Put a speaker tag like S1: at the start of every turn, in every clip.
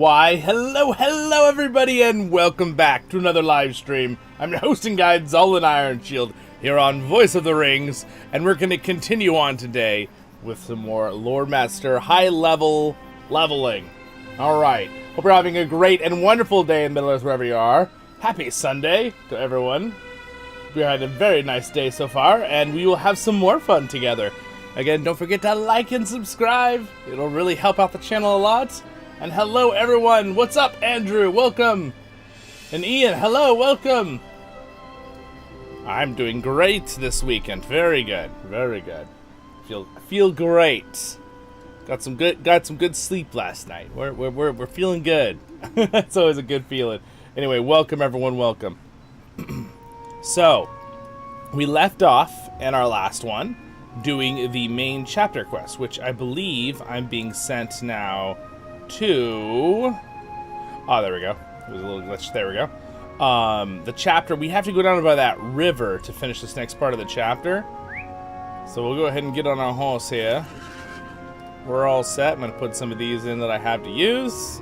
S1: Why, hello everybody, and welcome back to another live stream. I'm your hosting guide, Zollin Ironshield, here on Voice of the Rings, and we're going to continue on today with some more Lore Master high-level leveling. Alright, hope you're having a great and wonderful day in Middle-earth wherever you are. Happy Sunday to everyone. We had a very nice day so far, and we will have some more fun together. Again, don't forget to like and subscribe. It'll really help out the channel a lot. And hello everyone, what's up Andrew, welcome. And Ian, hello, welcome. I'm doing great this weekend, very good, very good. Feel great. Got some good sleep last night. We're feeling good. That's always a good feeling. Anyway, welcome everyone, welcome. So, we left off in our last one doing the main chapter quest, which I believe I'm being sent now to... Oh, there we go. It was a little glitch. There we go. The chapter, we have to go down by that river to finish this next part of the chapter. So we'll go ahead and get on our horse here. We're all set. I'm going to put some of these in that I have to use.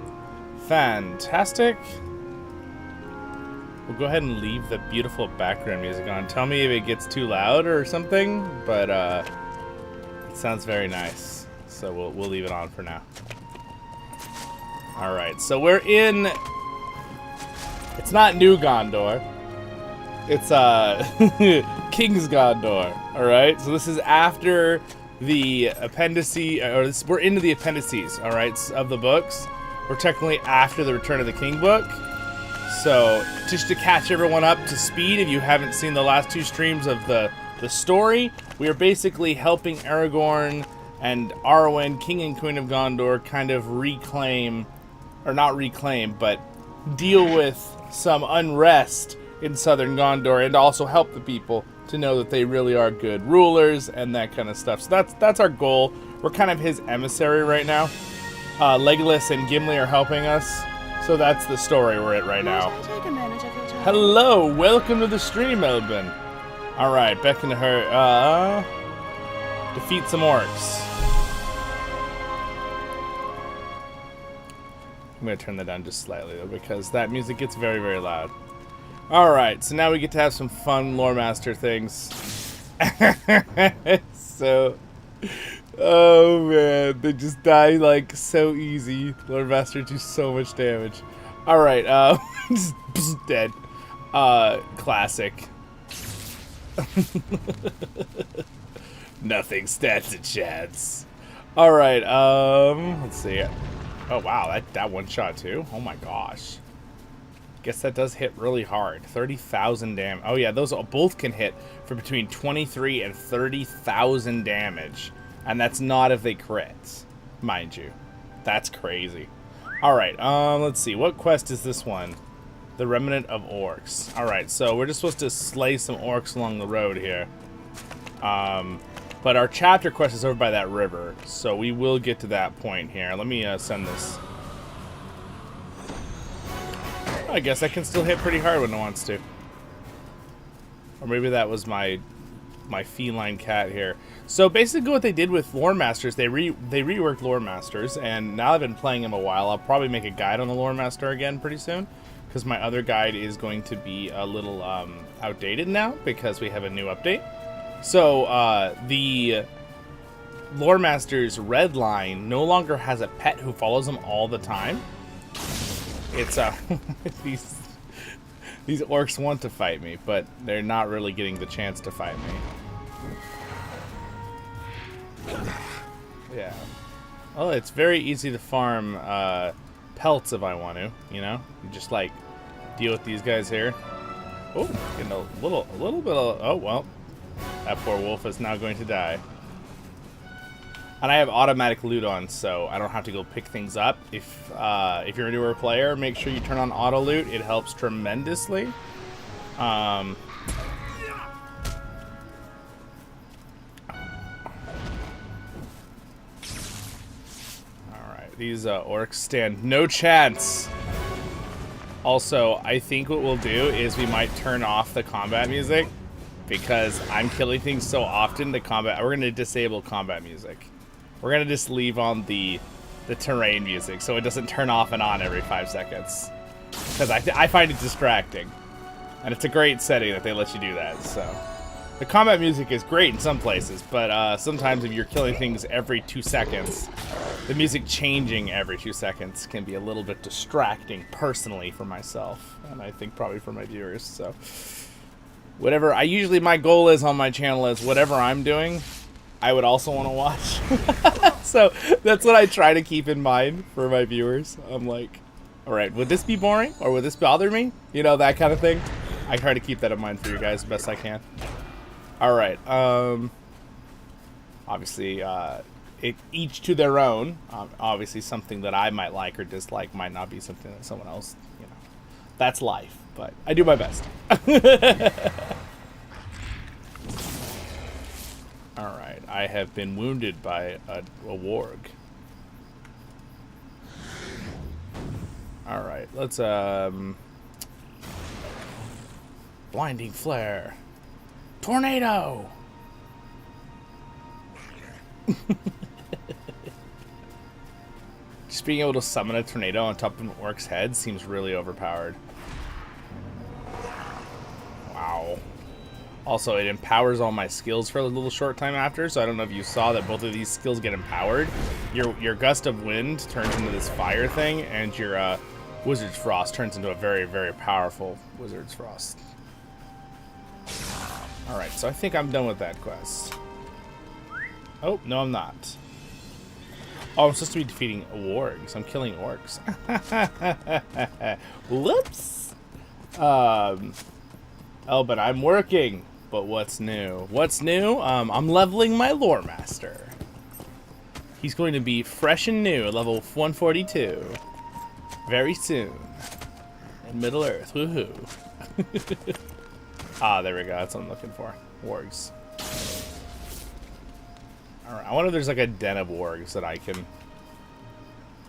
S1: Fantastic. We'll go ahead and leave the beautiful background music on. Tell me if it gets too loud or something, but it sounds very nice. So we'll leave it on for now. Alright, so we're in... It's not New Gondor. It's King's Gondor. Alright, so this is after the appendices, we're into the appendices, alright, of the books. We're technically after the Return of the King book. So, just to catch everyone up to speed, if you haven't seen the last two streams of the story, we are basically helping Aragorn and Arwen, King and Queen of Gondor, kind of reclaim, or not reclaim, but deal with some unrest in southern Gondor, and also help the people to know that they really are good rulers and that kind of stuff. So that's our goal. We're kind of his emissary right now. Legolas and Gimli are helping us. So that's the story we're at right now. Hello, welcome to the stream, Elbin. Alright, back into her. Defeat some orcs. I'm going to turn that down just slightly, though, because that music gets very, very loud. Alright, so now we get to have some fun Lore Master things. So... Oh man, they just die like so easy. Lord Master do so much damage. Alright, just dead. Classic. Nothing stands a chance. Alright, let's see. Oh wow, that one shot too? Oh my gosh. Guess that does hit really hard. 30,000 damage. Oh yeah, those both can hit for between 23 and 30,000 damage. And that's not if they crit, mind you. That's crazy. Alright, let's see. What quest is this one? The Remnant of Orcs. Alright, so we're just supposed to slay some orcs along the road here. But our chapter quest is over by that river, so we will get to that point here. Let me send this. I guess I can still hit pretty hard when it wants to. Or maybe that was my feline cat here. So basically what they did with Lore Masters, they reworked Lore Masters, and now I've been playing them a while. I'll probably make a guide on the Lore Master again pretty soon, because my other guide is going to be a little outdated now, because we have a new update. So the Lore Master's red line no longer has a pet who follows them all the time. It's these orcs want to fight me, but they're not really getting the chance to fight me. Yeah. Oh, it's very easy to farm pelts if I want to, you know? You just like deal with these guys here. Oh, getting a little bit of, oh well. That poor wolf is now going to die. And I have automatic loot on, so I don't have to go pick things up. If you're a newer player, make sure you turn on auto loot. It helps tremendously. Alright, these orcs stand no chance. Also, I think what we'll do is we might turn off the combat music, because I'm killing things so often. We're going to disable combat music. We're going to just leave on the the terrain music so it doesn't turn off and on every 5 seconds. Because I find it distracting. And it's a great setting that they let you do that, so. The combat music is great in some places, but sometimes if you're killing things every 2 seconds, the music changing every 2 seconds can be a little bit distracting personally for myself, and I think probably for my viewers, so. Whatever, my goal is on my channel is whatever I'm doing, I would also want to watch. So that's what I try to keep in mind for my viewers. I'm like, all right, would this be boring or would this bother me? You know, that kind of thing. I try to keep that in mind for you guys the best I can. All right. Obviously, each to their own. Obviously, something that I might like or dislike might not be something that someone else, you know. That's life, but I do my best. All right. I have been wounded by a warg. All right. Let's blinding flare. Tornado! Just being able to summon a tornado on top of an orc's head seems really overpowered. Wow. Also, it empowers all my skills for a little short time after, so I don't know if you saw that both of these skills get empowered. Your Gust of Wind turns into this fire thing, and your Wizard's Frost turns into a very, very powerful Wizard's Frost. Alright, so I think I'm done with that quest. Oh, no I'm not. Oh, I'm supposed to be defeating wargs. I'm killing orcs. Whoops! Oh, but I'm working. But what's new? What's new? I'm leveling my Lore Master. He's going to be fresh and new, level 142. Very soon. In Middle Earth, woohoo. Ah, there we go. That's what I'm looking for. Wargs. Alright, I wonder if there's like a den of wargs that I can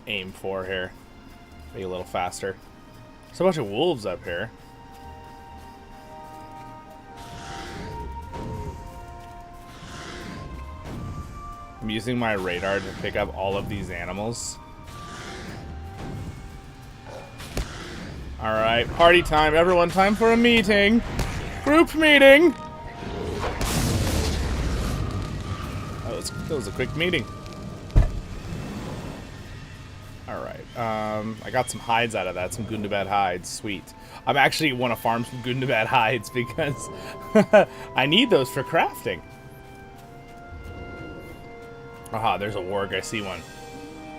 S1: aim for here. Be a little faster. There's a bunch of wolves up here. I'm using my radar to pick up all of these animals. Alright, party time. Everyone, time for a meeting. Group meeting! That was a quick meeting. Alright, I got some hides out of that, some Gundabad hides. Sweet. I actually want to farm some Gundabad hides because I need those for crafting. Aha, there's a warg. I see one.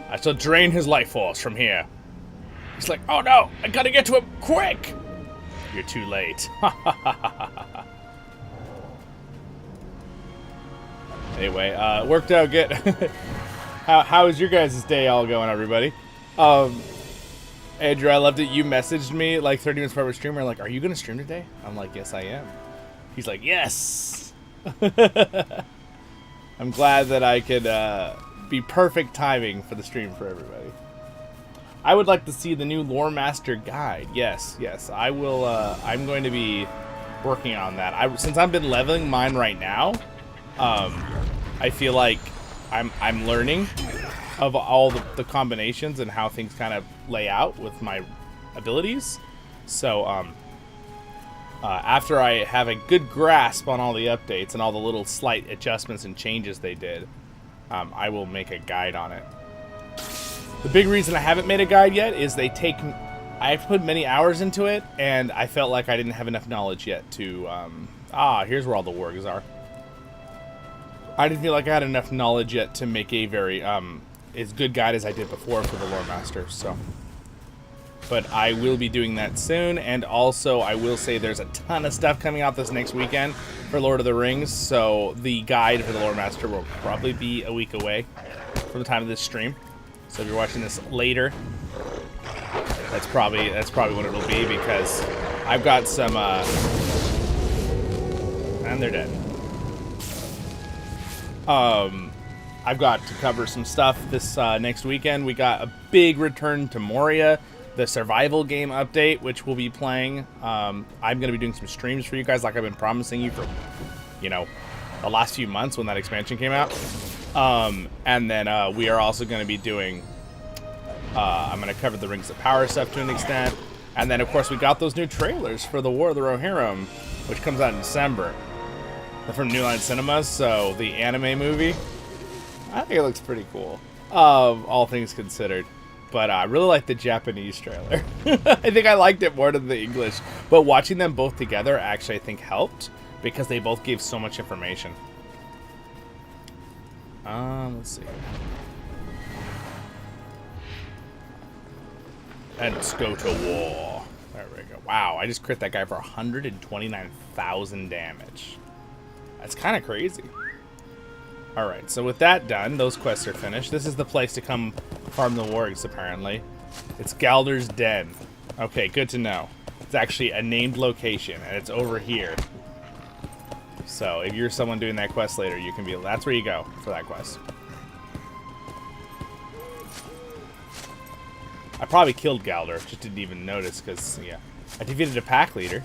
S1: I shall drain his life force from here. He's like, oh no, I gotta get to him quick! You're too late. Anyway, worked out good. How is your guys' day all going, everybody? Andrew, I loved it. You messaged me like 30 minutes before our streamer, like, are you gonna stream today? I'm like, yes, I am. He's like, yes. I'm glad that I could be perfect timing for the stream for everybody. I would like to see the new Lore Master guide. Yes, yes, I will. I'm going to be working on that. Since I've been leveling mine right now, I feel like I'm learning of all the combinations and how things kind of lay out with my abilities. So after I have a good grasp on all the updates and all the little slight adjustments and changes they did, I will make a guide on it. The big reason I haven't made a guide yet is I've put many hours into it, and I felt like I didn't have enough knowledge yet to, here's where all the wargs are. I didn't feel like I had enough knowledge yet to make a very, as good guide as I did before for the Lore Master, so. But I will be doing that soon, and also I will say there's a ton of stuff coming out this next weekend for Lord of the Rings, so the guide for the Lore Master will probably be a week away from the time of this stream. So if you're watching this later, that's probably what it'll be, because I've got some and they're dead. I've got to cover some stuff this next weekend. We got a big return to Moria, the survival game update, which we'll be playing. I'm going to be doing some streams for you guys like I've been promising you for, you know, the last few months when that expansion came out. And then we are also going to be doing I'm going to cover the Rings of Power stuff to an extent. And then, of course, we got those new trailers for the War of the Rohirrim, which comes out in December. They're from New Line Cinemas, so the anime movie. I think it looks pretty cool, all things considered. But I really like the Japanese trailer. I think I liked it more than the English. But watching them both together actually, I think, helped because they both gave so much information. Let's see. And let's go to war. There we go. Wow, I just crit that guy for 129,000 damage. That's kind of crazy. Alright, so with that done, those quests are finished. This is the place to come farm the wargs, apparently. It's Galdur's Den. Okay, good to know. It's actually a named location, and it's over here. So, if you're someone doing that quest later, you can be... That's where you go for that quest. I probably killed Galdur, just didn't even notice, because, yeah. I defeated a pack leader.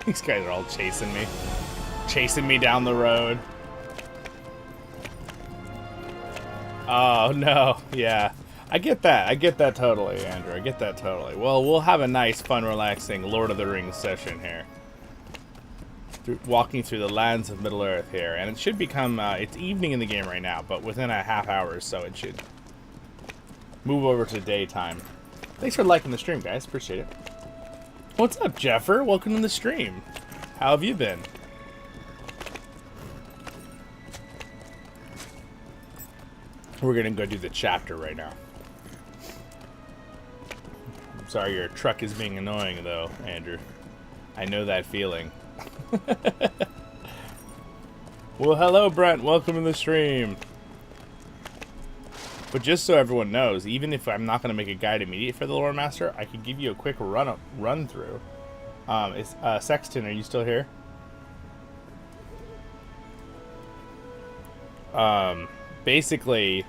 S1: These guys are all chasing me. Chasing me down the road. Oh, no. Yeah. I get that. I get that totally, Andrew. I get that totally. Well, we'll have a nice, fun, relaxing Lord of the Rings session here. Walking through the lands of Middle-earth here. And it should become... it's evening in the game right now, but within a half hour or so, it should move over to daytime. Thanks for liking the stream, guys. Appreciate it. What's up, Jeffer? Welcome to the stream. How have you been? We're gonna go do the chapter right now. I'm sorry your truck is being annoying, though, Andrew. I know that feeling. Well, hello, Brent. Welcome to the stream. But just so everyone knows, even if I'm not going to make a guide immediate for the Lore Master, I could give you a quick run through. Sexton, are you still here? Basically,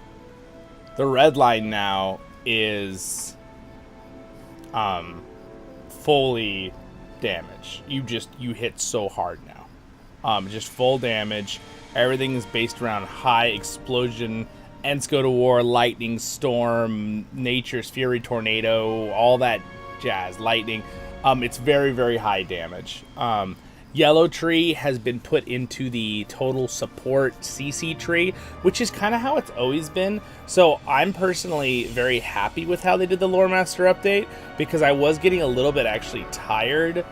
S1: the red line now is fully damage. You hit so hard now. Just full damage. Everything is based around high explosion. Ents go to war, lightning, storm, nature's fury, tornado, all that jazz, lightning. It's very, very high damage. Yellow tree has been put into the total support CC tree, which is kind of how it's always been. So I'm personally very happy with how they did the Lore Master update, because I was getting a little bit actually tired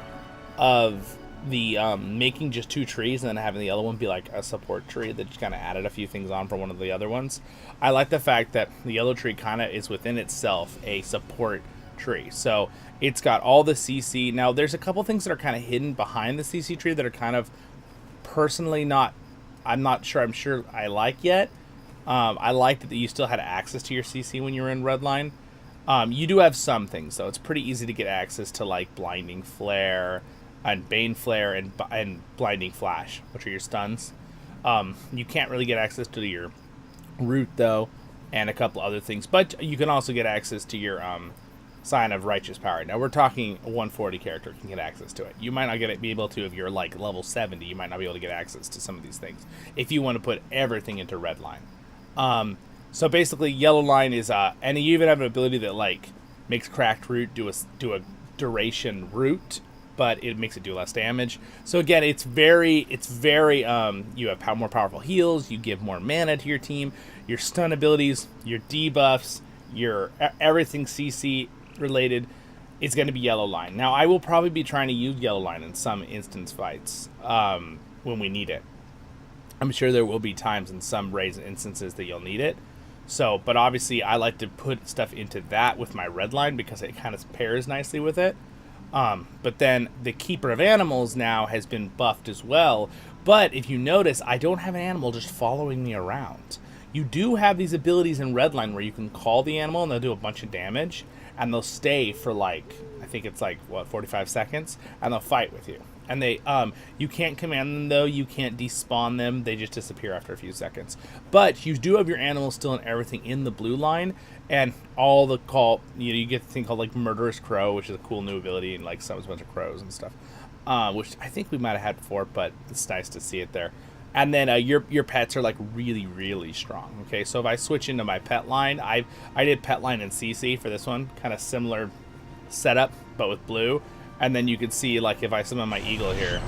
S1: of the making just 2 trees and then having the other one be like a support tree that just kind of added a few things on for one of the other ones. I like the fact that the yellow tree kind of is within itself a support tree. So it's got all the CC. Now there's a couple things that are kind of hidden behind the CC tree that are kind of personally I'm sure I like yet. I liked that you still had access to your CC when you were in Redline. You do have some things though. It's pretty easy to get access to like Blinding Flare and Bane Flare and Blinding Flash, which are your stuns. You can't really get access to your Root though, and a couple other things, but you can also get access to your Sign of Righteous Power. Now we're talking a 140 character can get access to it. You might not be able to if you're like level 70. You might not be able to get access to some of these things if you want to put everything into Redline. So basically, Yellow Line is and you even have an ability that like makes Cracked Root do a duration root, but it makes it do less damage. So again, it's very you have more powerful heals, you give more mana to your team, your stun abilities, your debuffs, your everything CC related. It's going to be Yellow Line. Now I will probably be trying to use Yellow Line in some instance fights when we need it. I'm sure there will be times in some raids and instances that you'll need it. So, but obviously I like to put stuff into that with my red line because it kind of pairs nicely with it. But then the Keeper of Animals now has been buffed as well. But if you notice, I don't have an animal just following me around. You do have these abilities in Redline where you can call the animal and they'll do a bunch of damage. And they'll stay for like, I think it's like, 45 seconds? And they'll fight with you. And they, you can't command them though, you can't despawn them, they just disappear after a few seconds. But you do have your animals still and everything in the blue line, and all the you get the thing called like Murderous Crow, which is a cool new ability, and like summons a bunch of crows and stuff. Which I think we might have had before, but it's nice to see it there. And then your pets are like really, really strong. Okay, so if I switch into my pet line, I did pet line and CC for this one, kind of similar setup, but with blue. And then you can see, like, if I summon my eagle here,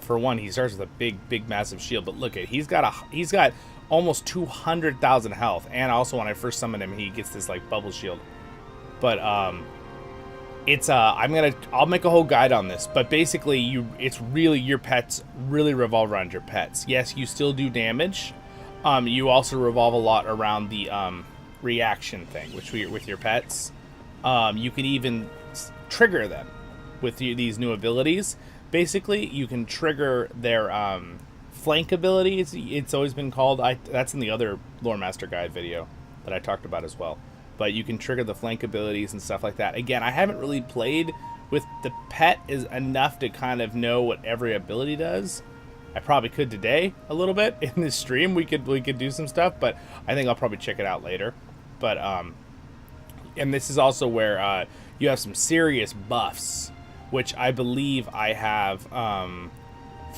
S1: for one, he starts with a big, massive shield. But look at, he's got almost 200,000 health. And also, when I first summon him, he gets this like bubble shield. But it's I'll make a whole guide on this. But basically, it's really, your pets really revolve around your pets. Yes, you still do damage. You also revolve a lot around the reaction thing, with your pets. You can even trigger them with these new abilities. Basically, you can trigger their flank abilities. It's always been called. That's in the other Lore Master Guide video that I talked about as well. But you can trigger the flank abilities and stuff like that. Again, I haven't really played with the pet is enough to kind of know what every ability does. I probably could today a little bit in this stream. We could do some stuff, but I think I'll probably check it out later. But and this is also where you have some serious buffs, which I believe I have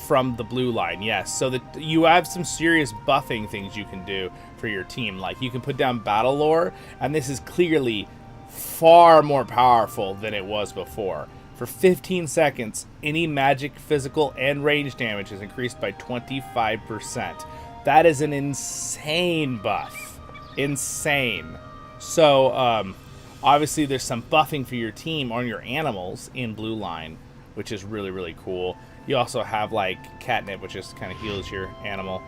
S1: from the blue line. Yes, so that you have some serious buffing things you can do for your team. Like, you can put down battle lore, and this is clearly far more powerful than it was before. For 15 seconds, any magic, physical, and range damage is increased by 25%. That is an insane buff. Insane. So, obviously, there's some buffing for your team on your animals in blue line, which is really, really cool. You also have, like, catnip, which just kind of heals your animal,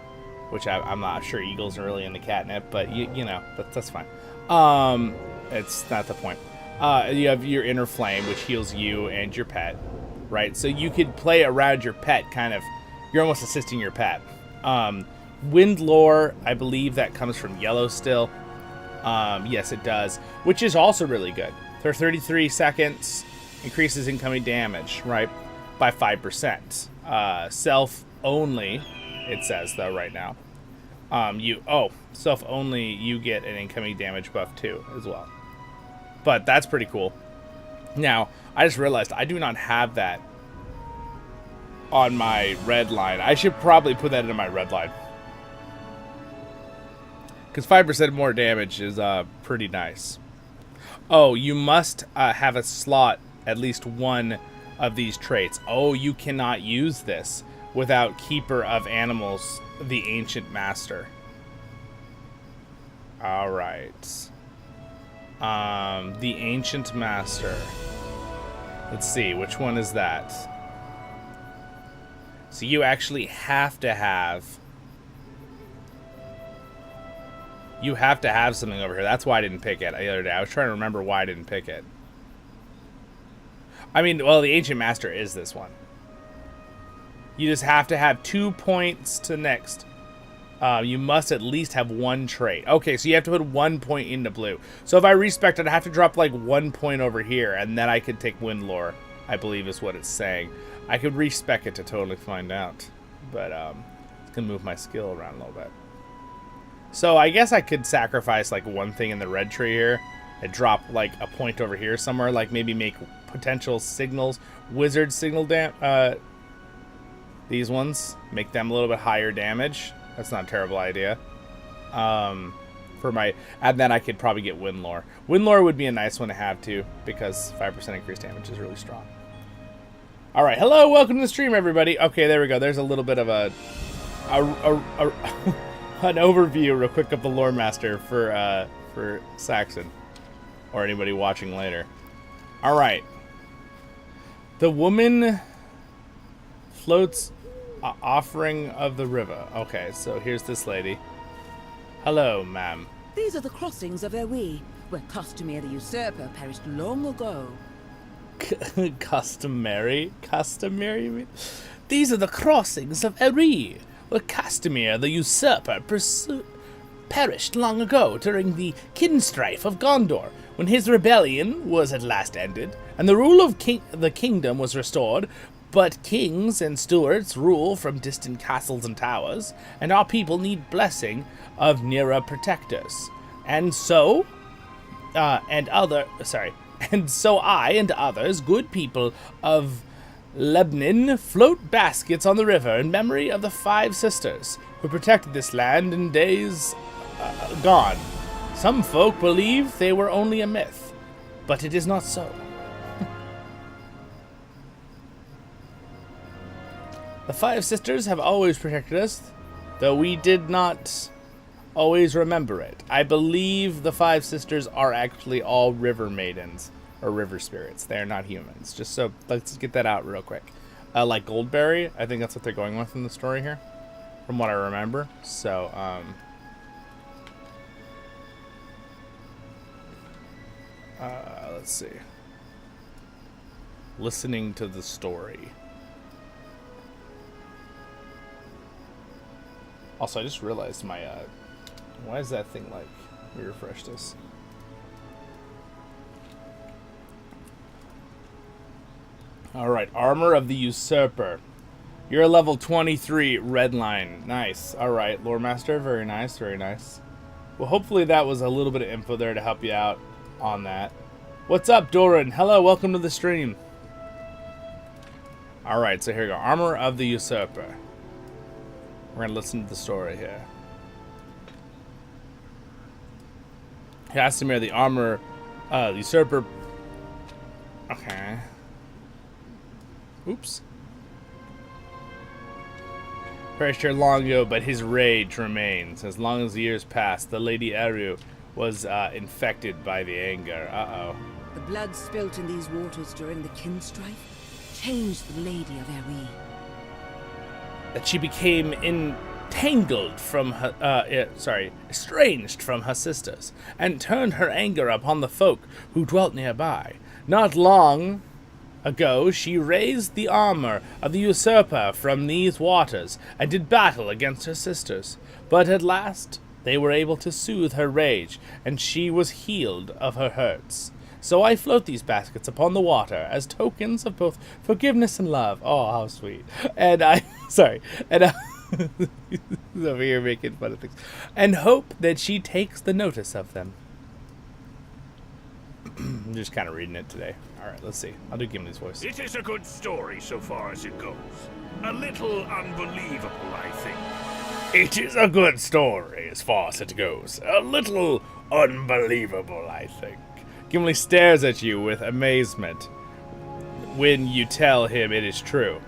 S1: which I'm not sure eagles are really into catnip, but, you know, that's fine. It's not the point. You have your inner flame, which heals you and your pet, right? So you could play around your pet, kind of. You're almost assisting your pet. Wind lore, I believe that comes from yellow still. Yes, it does, which is also really good. For 33 seconds, increases incoming damage, right, by 5%. Self only, it says though right now. Self only, you get an incoming damage buff too as well. But that's pretty cool. Now, I just realized I do not have that on my red line. I should probably put that into my red line, because 5% more damage is pretty nice. Oh, you must have a slot, at least one of these traits. Oh, you cannot use this without Keeper of Animals, the Ancient Master. All right. The Ancient Master. Let's see, which one is that? So you actually have to have... You have to have something over here. That's why I didn't pick it the other day. I was trying to remember why I didn't pick it. I mean, well, the Ancient Master is this one. You just have to have 2 points to next. You must at least have one trait. Okay, so you have to put 1 point into blue. So if I respect it, I have to drop like 1 point over here, and then I could take Wind Lore, I believe is what it's saying. I could respec it to totally find out. But it's going to move my skill around a little bit. So I guess I could sacrifice like one thing in the red tree here and drop like a point over here somewhere, like maybe make potential signals, wizard signal these ones, make them a little bit higher damage. That's not a terrible idea. And then I could probably get Wind Lore. Wind Lore would be a nice one to have too, because 5% increased damage is really strong. All right, hello, welcome to the stream, everybody. Okay, there we go. There's a little bit of an overview real quick of the Lore Master for Saxon, or anybody watching later. All right. The woman floats offering of the river. Okay, so here's this lady. Hello, ma'am.
S2: These are the crossings of Erwi, where Customere the Usurper perished long ago.
S1: Customary? You mean? These are the crossings of Erwi, where Customere the Usurper perished long ago during the kinstrife of Gondor, when his rebellion was at last ended, and the rule of the kingdom was restored. But kings and stewards rule from distant castles and towers, and our people need blessing of nearer protectors. And so, I and others, good people of Lebnin float baskets on the river in memory of the 5 sisters who protected this land in days gone. Some folk believe they were only a myth, but it is not so. The 5 sisters have always protected us, though we did not always remember it. I believe the 5 sisters are actually all river maidens, or river spirits. They are not humans. Just so, let's get that out real quick. Like Goldberry, I think that's what they're going with in the story here, from what I remember. So, let's see. Listening to the story. Also, I just realized my, why is that thing like, let me refresh this. Alright, Armor of the Usurper. You're a level 23, red line. Nice. Alright, Lore Master, very nice, very nice. Well, hopefully that was a little bit of info there to help you out on that. What's up, Doran? Hello, welcome to the stream. Alright, so here we go. Armor of the Usurper. We're gonna listen to the story here. Castamere, the armor, the usurper. Okay. Oops. Perished here long ago, but his rage remains. As long as the years pass, the Lady Eru was infected by the anger. Uh-oh.
S2: The blood spilt in these waters during the kin strife changed the Lady of Eru.
S1: That she became entangled from her, estranged from her sisters, and turned her anger upon the folk who dwelt nearby. Not long ago, she raised the armor of the usurper from these waters, and did battle against her sisters. But at last, they were able to soothe her rage, and she was healed of her hurts. So I float these baskets upon the water as tokens of both forgiveness and love. Oh, how sweet. And I, over here making fun of things. And hope that she takes the notice of them. I'm just kind of reading it today. Alright, let's see. I'll do Gimli's voice.
S3: It is a good story so far as it goes. A little unbelievable, I think.
S1: It is a good story as far as it goes. A little unbelievable, I think. Gimli stares at you with amazement when you tell him it is true.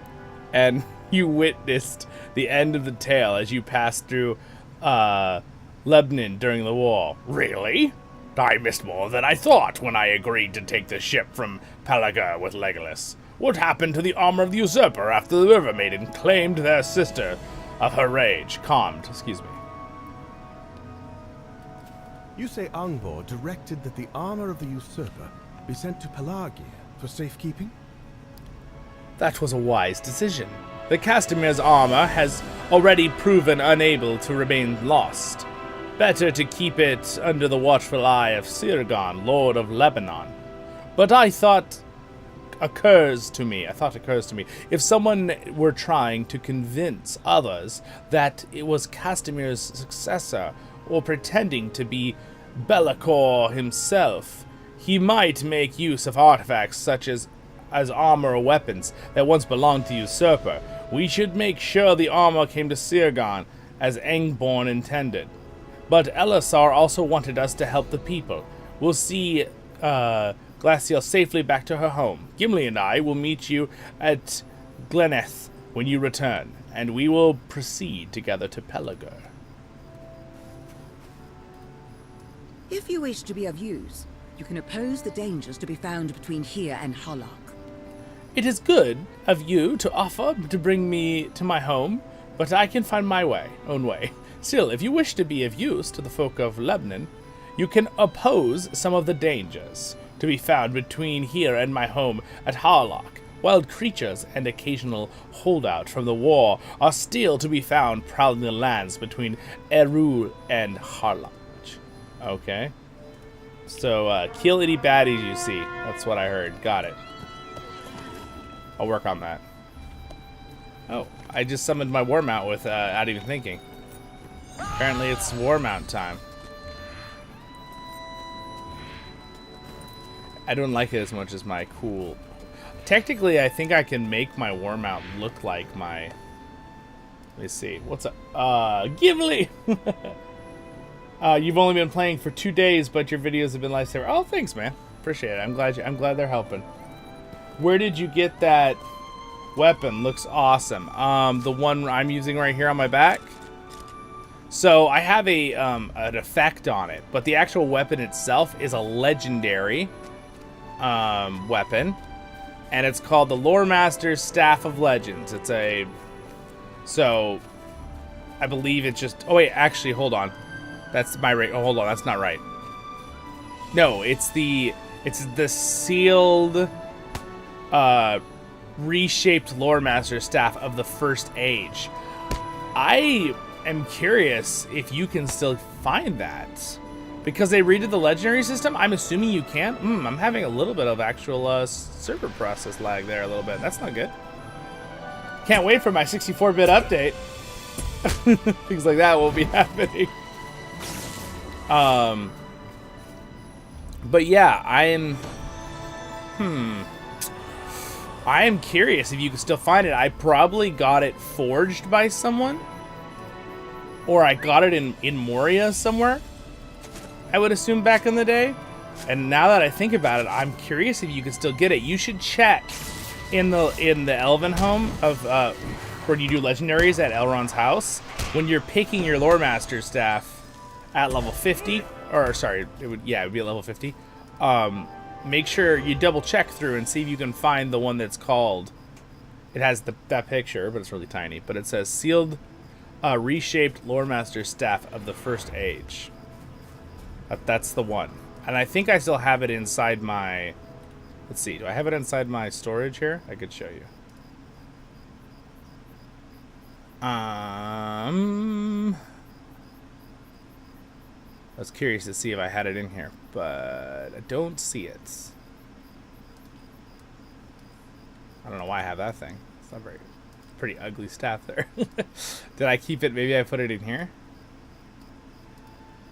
S1: And you witnessed the end of the tale as you passed through Lebanon during the war. Really? I missed more than I thought when I agreed to take the ship from Peler with Legolas. What happened to the armor of the usurper after the River Maiden claimed their sister of her rage? Calmed, excuse me.
S4: You say Angbor directed that the armor of the usurper be sent to Pelargia for safekeeping?
S1: That was a wise decision. The Castamere's armor has already proven unable to remain lost. Better to keep it under the watchful eye of Sirgon, Lord of Lebanon. But I thought occurs to me, if someone were trying to convince others that it was Castamere's successor, or pretending to be Belacor himself, he might make use of artifacts such as armor or weapons that once belonged to Usurper. We should make sure the armor came to Sirgon, as Angborn intended. But Elisar also wanted us to help the people. We'll see Glassiel safely back to her home. Gimli and I will meet you at Gleneth when you return, and we will proceed together to Peler.
S2: If you wish to be of use, you can oppose the dangers to be found between here and Halgúr.
S1: It is good of you to offer to bring me to my home, but I can find my own way. Still, if you wish to be of use to the folk of Lebanon, you can oppose some of the dangers to be found between here and my home at Halgúr. Wild creatures and occasional holdout from the war are still to be found prowling the lands between Eru and Halgúr. Okay. So, kill any baddies you see. That's what I heard. Got it. I'll work on that. Oh, I just summoned my war mount without even thinking. Apparently it's war mount time. I don't like it as much as my cool... technically, I think I can make my war mount look like my... Let me see. What's up? Gimli! You've only been playing for 2 days, but your videos have been lifesaver. Oh, thanks, man. Appreciate it. I'm glad they're helping. Where did you get that weapon? Looks awesome. The one I'm using right here on my back. So I have an effect on it, but the actual weapon itself is a legendary weapon, and it's called the Lore Master's Staff of Legends. It's a... So, I believe it's just... Oh, wait, actually, hold on. That's my rate. Oh, hold on, that's not right. No, it's the sealed, reshaped Lore Master Staff of the First Age. I am curious if you can still find that. Because they redid the Legendary system, I'm assuming you can. I'm having a little bit of actual server process lag there a little bit. That's not good. Can't wait for my 64-bit update. Things like that will be happening. But yeah, I am curious if you can still find it. I probably got it forged by someone, or I got it in Moria somewhere, I would assume, back in the day. And now that I think about it, I'm curious if you can still get it. You should check in the Elven home of where you do legendaries at Elrond's house. When you're picking your Lore Master staff at level 50, or sorry, it would be at level 50. Make sure you double check through and see if you can find the one that's called. It has that picture, but it's really tiny. But it says sealed, reshaped Lore Master staff of the First Age. That's the one, and I think I still have it inside my. Let's see. Do I have it inside my storage here? I could show you. I was curious to see if I had it in here, but I don't see it. I don't know why I have that thing. It's not very... Pretty ugly staff there. Did I keep it? Maybe I put it in here?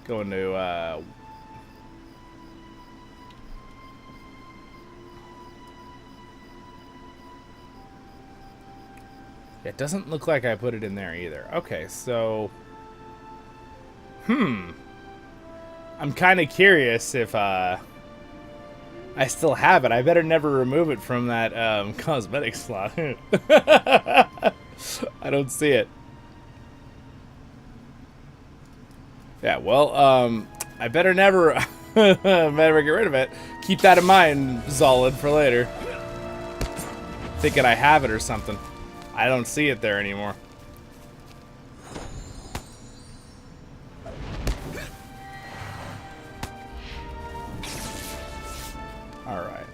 S1: Going to... It doesn't look like I put it in there either. Okay, so... I'm kind of curious if I still have it. I better never remove it from that cosmetic slot. I don't see it. Yeah, well, I better never get rid of it. Keep that in mind, Zollin, for later. Thinking I have it or something. I don't see it there anymore. Alright.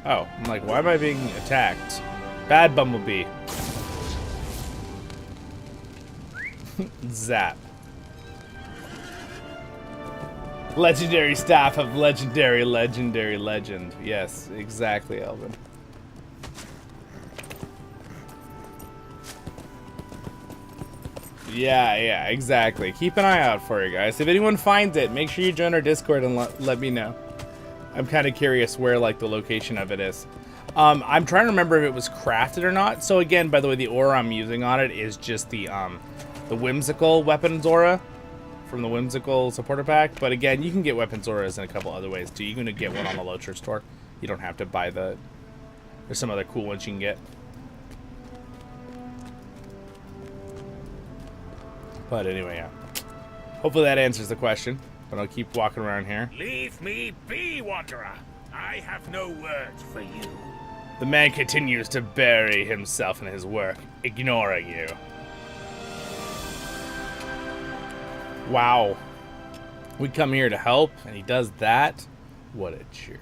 S1: Oh, I'm like, why am I being attacked? Bad Bumblebee. Zap. Legendary staff of legendary legend. Yes, exactly, Elvin. Yeah, exactly. Keep an eye out for you guys. If anyone finds it, make sure you join our Discord and let me know. I'm kind of curious where, like, the location of it is. I'm trying to remember if it was crafted or not. So again, by the way, the aura I'm using on it is just the whimsical weapons aura from the whimsical supporter pack. But again, you can get weapons auras in a couple other ways too. You can get one on the LOTR store. You don't have to buy the... There's some other cool ones you can get. But anyway, yeah. Hopefully that answers the question. But I'll keep walking around here.
S3: Leave me be, Wanderer. I have no words for you.
S1: The man continues to bury himself in his work, ignoring you. Wow. We come here to help, and he does that? What a jerk.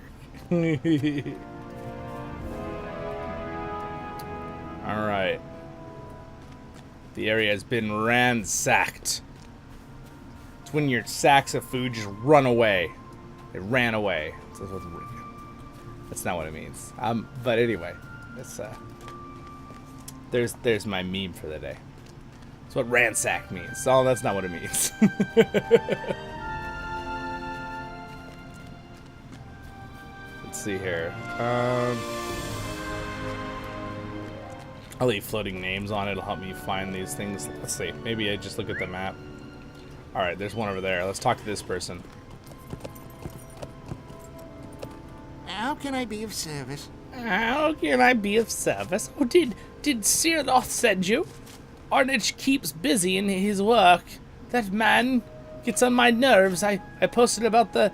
S1: Alright. The area has been ransacked. It's when your sacks of food just run away. It ran away. That's not what it means. But anyway, it's there's my meme for the day. That's what ransack means. So that's not what it means. Let's see here. I'll leave floating names on it. It'll help me find these things. Let's see. Maybe I just look at the map. Alright, there's one over there. Let's talk to this person.
S5: How can I be of service?
S1: How can I be of service? Oh, did Sirgon send you? Arnich keeps busy in his work. That man gets on my nerves. I posted about the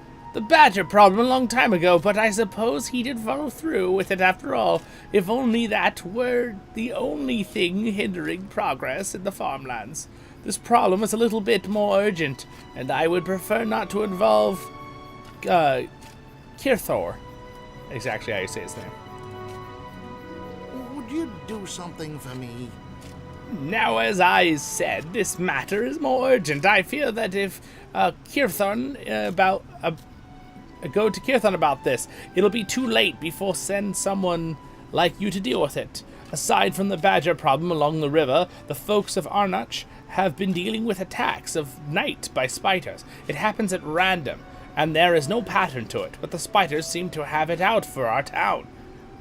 S1: badger problem a long time ago, but I suppose he did follow through with it after all. If only that were the only thing hindering progress in the farmlands. This problem is a little bit more urgent, and I would prefer not to involve Kirthor. Is actually how you say his name.
S5: Would you do something for me?
S1: Now, as I said, this matter is more urgent. I fear that if Kirthon go to Kirthon about this, it'll be too late before send someone like you to deal with it. Aside from the badger problem along the river, the folks of Arnach have been dealing with attacks of night by spiders. It happens at random, and there is no pattern to it, but the spiders seem to have it out for our town.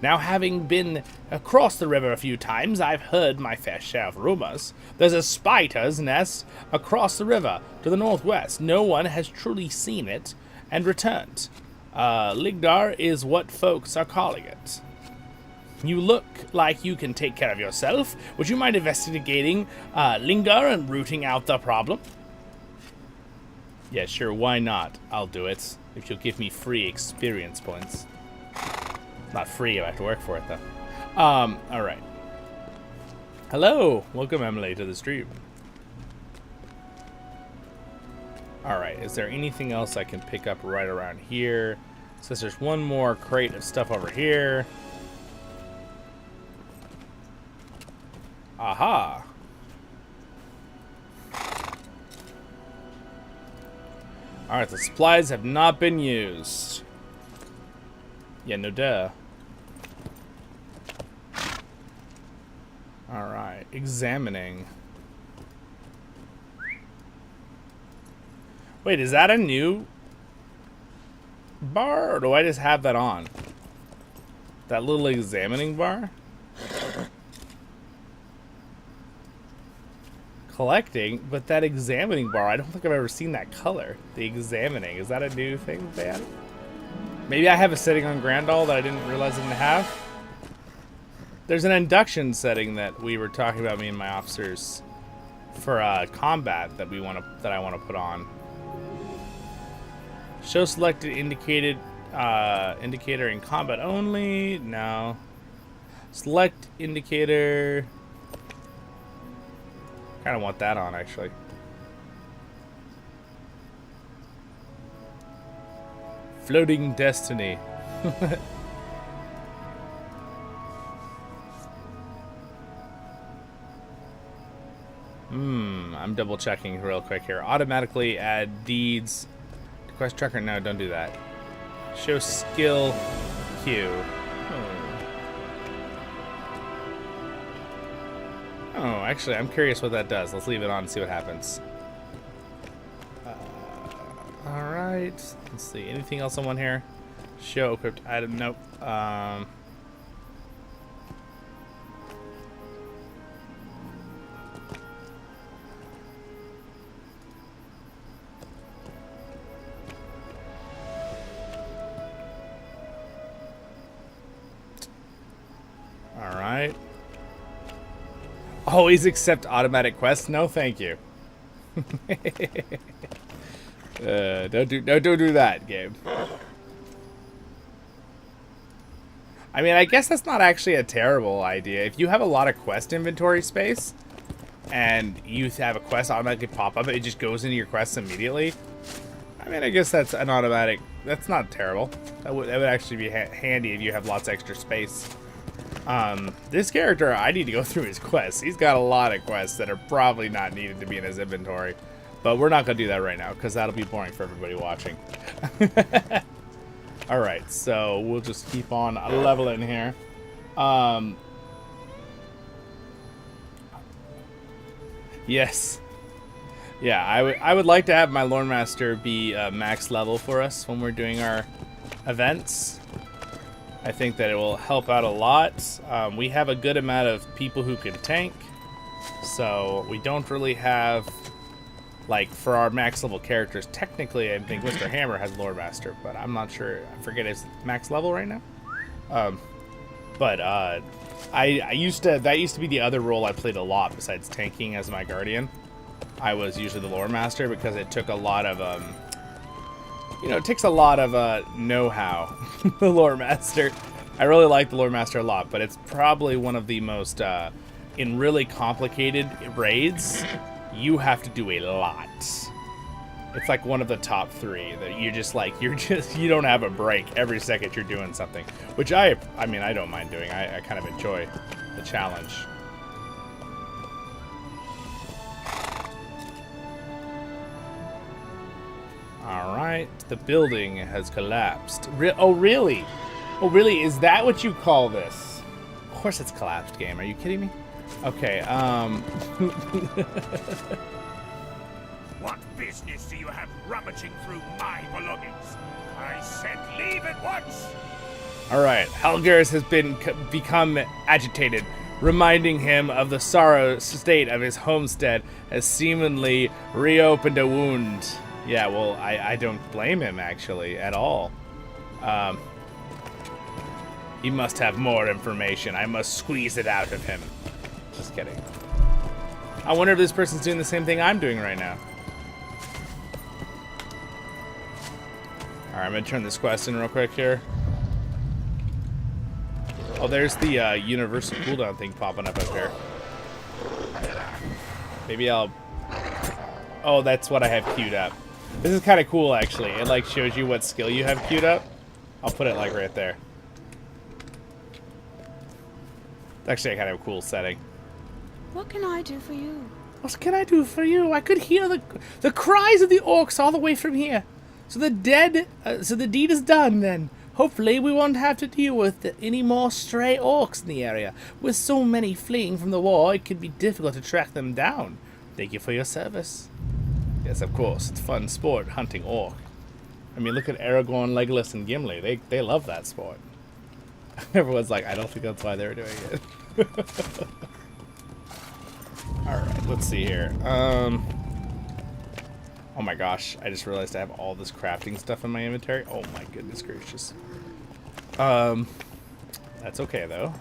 S1: Now, having been across the river a few times, I've heard my fair share of rumors. There's a spider's nest across the river to the northwest. No one has truly seen it and returned. Ligdar is what folks are calling it. You look like you can take care of yourself. Would you mind investigating Lingdar and rooting out the problem? Yeah, sure, why not? I'll do it. If you'll give me free experience points. Not free, I have to work for it, though. Alright. Hello! Welcome, Emily, to the stream. Alright, is there anything else I can pick up right around here? It says there's one more crate of stuff over here. Aha! Alright, the supplies have not been used. Yeah, no duh. Alright, examining. Wait, is that a new bar, or do I just have that on? That little examining bar? Collecting, but that examining bar, I don't think I've ever seen that color. The examining, is that a new thing that they added? Maybe I have a setting on Grandall that I didn't realize I didn't have. There's an induction setting that we were talking about, me and my officers, for combat that I want to put on. Show selected indicator in combat only. No. Select indicator. Kind of want that on, actually. Floating Destiny. I'm double checking real quick here. Automatically add deeds. Quest tracker, no, don't do that. Show skill queue. Oh, actually, I'm curious what that does. Let's leave it on and see what happens. Alright. Let's see. Anything else on one here? Show equipped item. Nope. Alright. Always accept automatic quests? No, thank you. Don't do that, game. I mean, I guess that's not actually a terrible idea. If you have a lot of quest inventory space, and you have a quest automatically pop up, it just goes into your quests immediately. I mean, I guess that's an automatic. That's not terrible. That would actually be handy if you have lots of extra space. This character, I need to go through his quests. He's got a lot of quests that are probably not needed to be in his inventory. But we're not going to do that right now, because that'll be boring for everybody watching. Alright, so we'll just keep on leveling here. Yes. Yeah, I would like to have my Lore Master be max level for us when we're doing our events. I think that it will help out a lot. We have a good amount of people who can tank, so we don't really have, like, for our max level characters, technically I think Mr. Hammer has Lore Master, but I'm not sure. I forget his max level right now. I used to, that used to be the other role I played a lot besides tanking as my guardian. I was usually the Lore Master because it took a lot of, it takes a lot of know-how, the Lore Master. I really like the Lore Master a lot, but it's probably one of the most, in really complicated raids, you have to do a lot. It's like one of the top 3 that you don't have a break every second you're doing something, which I mean, I don't mind doing. I kind of enjoy the challenge. All right, the building has collapsed. Oh, really? Oh, really? Is that what you call this? Of course it's collapsed, game. Are you kidding me? Okay,
S3: What business do you have rummaging through my belongings? I said leave at once!
S1: Alright, Halgúr has become agitated, reminding him of the sorrow state of his homestead has seemingly reopened a wound. Yeah, well, I don't blame him, actually, at all. He must have more information. I must squeeze it out of him. Just kidding. I wonder if this person's doing the same thing I'm doing right now. Alright, I'm gonna turn this quest in real quick here. Oh, there's the universal cooldown thing popping up here. Maybe I'll... Oh, that's what I have queued up. This is kind of cool, actually. It, like, shows you what skill you have queued up. I'll put it, like, right there. It's actually a kind of cool setting.
S6: What can I do for you?
S1: What can I do for you? I could hear the cries of the orcs all the way from here. So the deed is done then. Hopefully we won't have to deal with any more stray orcs in the area. With so many fleeing from the war, it could be difficult to track them down. Thank you for your service. Yes, of course. It's fun sport hunting orc. I mean, look at Aragorn, Legolas, and Gimli. They love that sport. Everyone's like, I don't think that's why they're doing it. Alright, let's see here. Oh my gosh, I just realized I have all this crafting stuff in my inventory. Oh my goodness gracious. That's okay though.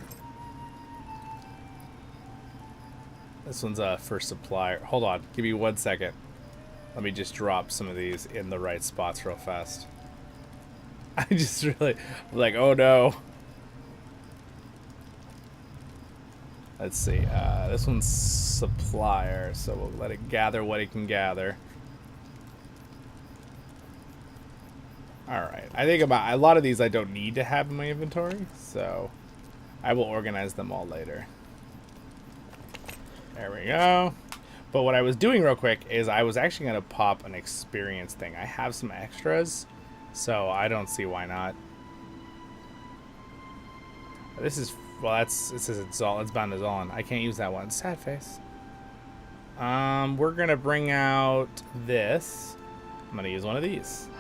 S1: This one's for supplier. Hold on, give me 1 second. Let me just drop some of these in the right spots real fast. I just really, like, oh no. Let's see, this one's supplier, so we'll let it gather what it can gather. Alright, I think about a lot of these I don't need to have in my inventory, so I will organize them all later. There we go. But what I was doing real quick is I was actually going to pop an experience thing. I have some extras, so I don't see why not. This is, well, it says it's bound to Zollin. I can't use that one. Sad face. We're going to bring out this. I'm going to use one of these.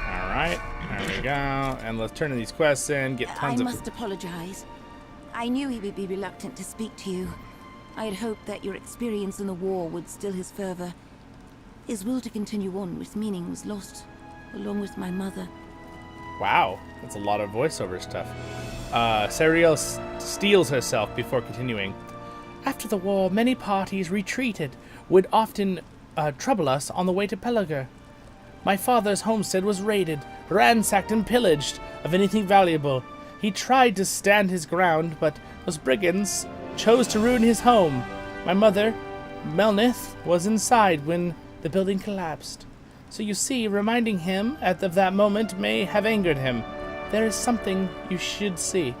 S1: Alright, there we go. And let's turn these quests in, get tons of...
S6: I must apologize. I knew he would be reluctant to speak to you. I had hoped that your experience in the war would still his fervor. His will to continue on with meaning was lost, along with my mother.
S1: Wow, that's a lot of voiceover stuff. Sariel steels herself before continuing. After the war, many parties retreated, would often trouble us on the way to Peler. My father's homestead was raided, ransacked and pillaged of anything valuable. He tried to stand his ground, but those brigands chose to ruin his home. My mother, Melnith, was inside when the building collapsed. So you see, reminding him of that moment may have angered him. There is something you should see.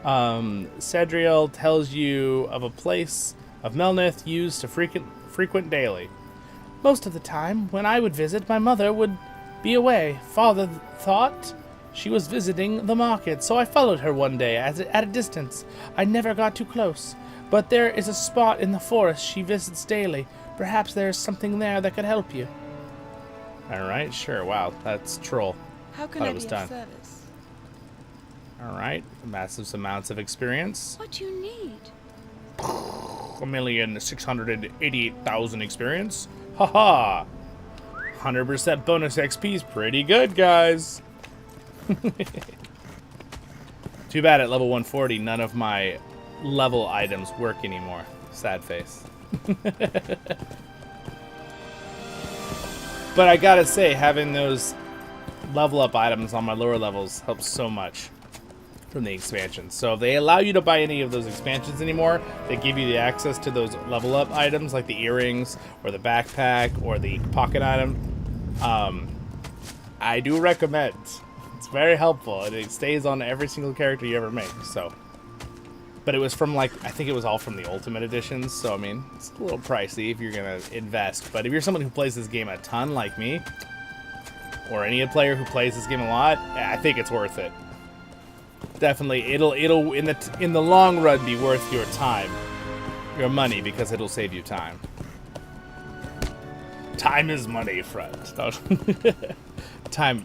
S1: Sadriel tells you of a place of Melnith used to frequent daily. Most of the time, when I would visit, my mother would be away. Father thought she was visiting the market, so I followed her one day at a distance. I never got too close, but there is a spot in the forest she visits daily. Perhaps there is something there that could help you. All right, sure. Wow, that's troll.
S6: How can I be of service?
S1: Alright, massive amounts of experience.
S6: What do you need?
S1: 1,688,000 experience. Haha! 100% bonus XP is pretty good, guys. Too bad at level 140, none of my level items work anymore. Sad face. But I gotta say, having those level up items on my lower levels helps so much from the expansions. So if they allow you to buy any of those expansions anymore, they give you the access to those level up items like the earrings or the backpack or the pocket item. I do recommend. It's very helpful and it stays on every single character you ever make. So, but it was from like, I think it was all from the Ultimate Editions. So I mean, it's a little pricey if you're gonna invest. But if you're someone who plays this game a ton like me, or any player who plays this game a lot, I think it's worth it. Definitely, it'll in the long run be worth your time, your money, because it'll save you time. Time is money, friend.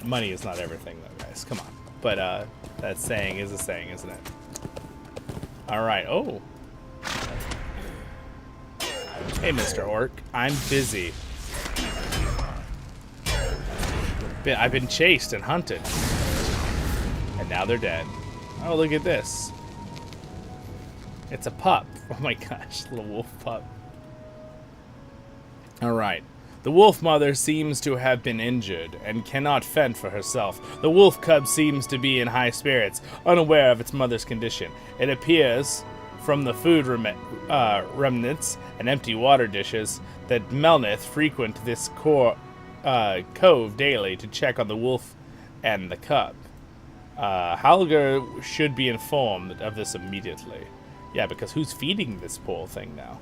S1: Money is not everything, though, guys. Come on. But that saying is a saying, isn't it? All right. Oh. Hey, Mr. Orc. I'm busy. I've been chased and hunted. And now they're dead. Oh, look at this. It's a pup. Oh my gosh, little wolf pup. Alright. The wolf mother seems to have been injured and cannot fend for herself. The wolf cub seems to be in high spirits, unaware of its mother's condition. It appears, from the food remnants and empty water dishes, that Melnith frequent this cove daily to check on the wolf and the cub. Halgúr should be informed of this immediately. Yeah, because who's feeding this poor thing now?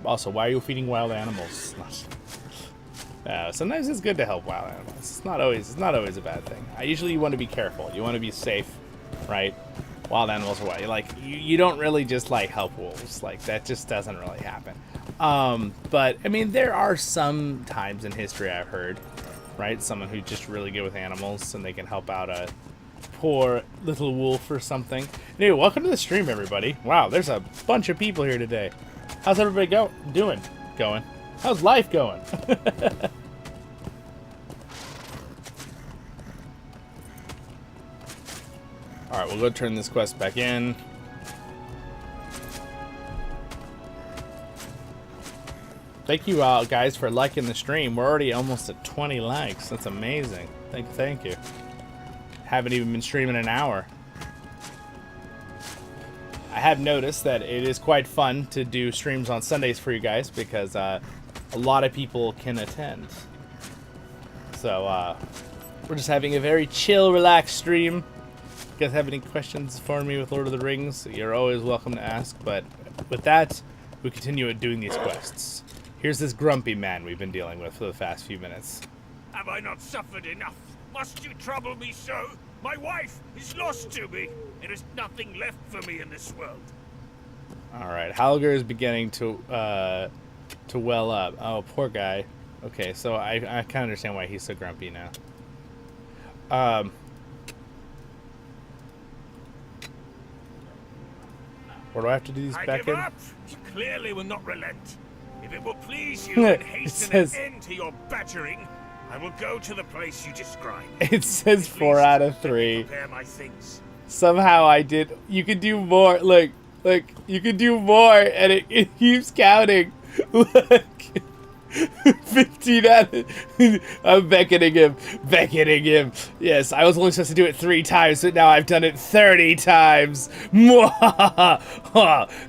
S1: Also, why are you feeding wild animals? Sometimes it's good to help wild animals. It's not always a bad thing. Usually you want to be careful. You want to be safe, right? Wild animals are wild. Like you don't really just like help wolves. Like that just doesn't really happen. But I mean, there are some times in history I've heard, right? Someone who's just really good with animals and they can help out a poor little wolf or something. Anyway, welcome to the stream, everybody. Wow, there's a bunch of people here today. How's everybody going? How's life going? Alright, we'll go turn this quest back in. Thank you guys for liking the stream. We're already almost at 20 likes. That's amazing. Thank you. Haven't even been streaming an hour. I have noticed that it is quite fun to do streams on Sundays for you guys because a lot of people can attend. So we're just having a very chill, relaxed stream. If you guys have any questions for me with Lord of the Rings, you're always welcome to ask. But with that, we continue doing these quests. Here's this grumpy man we've been dealing with for the past few minutes.
S3: Have I not suffered enough? Must you trouble me so? My wife is lost to me. There is nothing left for me in this world.
S1: Alright, Halgúr is beginning to well up. Oh, poor guy. Okay, so I kind of understand why he's so grumpy now. Where do I have to do these back in?
S3: Up. You clearly will not relent. If it will please you and hasten an end to your badgering, I will go to the place you described.
S1: It says 4 out of 3.
S3: Prepare my things.
S1: Somehow I did. You could do more. Look, you could do more, and it keeps counting. Look. 15 out of... I'm beckoning him. Yes, I was only supposed to do it 3 times, but now I've done it 30 times. Now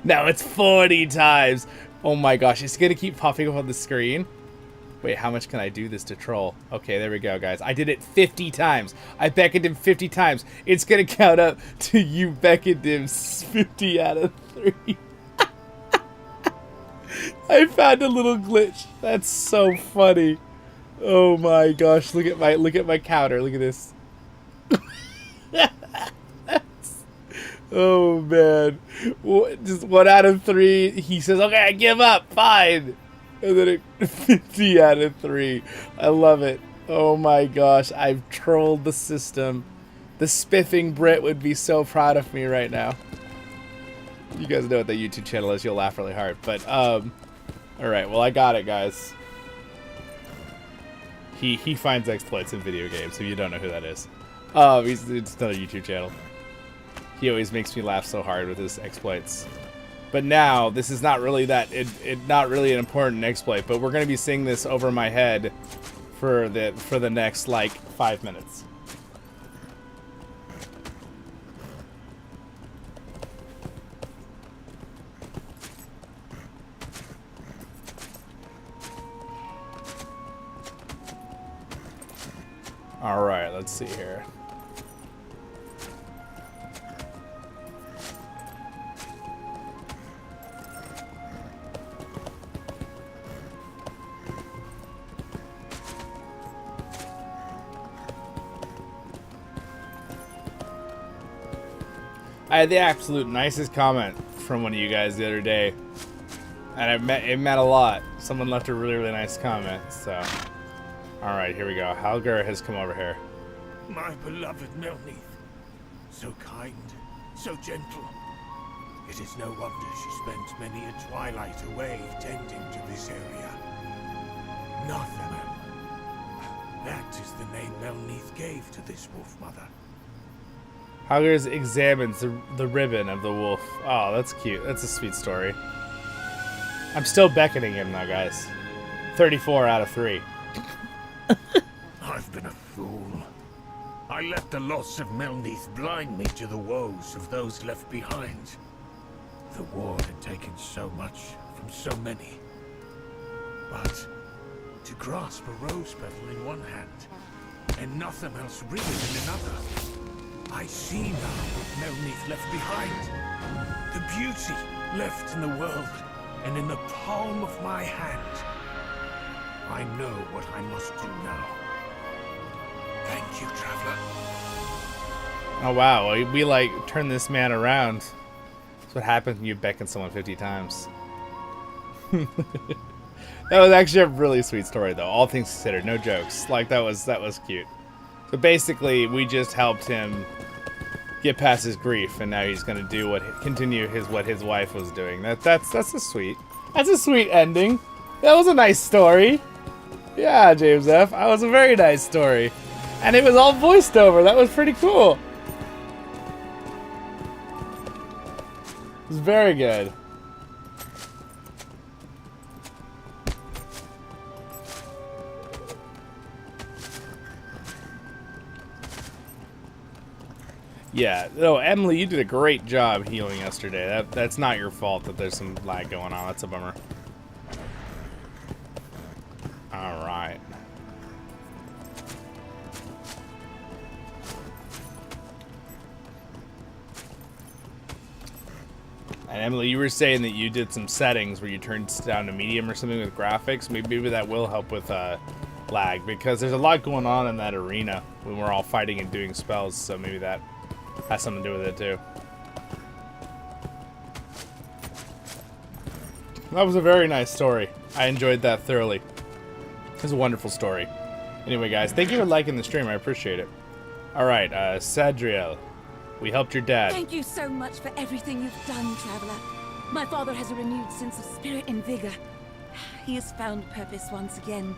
S1: it's 40 times. Oh my gosh, it's gonna keep popping up on the screen. Wait, how much can I do this to troll? Okay, there we go, guys. I did it 50 times. I beckoned him 50 times. It's gonna count up to you beckoned him 50 out of 3. I found a little glitch. That's so funny. Oh my gosh, look at my counter. Look at this. Oh man. Just 1 out of 3. He says, okay, I give up. Fine. And then 50 out of 3. I love it. Oh my gosh, I've trolled the system The spiffing Brit would be so proud of me right now. You guys know what the YouTube channel is. You'll laugh really hard. But, alright. Well, I got it, guys. He finds exploits in video games, so you don't know who that is. It's another YouTube channel. He always makes me laugh so hard with his exploits. But now, this is not really not really an important exploit, but we're going to be seeing this over my head for the next, like, 5 minutes. Alright, let's see here. I had the absolute nicest comment from one of you guys the other day. And it meant a lot. Someone left a really, really nice comment, so... Alright, here we go. Halgúr has come over here.
S3: My beloved Melnith. So kind, so gentle. It is no wonder she spent many a twilight away tending to this area. Nothamel. That is the name Melnith gave to this wolf mother.
S1: Halgúr examines the ribbon of the wolf. Oh, that's cute. That's a sweet story. I'm still beckoning him now, guys. 34 out of 3.
S3: I've been a fool. I let the loss of Melnith blind me to the woes of those left behind. The war had taken so much from so many. But to grasp a rose petal in one hand and nothing else ribbon in another, I see now what Melnith left behind. The beauty left in the world and in the palm of my hand. I know what I must do now. Thank you, Traveler.
S1: Oh wow, we like turn this man around. That's what happens when you beckon someone 50 times. That was actually a really sweet story though, all things considered, no jokes. Like that was cute. So basically we just helped him get past his grief and now he's gonna do what his wife was doing. That's a sweet ending. That was a nice story. Yeah, James F. That was a very nice story. And it was all voiced over. That was pretty cool. It was very good. Yeah, no, Emily, you did a great job healing yesterday. That's not your fault that there's some lag going on. That's a bummer. Alright. And Emily, you were saying that you did some settings where you turned down to medium or something with graphics. Maybe that will help with lag, because there's a lot going on in that arena when we're all fighting and doing spells, so maybe that has something to do with it too. That was a very nice story. I enjoyed that thoroughly. It was a wonderful story. Anyway, guys, thank you for liking the stream. I appreciate it. Alright, Sadriel. We helped your dad.
S6: Thank you so much for everything you've done, Traveler. My father has a renewed sense of spirit and vigor. He has found purpose once again.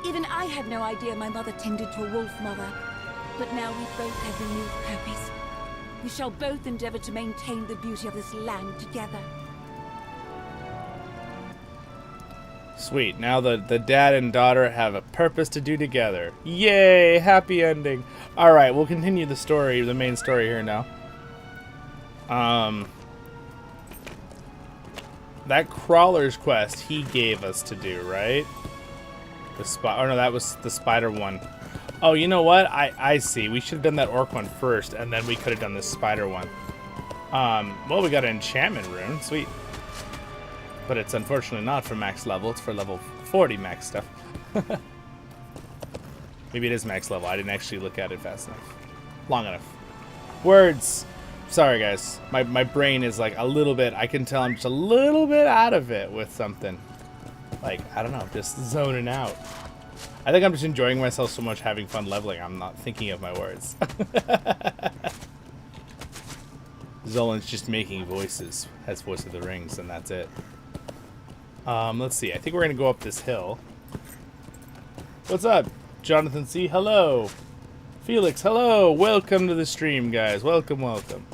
S6: Even I had no idea my mother tended to a wolf mother. But now we both have renewed purpose. We shall both endeavor to maintain the beauty of this land together.
S1: Sweet. Now the dad and daughter have a purpose to do together. Yay! Happy ending. Alright, we'll continue the story, the main story here now. That crawler's quest he gave us to do, right? Oh no, that was the spider one. Oh, you know what? I see. We should have done that orc one first, and then we could have done this spider one. Well, we got an enchantment rune. Sweet. But it's unfortunately not for max level. It's for level 40 max stuff. Maybe it is max level. I didn't actually look at it fast enough. Long enough. Words. Sorry, guys. My brain is like a little bit... I can tell I'm just a little bit out of it with something. Like, I don't know. Just zoning out. I think I'm just enjoying myself so much having fun leveling. I'm not thinking of my words. Zollin's just making voices. Has Voice of the Rings, and that's it. Let's see. I think we're going to go up this hill. What's up? Jonathan C., hello. Felix, hello. Welcome to the stream, guys. Welcome, welcome.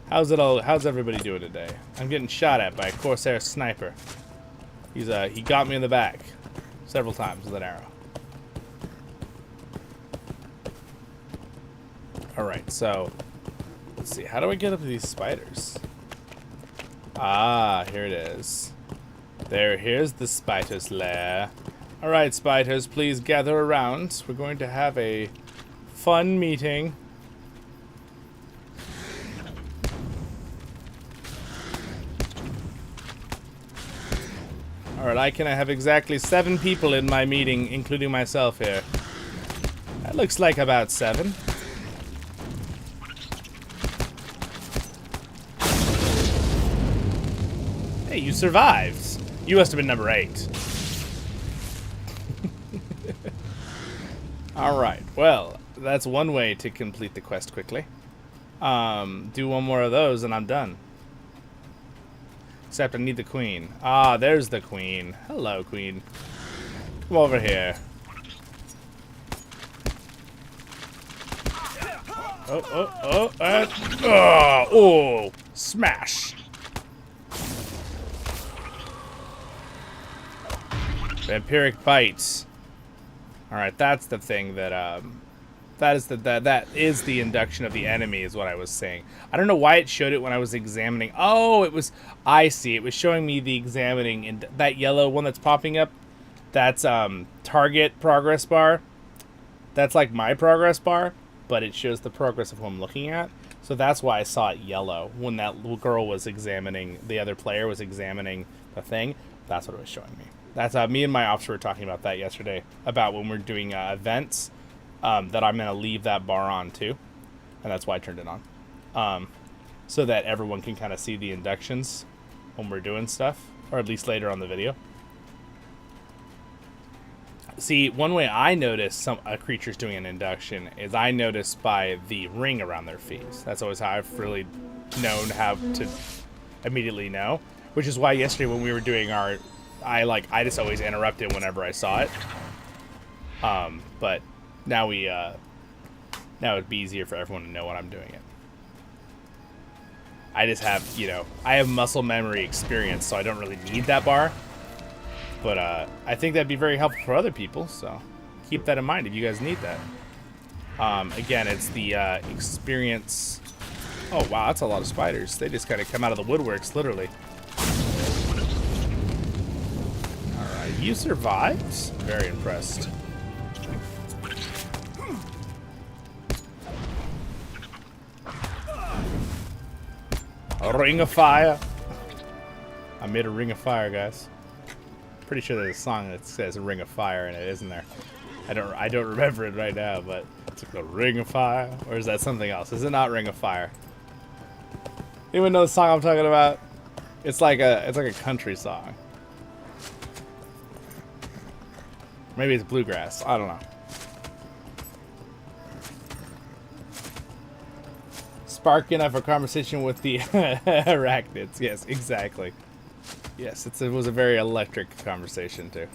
S1: How's everybody doing today? I'm getting shot at by a Corsair sniper. He got me in the back several times with an arrow. Alright, so let's see. How do I get up to these spiders? Ah, here it is. Here's the spider's lair. Alright, spiders, please gather around. We're going to have a fun meeting. Alright, I can have exactly 7 people in my meeting, including myself here. That looks like about 7. Hey, you survived. You must have been number 8. Alright, well, that's one way to complete the quest quickly. Do one more of those and I'm done. Except I need the queen. Ah, there's the queen. Hello, queen. Come over here. Oh, smash. Vampiric bites. Alright, that's the thing that, that is the induction of the enemy, is what I was saying. I don't know why it showed it when I was examining. Oh, I see. It was showing me the examining, and that yellow one that's popping up, that's target progress bar. That's like my progress bar, but it shows the progress of who I'm looking at. So that's why I saw it yellow when that little girl was examining, the other player was examining the thing. That's what it was showing me. That's me and my officer were talking about that yesterday, about when we're doing events. That I'm going to leave that bar on too, and that's why I turned it on, so that everyone can kind of see the inductions when we're doing stuff, or at least later on the video. See, one way I notice a creature's doing an induction is I notice by the ring around their feet. That's always how I've really known how to immediately know, which is why yesterday when we were doing our, I just always interrupted whenever I saw it, but now it'd be easier for everyone to know when I'm doing it. I just have, I have muscle memory experience, so I don't really need that bar. But I think that'd be very helpful for other people, so keep that in mind if you guys need that. Again, it's the experience. Oh, wow, that's a lot of spiders. They just kind of come out of the woodworks, literally. Alright, you survived? Very impressed. A ring of fire. I made a ring of fire, guys. Pretty sure there's a song that says a ring of fire in it, isn't there? I don't remember it right now, but it's like a ring of fire, or is that something else? Is it not Ring of Fire? Anyone know the song I'm talking about? It's like a country song. Maybe it's bluegrass. I don't know. Spark enough for conversation with the arachnids. Yes, exactly. Yes, it was a very electric conversation too.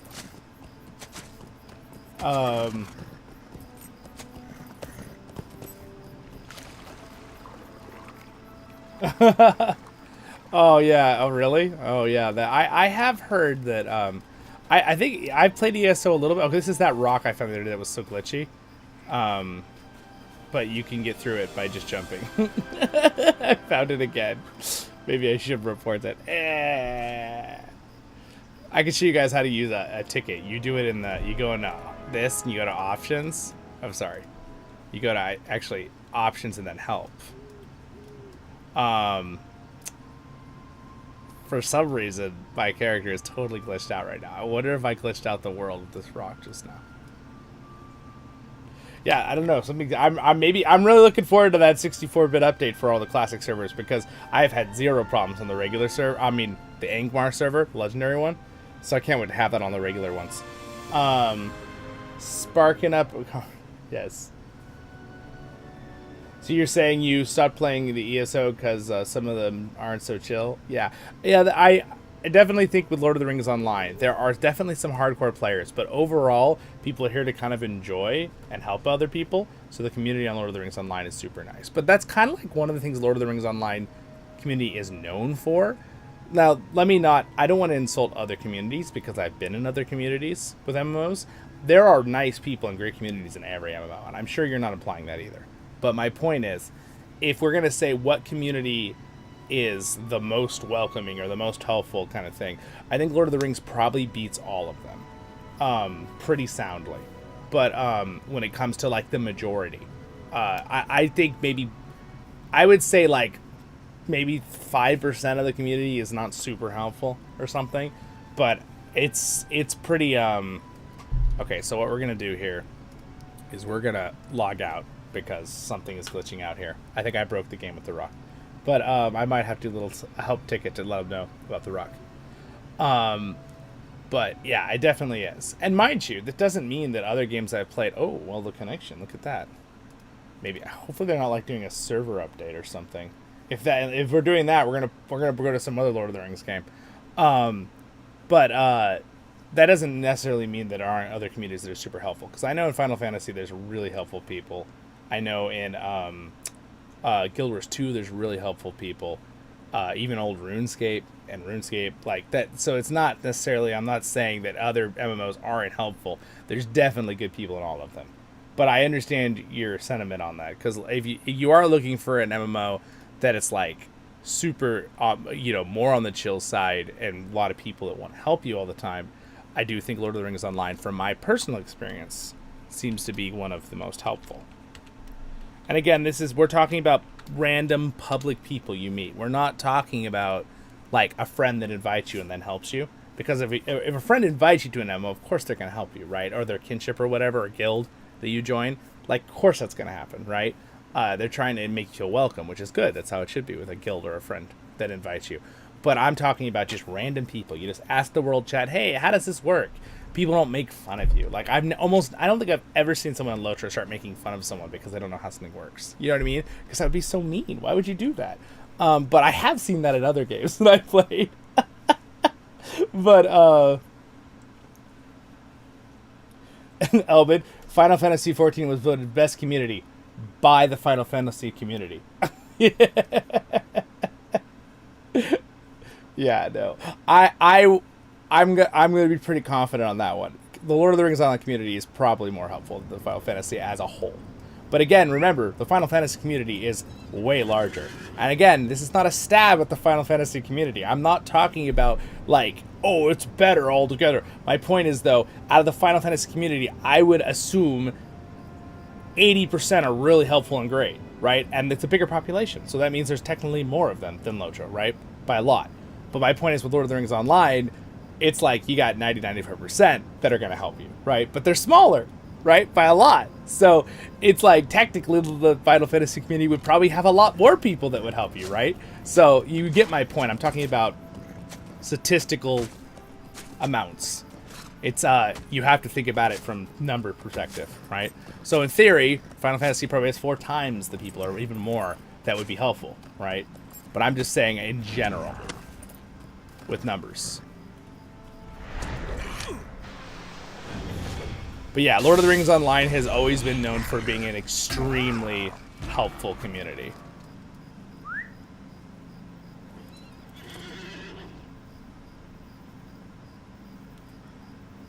S1: Oh yeah. Oh really? Oh yeah. That I have heard that. I think I've played ESO a little bit. Okay, this is that rock I found the other day that was so glitchy. But you can get through it by just jumping. I found it again. Maybe I should report that. I can show you guys how to use a ticket. You do it in you go into this and you go to options. I'm sorry. You go to actually options and then help. For some reason, my character is totally glitched out right now. I wonder if I glitched out the world with this rock just now. Yeah, I don't know. I'm really looking forward to that 64-bit update for all the classic servers, because I've had 0 problems on the regular server. I mean, the Angmar server, the legendary one. So I can't wait to have that on the regular ones. Sparking up. Yes. So you're saying you stopped playing the ESO because some of them aren't so chill? Yeah. Yeah, I definitely think with Lord of the Rings Online, there are definitely some hardcore players, but overall, people are here to kind of enjoy and help other people, so the community on Lord of the Rings Online is super nice. But that's kind of like one of the things Lord of the Rings Online community is known for. Now, I don't want to insult other communities, because I've been in other communities with MMOs. There are nice people and great communities in every MMO, and I'm sure you're not implying that either. But my point is, if we're going to say what community is the most welcoming or the most helpful kind of thing, I think Lord of the Rings probably beats all of them pretty soundly. But when it comes to like the majority, I think I would say like maybe 5% of the community is not super helpful or something, but it's pretty okay. So what we're gonna do here is we're gonna log out because something is glitching out here. I think I broke the game with the rock, but I might have to do a little help ticket to let them know about the rock. But yeah, it definitely is. And mind you, that doesn't mean that other games I've played. Oh well, the connection. Look at that. Maybe hopefully they're not like doing a server update or something. If we're doing that, we're gonna go to some other Lord of the Rings game. But that doesn't necessarily mean that there aren't other communities that are super helpful. Because I know in Final Fantasy there's really helpful people. I know in Guild Wars 2 there's really helpful people. Even old RuneScape and RuneScape like that. So it's not necessarily, I'm not saying that other MMOs aren't helpful. There's definitely good people in all of them. But I understand your sentiment on that, because if you are looking for an MMO that it's like super, more on the chill side and a lot of people that want to help you all the time, I do think Lord of the Rings Online, from my personal experience, seems to be one of the most helpful. And again, we're talking about random public people you meet. We're not talking about like a friend that invites you and then helps you. Because if a friend invites you to an MMO, of course they're going to help you, right? Or their kinship or whatever, or guild that you join. Like, of course that's going to happen, right? They're trying to make you feel welcome, which is good. That's how it should be with a guild or a friend that invites you. But I'm talking about just random people. You just ask the world chat, hey, how does this work? People don't make fun of you. Like, I don't think I've ever seen someone on LOTRO start making fun of someone because they don't know how something works. You know what I mean? Because that would be so mean. Why would you do that? But I have seen that in other games that I played. But, Elbin, Final Fantasy XIV was voted best community by the Final Fantasy community. Yeah, no. I'm going to be pretty confident on that one. The Lord of the Rings Online community is probably more helpful than the Final Fantasy as a whole. But again, remember, the Final Fantasy community is way larger. And again, this is not a stab at the Final Fantasy community. I'm not talking about, like, oh, it's better altogether. My point is, though, out of the Final Fantasy community, I would assume 80% are really helpful and great, right? And it's a bigger population, so that means there's technically more of them than LOTRO, right? By a lot. But my point is, with Lord of the Rings Online, it's like you got 90-95% that are going to help you, right? But they're smaller, right? By a lot. So it's like technically the Final Fantasy community would probably have a lot more people that would help you, right? So you get my point. I'm talking about statistical amounts. It's you have to think about it from number perspective, right? So in theory, Final Fantasy probably has 4 times the people, or even more, that would be helpful, right? But I'm just saying in general, with numbers. But yeah, Lord of the Rings Online has always been known for being an extremely helpful community.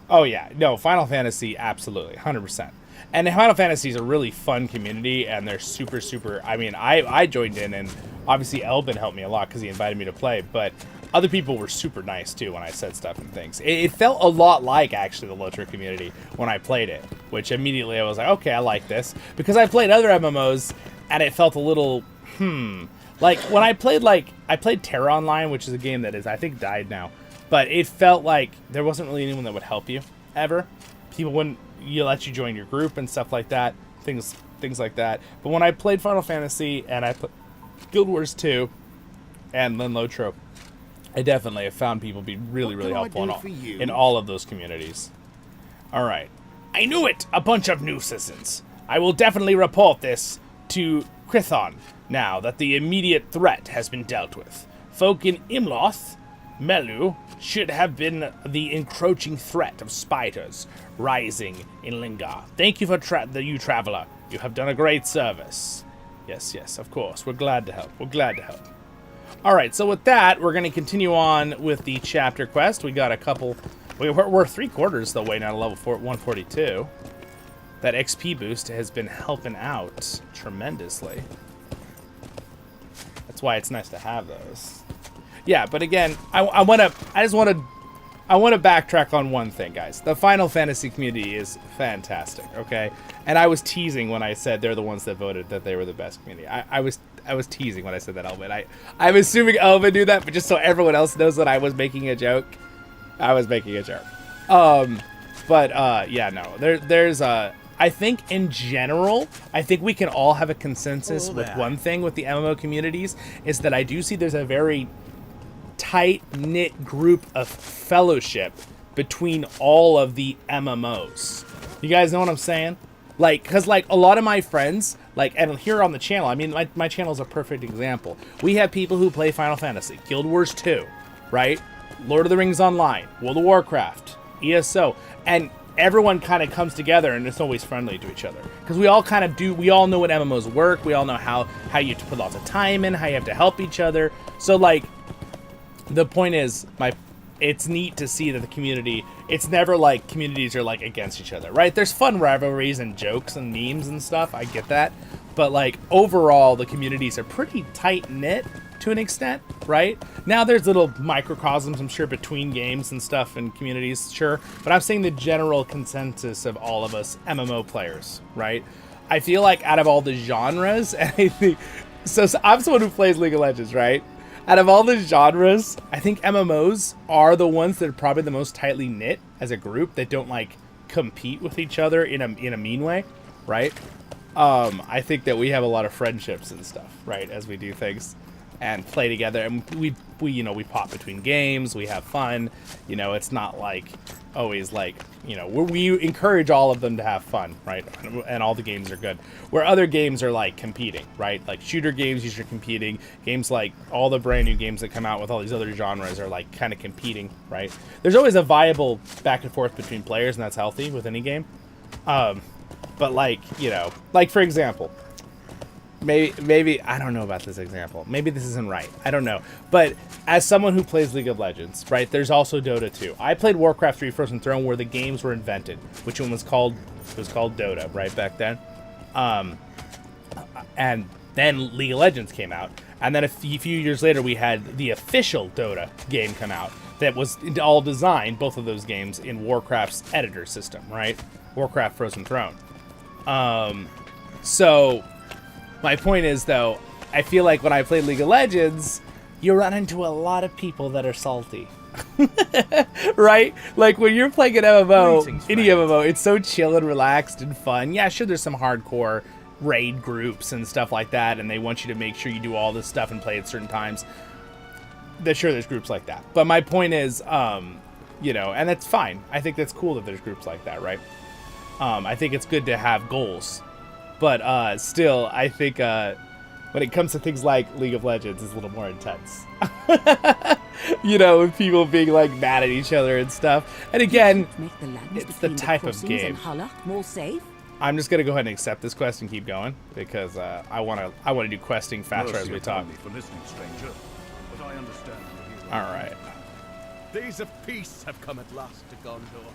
S1: Oh yeah, no, Final Fantasy, absolutely, 100%. And Final Fantasy is a really fun community, and they're super, super, I mean, I joined in, and obviously Elbin helped me a lot because he invited me to play, but other people were super nice, too, when I said stuff and things. It felt a lot like, actually, the LOTRO community when I played it, which immediately I was like, okay, I like this. Because I played other MMOs, and it felt a little, Like, when I played Terra Online, which is a game that is, I think, died now. But it felt like there wasn't really anyone that would help you, ever. People wouldn't let you join your group and stuff like that. Things like that. But when I played Final Fantasy, and I played Guild Wars 2, and then LOTRO, I definitely have found people be really, really helpful in all of those communities. All right. I knew it! A bunch of new citizens. I will definitely report this to Crithon now that the immediate threat has been dealt with. Folk in Imloth, Melu, should have been the encroaching threat of spiders rising in Lingar. Thank you for you traveler. You have done a great service. Yes, yes, of course. We're glad to help. We're glad to help. All right, so with that, we're going to continue on with the chapter quest. We got a couple... We're 3/4 the way now to level 142. That XP boost has been helping out tremendously. That's why it's nice to have those. Yeah, but again, I want to backtrack on one thing, guys. The Final Fantasy community is fantastic, okay? And I was teasing when I said they're the ones that voted that they were the best community. I was teasing when I said that, Elvin. I'm assuming Elvin knew that, but just so everyone else knows that I was making a joke, I was making a joke. Yeah, no. There's I think in general, I think we can all have a consensus with one thing with the MMO communities is that I do see there's a very tight-knit group of fellowship between all of the MMOs. You guys know what I'm saying? Like, because, like, a lot of my friends, like, and here on the channel, I mean, my channel is a perfect example. We have people who play Final Fantasy, Guild Wars 2, right? Lord of the Rings Online, World of Warcraft, ESO, and everyone kind of comes together and it's always friendly to each other. Because we all kind of we all know what MMOs work, we all know how you have to put lots of time in, how you have to help each other. So, like, the point is, it's neat to see that the community, it's never like communities are like against each other, right? There's fun rivalries and jokes and memes and stuff, I get that. But like overall, the communities are pretty tight knit to an extent, right? Now there's little microcosms, I'm sure, between games and stuff and communities, sure. But I'm saying the general consensus of all of us MMO players, right? I feel like out of all the genres, and I think, so I'm someone who plays League of Legends, right? Out of all the genres, I think MMOs are the ones that are probably the most tightly knit as a group that don't like compete with each other in a mean way, right? I think that we have a lot of friendships and stuff, right, as we do things and play together, and we you know, we pop between games, we have fun, you know, it's not like always like, you know, we encourage all of them to have fun, right, and all the games are good, where other games are like competing, right, like shooter games usually competing, games like all the brand new games that come out with all these other genres are like kind of competing, right? There's always a viable back and forth between players, and that's healthy with any game, but like, you know, like for example, maybe I don't know about this example. Maybe this isn't right. I don't know. But as someone who plays League of Legends, right, there's also Dota 2. I played Warcraft 3 Frozen Throne where the games were invented, which one was called Dota, right, back then. And then League of Legends came out. And then a few years later we had the official Dota game come out that was all designed, both of those games, in Warcraft's editor system, right? Warcraft Frozen Throne. So my point is, though, I feel like when I play League of Legends, you run into a lot of people that are salty. Right? Like, when you're playing an MMO, any MMO, it's so chill and relaxed and fun. Yeah, sure, there's some hardcore raid groups and stuff like that, and they want you to make sure you do all this stuff and play at certain times. Sure, there's groups like that. But my point is, you know, and that's fine. I think that's cool that there's groups like that, right? I think it's good to have goals. But still, I think when it comes to things like League of Legends, it's a little more intense. You know, with people being like mad at each other and stuff. And again, it's the type of game.
S2: More safe.
S1: I'm just gonna go ahead and accept this quest and keep going because I wanna do questing faster as we talk.
S3: For listening, stranger, but I understand.
S1: All right.
S4: Days of peace have come at last to Gondor.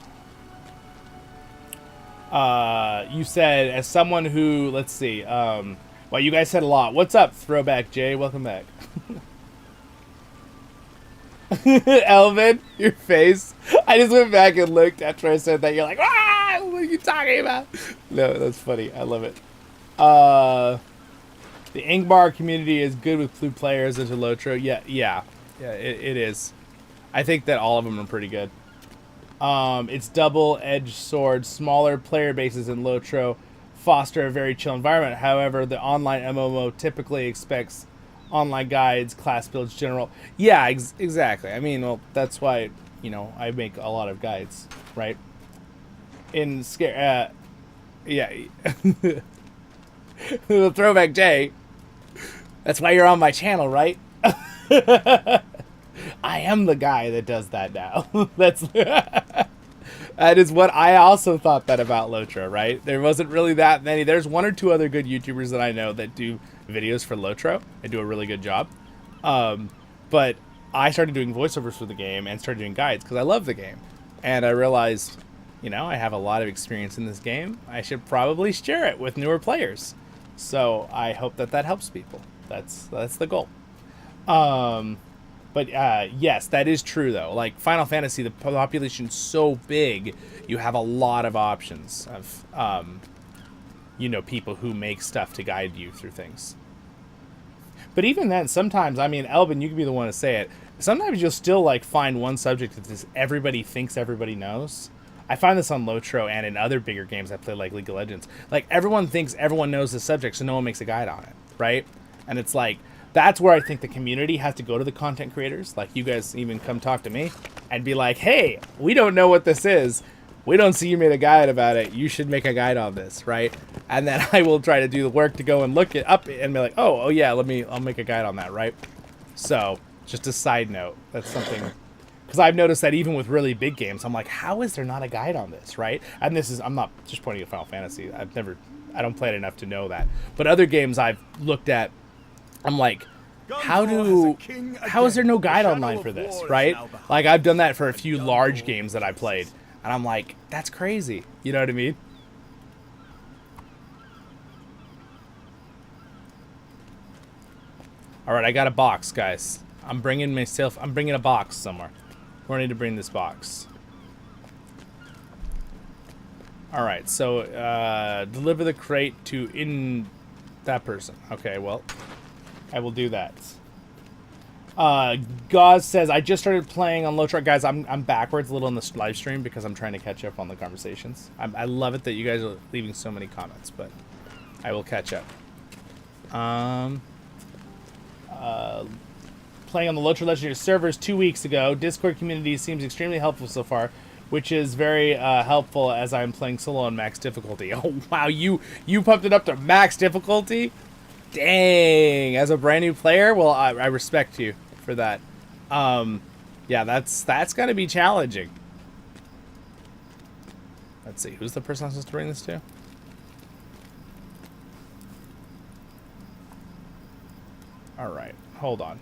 S1: You said, as someone who, let's see, well, you guys said a lot. What's up, Throwback Jay? Welcome back. Elvin, your face. I just went back and looked after I said that. You're like, ah, what are you talking about? No, that's funny. I love it. The Ingbar community is good with blue players into LOTRO. Yeah, it is. I think that all of them are pretty good. It's double-edged sword. Smaller player bases in LOTRO foster a very chill environment. However, the online MMO typically expects online guides, class builds, general. Yeah, exactly. I mean, well, that's why, you know, I make a lot of guides, right? in scare. Yeah. The Throwback Jay. That's why you're on my channel, right? I am the guy that does that now. That is what I also thought that about LOTRO, right? There wasn't really that many. There's one or two other good YouTubers that I know that do videos for LOTRO and do a really good job. But I started doing voiceovers for the game and started doing guides because I love the game. And I realized, you know, I have a lot of experience in this game. I should probably share it with newer players. So I hope that that helps people. That's the goal. But yes, that is true though. Like Final Fantasy, the population's so big, you have a lot of options of, you know, people who make stuff to guide you through things. But even then, sometimes, I mean, Elvin, you can be the one to say it. Sometimes you'll still like find one subject that just everybody thinks everybody knows. I find this on LOTRO and in other bigger games I play, like League of Legends. Like everyone thinks everyone knows the subject, so no one makes a guide on it, right? And it's like, that's where I think the community has to go to the content creators. Like you guys even come talk to me and be like, hey, we don't know what this is. We don't see you made a guide about it. You should make a guide on this, right? And then I will try to do the work to go and look it up and be like, oh yeah, I'll make a guide on that, right? So just a side note, that's something, because I've noticed that even with really big games, I'm like, how is there not a guide on this, right? And this is, I'm not just pointing at Final Fantasy. I don't play it enough to know that. But other games I've looked at, I'm like, how is there no guide online for this, right? Like I've done that for a few large games that I played, and I'm like, that's crazy. You know what I mean? All right, I got a box, guys. I'm bringing a box somewhere. We're going to bring this box. All right, so deliver the crate to that person. Okay, well, I will do that. Gauze says, I just started playing on LOTRO. Guys, I'm backwards a little in this live stream because I'm trying to catch up on the conversations. I love it that you guys are leaving so many comments, but I will catch up. Playing on the LOTRO Legendary servers 2 weeks ago. Discord community seems extremely helpful so far, which is very helpful as I'm playing solo on max difficulty. Oh, wow, you pumped it up to max difficulty? Dang, as a brand new player, well, I respect you for that. Yeah, that's got to be challenging. Let's see, who's the person I'm supposed to bring this to? All right, hold on.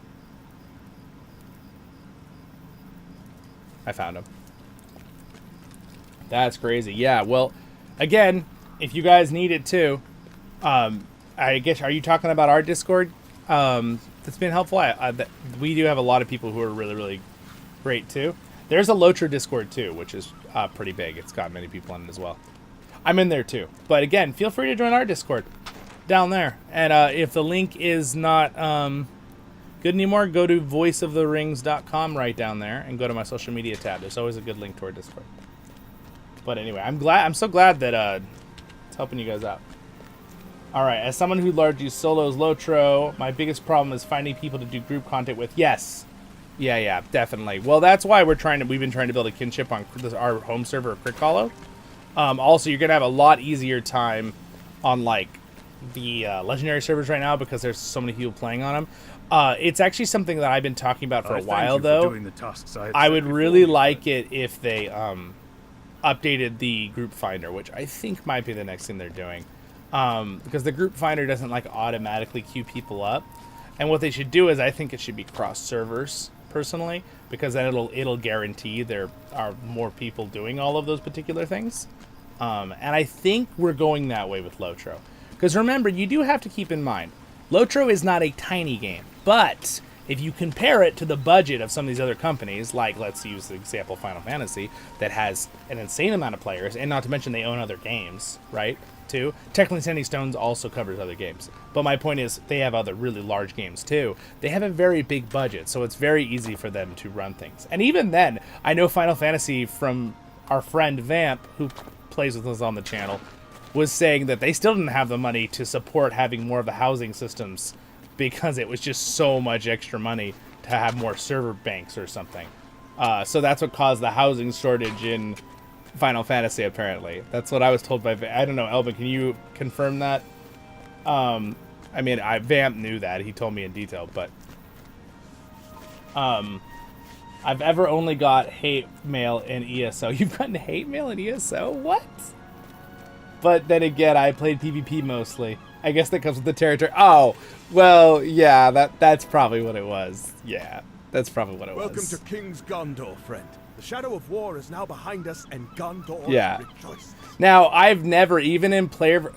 S1: I found him. That's crazy. Yeah, well, again, if you guys need it too, I guess, are you talking about our Discord? That's been helpful. We do have a lot of people who are really, really great too. There's a LOTRO Discord too, which is pretty big. It's got many people in it as well. I'm in there too. But again, feel free to join our Discord down there. And if the link is not good anymore, go to voiceoftherings.com right down there and go to my social media tab. There's always a good link to our Discord. But anyway, I'm so glad that it's helping you guys out. All right, as someone who largely solos LOTRO, my biggest problem is finding people to do group content with. Yes. Yeah, definitely. Well, that's why we've been trying to build a kinship on our home server, CrickHollow. Also, you're going to have a lot easier time on, like, the legendary servers right now because there's so many people playing on them. It's actually something that I've been talking about for a while, though. I would really like it if they updated the group finder, which I think might be the next thing they're doing. Because the group finder doesn't like automatically queue people up, and what they should do is I think it should be cross servers personally, because then it'll guarantee there are more people doing all of those particular things. And I think we're going that way with LOTRO, because remember, you do have to keep in mind LOTRO is not a tiny game, but if you compare it to the budget of some of these other companies, like let's use the example Final Fantasy, that has an insane amount of players, and not to mention they own other games, right? Too. Technically, Sending Stones also covers other games. But my point is, they have other really large games too. They have a very big budget, so it's very easy for them to run things. And even then, I know Final Fantasy from our friend Vamp, who plays with us on the channel, was saying that they still didn't have the money to support having more of the housing systems because it was just so much extra money to have more server banks or something. So that's what caused the housing shortage in Final Fantasy, apparently. That's what I was told by... I don't know, Elvin, can you confirm that? I mean, Vamp knew that. He told me in detail, but... I've ever only got hate mail in ESO. You've gotten hate mail in ESO? What? But then again, I played PvP mostly. I guess that comes with the territory. Oh, well, yeah, that's probably what it was. Yeah, that's probably what it was.
S4: Welcome to King's Gondor, friend. The shadow of war is now behind us, and Gondor rejoices.
S1: Now, I've never, even in player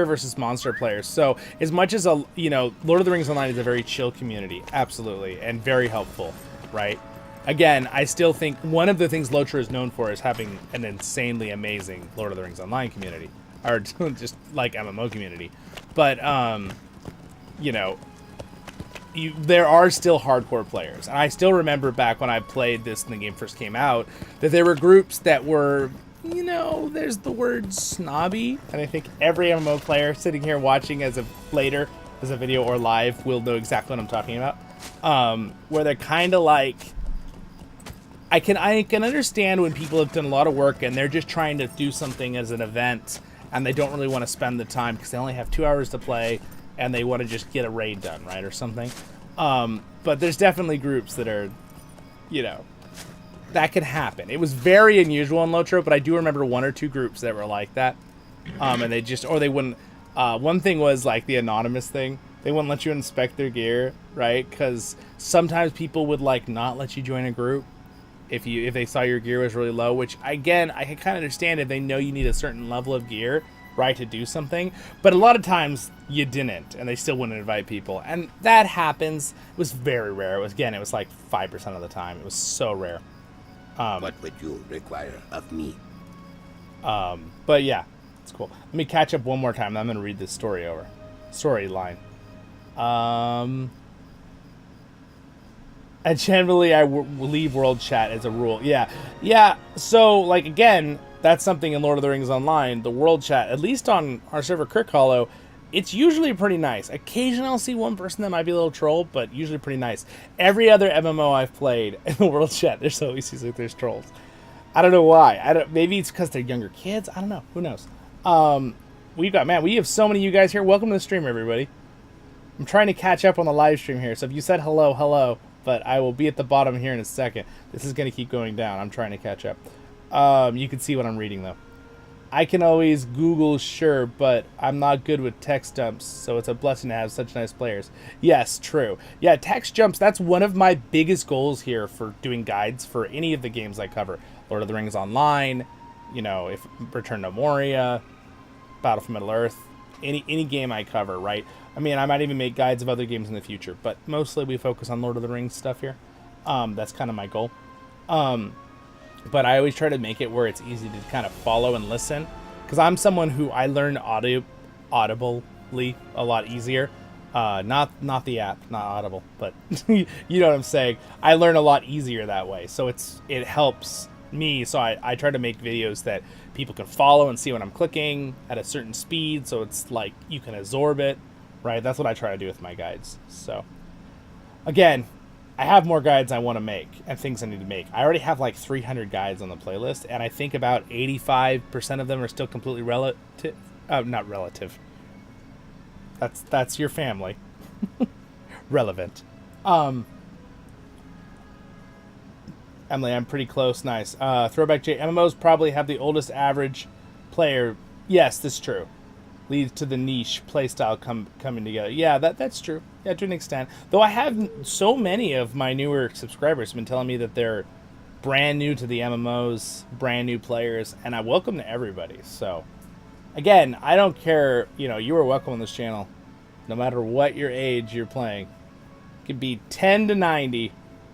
S1: versus monster players. So, as much as Lord of the Rings Online is a very chill community, absolutely, and very helpful, right? Again, I still think one of the things LOTRO is known for is having an insanely amazing Lord of the Rings Online community, or just like MMO community. But there are still hardcore players, and I still remember back when I played this and the game first came out that there were groups that were, there's the word snobby, and I think every MMO player sitting here watching as a video or live will know exactly what I'm talking about. Where they're kind of like, I can understand when people have done a lot of work and they're just trying to do something as an event and they don't really want to spend the time because they only have 2 hours to play and they want to just get a raid done, right, or something. But there's definitely groups that are, that can happen. It was very unusual in LOTRO, but I do remember 1 or 2 groups that were like that. And they just, or they wouldn't, one thing was like the anonymous thing. They wouldn't let you inspect their gear, right? Because sometimes people would like not let you join a group if they saw your gear was really low, which again, I can kind of understand if they know you need a certain level of gear, right, to do something. But a lot of times you didn't, and they still wouldn't invite people. And that happens. It was very rare. It was like 5% of the time. It was so rare.
S7: What would you require of me?
S1: But yeah, it's cool. Let me catch up one more time. I'm going to read this storyline. And generally I leave world chat as a rule. Yeah. So, like, again, that's something in Lord of the Rings Online. The world chat, at least on our server CrickHollow, it's usually pretty nice. Occasionally I'll see one person that might be a little troll, but usually pretty nice. Every other MMO I've played in the world chat, there's always seems like there's trolls. I don't know why. Maybe it's because they're younger kids. I don't know. Who knows? We have so many of you guys here. Welcome to the stream, everybody. I'm trying to catch up on the live stream here, so if you said hello, but I will be at the bottom here in a second. This is going to keep going down. I'm trying to catch up. You can see what I'm reading, though. I can always Google, sure, but I'm not good with text dumps, so it's a blessing to have such nice players. Yes, true. Yeah, text jumps, that's one of my biggest goals here for doing guides for any of the games I cover. Lord of the Rings Online, if Return to Moria, Battle for Middle-earth, any game I cover, right? I mean, I might even make guides of other games in the future, but mostly we focus on Lord of the Rings stuff here. That's kind of my goal. But I always try to make it where it's easy to kind of follow and listen, because I'm someone who I learn audibly a lot easier. Not the app, not Audible, but you know what I'm saying. I learn a lot easier that way, so it helps me. So I try to make videos that people can follow and see when I'm clicking at a certain speed, so it's like you can absorb it, right? That's what I try to do with my guides. So again, I have more guides I want to make and things I need to make. I already have like 300 guides on the playlist, and I think about 85% of them are still completely relative. Not relative. That's your family. Relevant. Emily, I'm pretty close. Nice. Throwback J. MMOs probably have the oldest average player. Yes, that's true. Leads to the niche playstyle coming together. Yeah, that's true. Yeah, to an extent. Though I have so many of my newer subscribers have been telling me that they're brand new to the MMOs, brand new players, and I welcome to everybody. So, again, I don't care. You are welcome on this channel, no matter what your age you're playing. It could be 10 to 90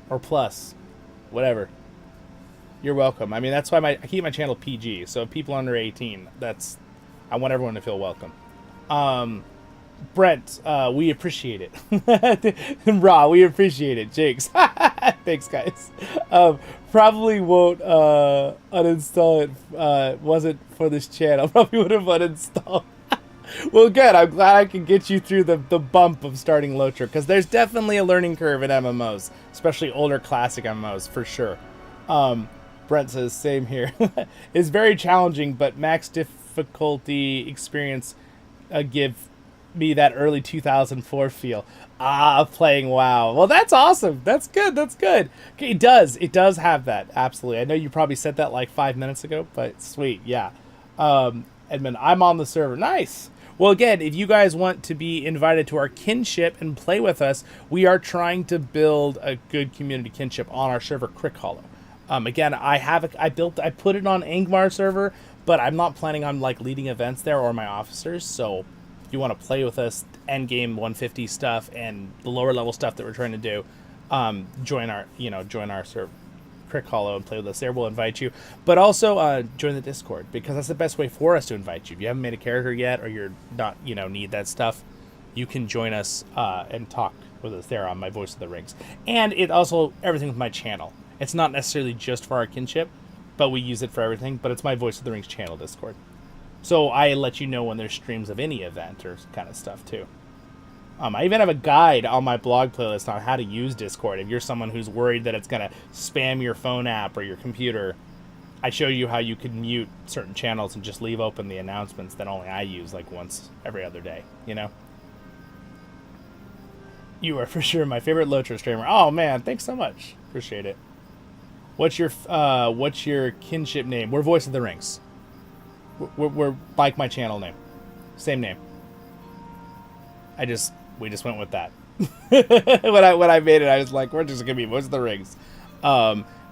S1: or plus. Whatever. You're welcome. I mean, that's why I keep my channel PG. So people under 18, I want everyone to feel welcome. Brent, we appreciate it. Raw, we appreciate it. Jakes. Thanks, guys. Probably won't uninstall it. Wasn't for this channel. Probably would have uninstalled. Well, good. I'm glad I can get you through the bump of starting LOTRO, because there's definitely a learning curve in MMOs, especially older classic MMOs, for sure. Brent says, same here. It's very challenging, but max difficulty experience give me that early 2004 feel. Playing WoW. Well, that's awesome. That's good. That's good. Okay, it does have that. Absolutely. I know you probably said that like 5 minutes ago, but sweet. Yeah. Edmund, I'm on the server. Nice. Well, again, if you guys want to be invited to our kinship and play with us, we are trying to build a good community kinship on our server CrickHollow. Again, I put it on Angmar server, but I'm not planning on like leading events there or my officers. So if you want to play with us, end game 150 stuff and the lower level stuff that we're trying to do, join our server CrickHollow and play with us there. We'll invite you, but also join the Discord, because that's the best way for us to invite you. If you haven't made a character yet, or you're not, need that stuff, you can join us and talk with us there on my Voice of the Rings. And it also everything with my channel. It's not necessarily just for our kinship, but we use it for everything. But it's my Voice of the Rings channel Discord, so I let you know when there's streams of any event or kind of stuff too. I even have a guide on my blog playlist on how to use Discord. If you're someone who's worried that it's going to spam your phone app or your computer, I show you how you can mute certain channels and just leave open the announcements that only I use like once every other day, You are for sure my favorite LOTRO streamer. Oh, man, thanks so much. Appreciate it. What's your kinship name? We're Voice of the Rings. We're like my channel name. Same name. We just went with that. when I made it, I was like, we're just gonna be Voice of the Rings.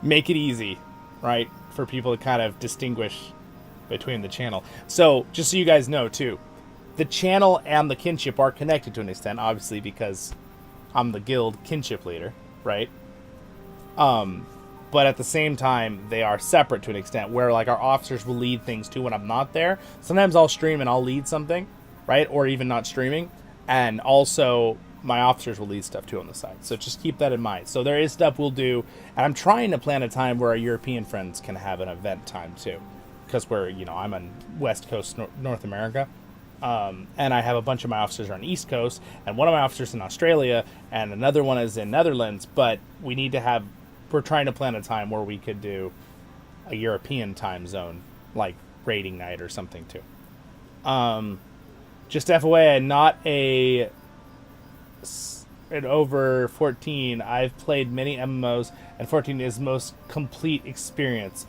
S1: Make it easy, right, for people to kind of distinguish between the channel. So just so you guys know too, the channel and the kinship are connected to an extent, obviously, because I'm the guild kinship leader, right? But at the same time, they are separate to an extent, where like our officers will lead things too when I'm not there. Sometimes I'll stream and I'll lead something, right, or even not streaming. And also, my officers will lead stuff too on the side. So just keep that in mind. So there is stuff we'll do. And I'm trying to plan a time where our European friends can have an event time too. Because I'm on West Coast, North America. And I have a bunch of my officers on East Coast. And one of my officers in Australia. And another one is in Netherlands. But we're trying to plan a time where we could do a European time zone. Like raiding night or something too. Just FYI, not an over 14. I've played many MMOs, and 14 is most complete experience.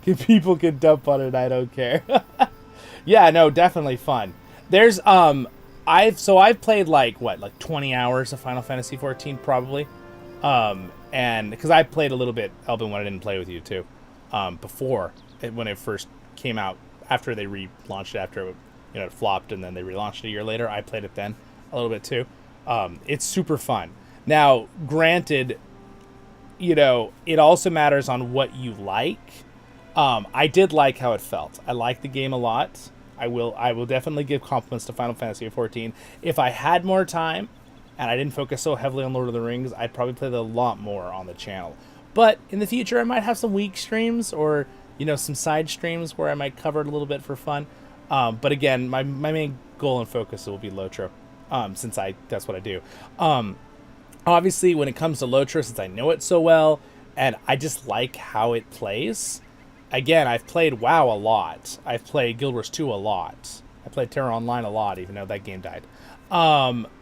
S1: People can dump on it, I don't care. Yeah, no, definitely fun. There's I've played like 20 hours of Final Fantasy 14 probably. And because I played a little bit Elben when I didn't play with you too. Before when it first came out, after they relaunched it, after it flopped, and then they relaunched it a year later. I played it then a little bit too. It's super fun. Now, granted, it also matters on what you like. I did like how it felt. I liked the game a lot. I will definitely give compliments to Final Fantasy XIV. If I had more time and I didn't focus so heavily on Lord of the Rings, I'd probably play it a lot more on the channel. But in the future, I might have some week streams or some side streams where I might cover it a little bit for fun. But again, my main goal and focus will be LOTRO, since that's what I do. Obviously, when it comes to LOTRO, since I know it so well, and I just like how it plays, again, I've played WoW a lot. I've played Guild Wars 2 a lot. I played Terra Online a lot, even though that game died.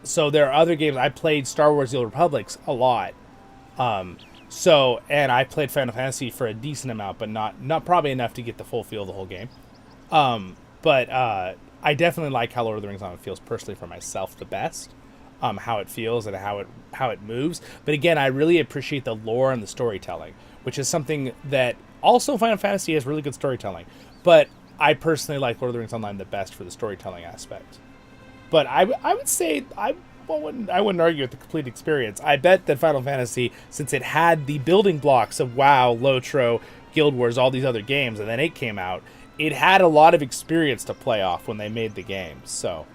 S1: So there are other games. I played Star Wars The Old Republics a lot. And I played Final Fantasy for a decent amount, but not probably enough to get the full feel of the whole game. But I definitely like how Lord of the Rings Online feels personally for myself the best. How it feels and how it moves. But again, I really appreciate the lore and the storytelling, which is something that also Final Fantasy has really good storytelling. But I personally like Lord of the Rings Online the best for the storytelling aspect. But I would say I wouldn't argue with the complete experience. I bet that Final Fantasy, since it had the building blocks of WoW, LOTRO, Guild Wars, all these other games, and then 8 came out, it had a lot of experience to play off when they made the game. So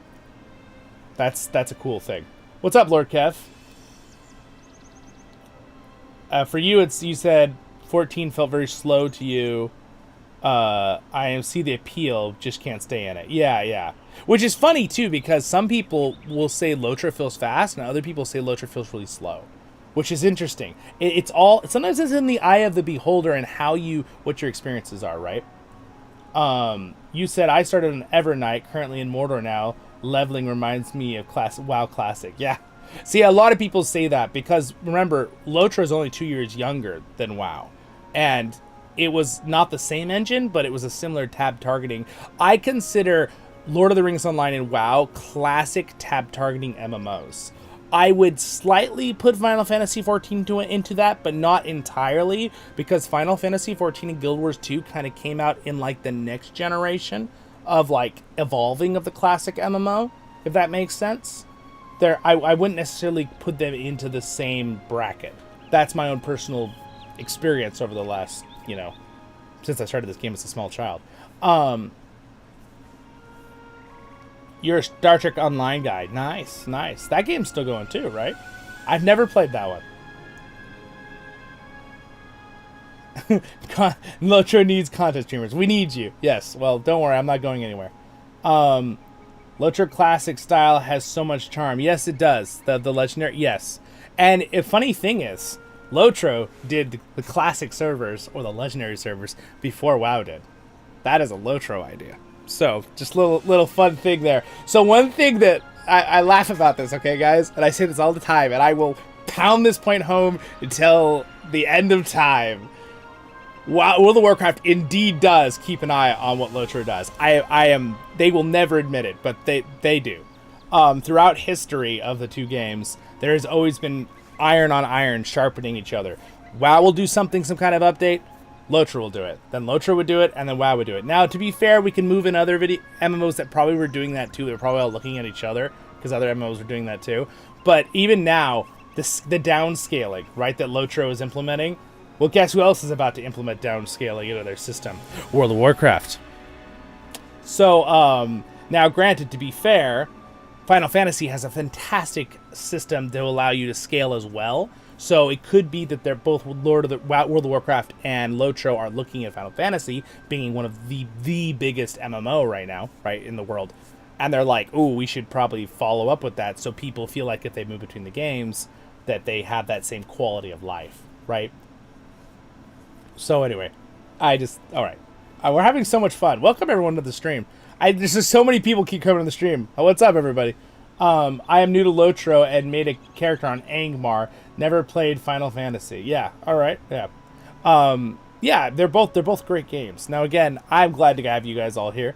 S1: that's a cool thing. What's up, Lord Kev? For you, you said 14 felt very slow to you. I see the appeal, just can't stay in it. Yeah. Which is funny, too, because some people will say LOTRO feels fast, and other people say LOTRO feels really slow. which is interesting. It's all, sometimes it's in the eye of the beholder and what your experiences are, right? You said, I started on Evernight, currently in Mordor now. Leveling reminds me of WoW Classic. Yeah. See, a lot of people say that because, remember, LOTRO is only 2 years younger than WoW. And it was not the same engine, but it was a similar tab targeting. I consider Lord of the Rings Online and WoW classic tab targeting MMOs. I would slightly put Final Fantasy XIV into that, but not entirely, because Final Fantasy XIV and Guild Wars 2 kind of came out in like the next generation of like evolving of the classic MMO, if that makes sense. I wouldn't necessarily put them into the same bracket. That's my own personal experience over the last, since I started this game as a small child. You're a Star Trek Online guy. Nice, nice. That game's still going too, right? I've never played that one. LOTRO needs content streamers. We need you. Yes. Well, don't worry. I'm not going anywhere. LOTRO Classic style has so much charm. Yes, it does. The Legendary. Yes. And a funny thing is, LOTRO did the Classic servers, or the Legendary servers, before WoW did. That is a LOTRO idea. So, just little fun thing there. So one thing that I laugh about this, okay, guys, and I say this all the time, and I will pound this point home until the end of time. World of Warcraft indeed does keep an eye on what LOTRO does. They will never admit it, but they do. Throughout history of the two games, there has always been iron on iron sharpening each other. WoW will do some kind of update. LOTRO will do it. Then LOTRO would do it, and then WoW would do it. Now, to be fair, we can move in other MMOs that probably were doing that too. They were probably all looking at each other because other MMOs were doing that too. But even now, the downscaling, right, that LOTRO is implementing, well, guess who else is about to implement downscaling into their system? World of Warcraft. So, now granted, to be fair, Final Fantasy has a fantastic system to allow you to scale as well. So it could be that they're both World of Warcraft and LOTRO are looking at Final Fantasy being one of the biggest MMO right now, right, in the world. And they're like, ooh, we should probably follow up with that so people feel like if they move between the games that they have that same quality of life, right? So anyway, all right. We're having so much fun. Welcome everyone to the stream. There's just so many people keep coming to the stream. What's up, everybody? I am new to LOTRO and made a character on Angmar. Never played Final Fantasy. Yeah, all right, yeah. Yeah, they're both great games. Now, again, I'm glad to have you guys all here,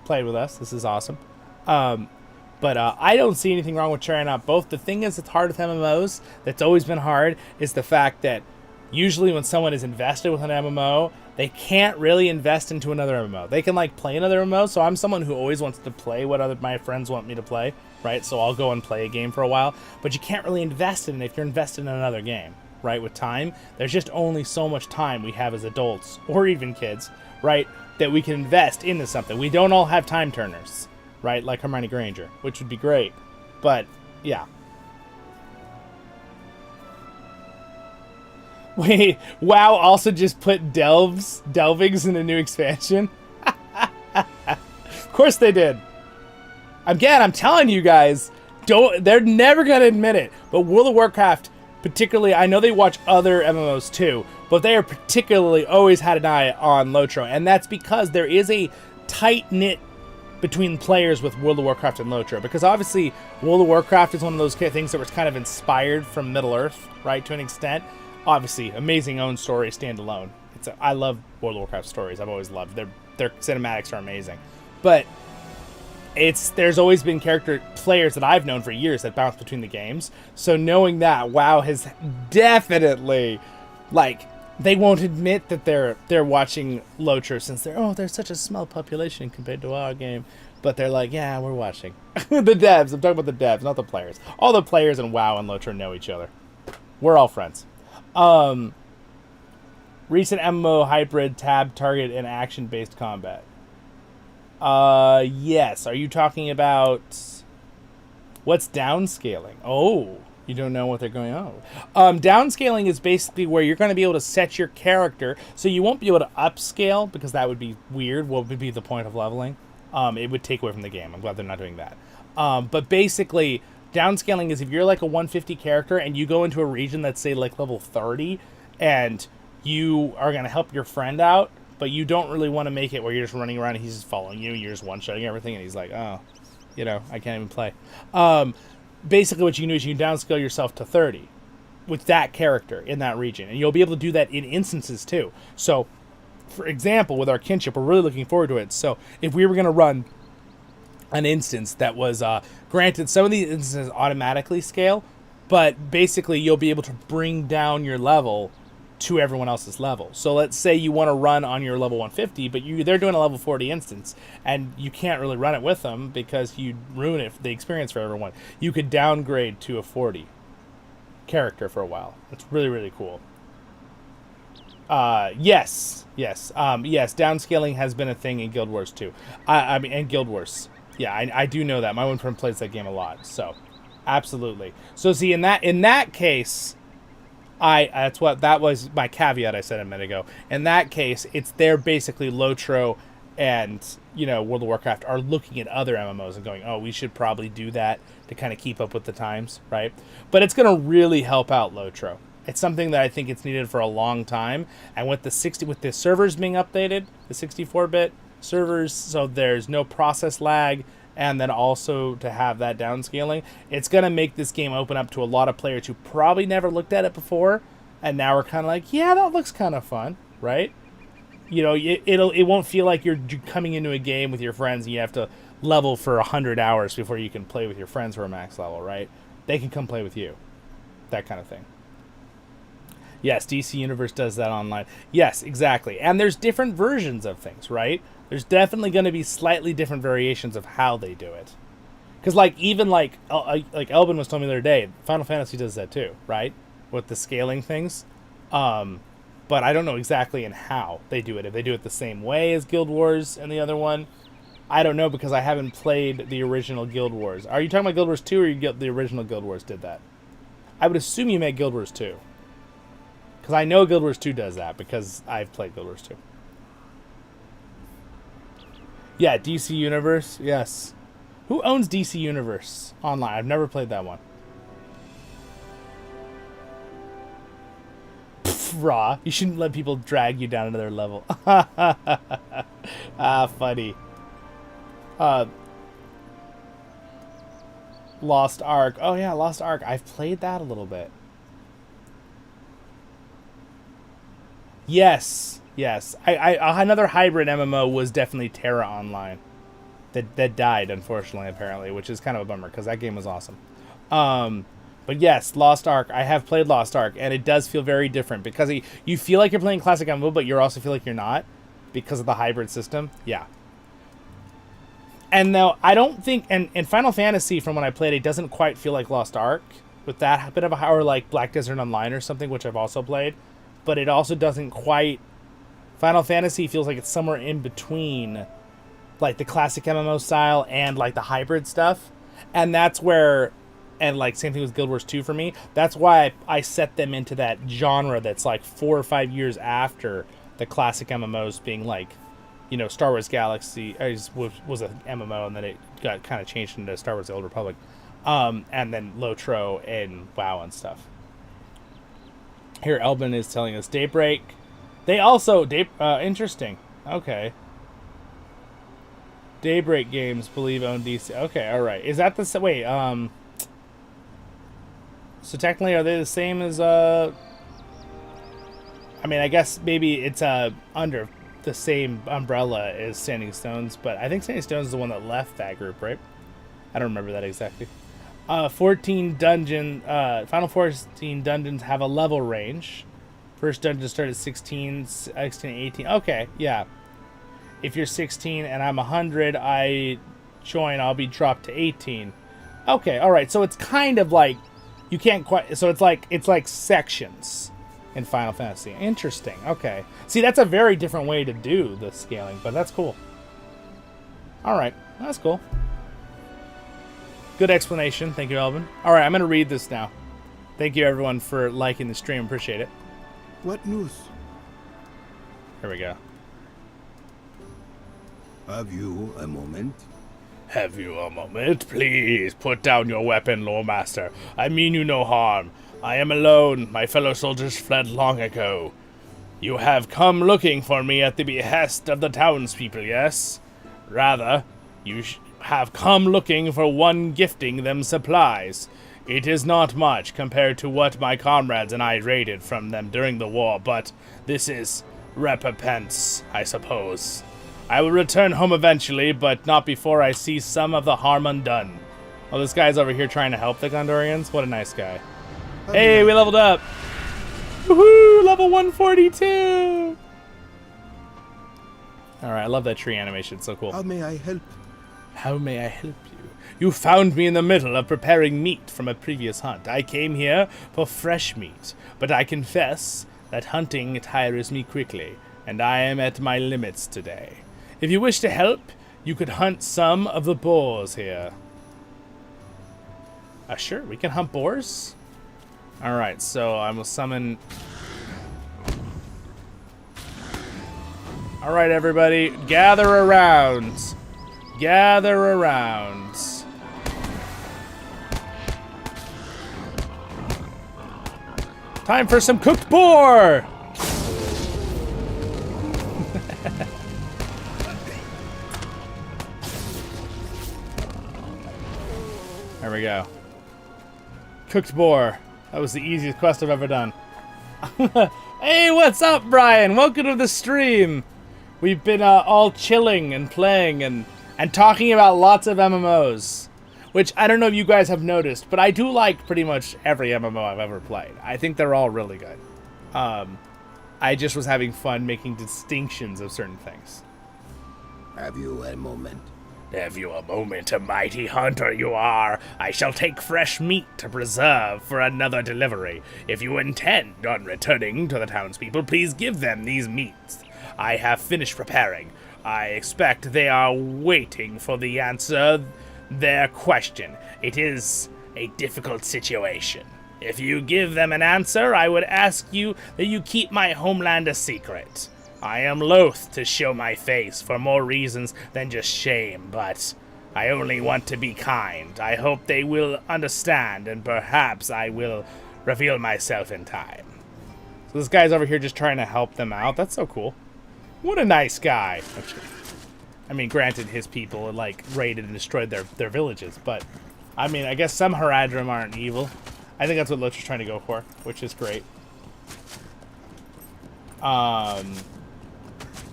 S1: playing with us. This is awesome. But I don't see anything wrong with trying out both. The thing is, it's hard with MMOs. That's always been hard. Is the fact that usually when someone is invested with an MMO, they can't really invest into another MMO. They can like play another MMO. So I'm someone who always wants to play what my friends want me to play, right? So I'll go and play a game for a while. But you can't really invest in it if you're invested in another game, right? With time, there's just only so much time we have as adults or even kids, right? That we can invest into something. We don't all have time turners, right? Like Hermione Granger, which would be great. But yeah. Wait, WoW also just put delvings in a new expansion? Of course they did. Again, I'm telling you guys, they're never going to admit it. But World of Warcraft, particularly, I know they watch other MMOs too, but they are particularly always had an eye on LOTRO. And that's because there is a tight-knit between players with World of Warcraft and LOTRO. Because obviously, World of Warcraft is one of those things that was kind of inspired from Middle-earth, right, to an extent. Obviously, amazing own story, standalone. I love World of Warcraft stories. I've always loved their cinematics are amazing. But there's always been players that I've known for years that bounce between the games. So knowing that, WoW has definitely, like, they won't admit that they're watching LOTRO since they're such a small population compared to our game. But they're like, yeah, we're watching. The devs. I'm talking about the devs, not the players. All the players in WoW and LOTRO know each other. We're all friends. Recent MMO hybrid tab target and action based combat. Yes. Are you talking about what's downscaling? Oh, you don't know what they're going on. Downscaling is basically where you're going to be able to set your character, so you won't be able to upscale because that would be weird. What would be the point of leveling? It would take away from the game. I'm glad they're not doing that. But basically, Downscaling is if you're like a 150 character and you go into a region that's, say, like level 30, and you are going to help your friend out, but you don't really want to make it where you're just running around and he's just following you, and you're just one-shotting everything, and he's like, oh, you know, I can't even play. Basically what you can do is you can downscale yourself to 30 with that character in that region, and you'll be able to do that in instances too. So, for example, with our kinship, we're really looking forward to it. So if we were going to run an instance that was, granted, some of these instances automatically scale, but basically you'll be able to bring down your level to everyone else's level. So let's say you want to run on your level 150, but they're doing a level 40 instance, and you can't really run it with them because you'd ruin it, the experience for everyone. You could downgrade to a 40 character for a while. It's really, really cool. Yes, downscaling has been a thing in Guild Wars too. I mean, and Guild Wars. Yeah, I do know that. My one friend plays that game a lot, so absolutely. So see, in that case, that was my caveat I said a minute ago. In that case, they're basically LOTRO and, you know, World of Warcraft are looking at other MMOs and going, oh, we should probably do that to kind of keep up with the times, right? But it's going to really help out LOTRO. It's something that I think it's needed for a long time, and with the servers being updated, the 64-bit servers, so there's no process lag, and then also to have that downscaling, it's going to make this game open up to a lot of players who probably never looked at it before, and now we're kind of like, yeah, that looks kind of fun, right? You know, it won't feel like you're coming into a game with your friends and you have to level for 100 hours before you can play with your friends who are max level, right? They can come play with you. That kind of thing. Yes, DC Universe does that online. Yes, exactly. And there's different versions of things, right? There's definitely going to be slightly different variations of how they do it. Because, like, even like Elvin was telling me the other day, Final Fantasy does that too, right? With the scaling things. But I don't know exactly in how they do it. If they do it the same way as Guild Wars and the other one, I don't know, because I haven't played the original Guild Wars. Are you talking about Guild Wars 2 or the original Guild Wars did that? I would assume you meant Guild Wars 2. Because I know Guild Wars 2 does that, because I've played Guild Wars 2. Yeah, DC Universe, yes. Who owns DC Universe online? I've never played that one. Pff, raw. You shouldn't let people drag you down to their level. Funny. Lost Ark. Oh yeah, Lost Ark. I've played that a little bit. Yes. Another hybrid MMO was definitely Terra Online. That died, unfortunately, apparently, which is kind of a bummer, because that game was awesome. But yes, Lost Ark. I have played Lost Ark, and it does feel very different, because you feel like you're playing classic MMO, but you also feel like you're not, because of the hybrid system. Yeah. And now, I don't think, and Final Fantasy, from when I played, it doesn't quite feel like Lost Ark, with that bit of a, or like Black Desert Online or something, which I've also played, but it also doesn't quite, Final Fantasy feels like it's somewhere in between, like the classic MMO style and like the hybrid stuff, and that's where, and like same thing with Guild Wars 2 for me, that's why I set them into that genre that's like 4 or 5 years after the classic MMOs being like, you know, Star Wars Galaxy was an MMO, and then it got kind of changed into Star Wars The Old Republic, and then LOTRO and WoW and stuff. Here Elbin is telling us Daybreak. They also, interesting. Okay. Daybreak Games believe own DC. Okay, alright. Is that the, wait, so technically are they the same as, I mean, I guess maybe it's, under the same umbrella as Standing Stones, but I think Standing Stones is the one that left that group, right? I don't remember that exactly. 14 dungeon, Final 14 dungeons have a level range. First dungeon start at 16, 18. Okay, yeah. If you're 16 and I'm 100, I join, I'll be dropped to 18. Okay, alright, so it's kind of like, you can't quite, so it's like sections in Final Fantasy. Interesting, okay. See, that's a very different way to do the scaling, but that's cool. Alright, that's cool. Good explanation. Thank you, Elvin. Alright, I'm going to read this now. Thank you, everyone, for liking the stream. Appreciate it.
S4: What news?
S1: Here we go.
S7: Have you a moment?
S1: Have you a moment? Please put down your weapon, Loremaster. I mean you no harm. I am alone. My fellow soldiers fled long ago. You have come looking for me at the behest of the townspeople, yes? Rather, you have come looking for one gifting them supplies. It is not much compared to what my comrades and I raided from them during the war, but this is recompense, I suppose. I will return home eventually, but not before I see some of the harm undone. Oh, this guy's over here trying to help the Gondorians? What a nice guy. Hey, we leveled up! Woohoo! Level 142! Alright, I love that tree animation. It's so cool.
S4: How may I help?
S1: How may I help you? You found me in the middle of preparing meat from a previous hunt. I came here for fresh meat, but I confess that hunting tires me quickly, and I am at my limits today. If you wish to help, you could hunt some of the boars here. Sure, we can hunt boars? Alright, so I will summon... Alright, everybody, gather around. Gather around. Time for some cooked boar! There we go. Cooked boar. That was the easiest quest I've ever done. Hey, what's up, Brian? Welcome to the stream. We've been all chilling and playing and talking about lots of MMOs. Which, I don't know if you guys have noticed, but I do like pretty much every MMO I've ever played. I think they're all really good. I just was having fun making distinctions of certain things.
S7: Have you a moment?
S1: Have you a moment, a mighty hunter you are? I shall take fresh meat to preserve for another delivery. If you intend on returning to the townspeople, please give them these meats. I have finished preparing. I expect they are waiting for the answer their question. It is a difficult situation. If you give them an answer, I would ask you that you keep my homeland a secret. I am loath to show my face for more reasons than just shame, but I only want to be kind. I hope they will understand, and perhaps I will reveal myself in time. So this guy's over here just trying to help them out. That's so cool. What a nice guy. I mean, granted, his people, like, raided and destroyed their villages, but, I mean, I guess some Haradrim aren't evil. I think that's what LOTR's trying to go for, which is great.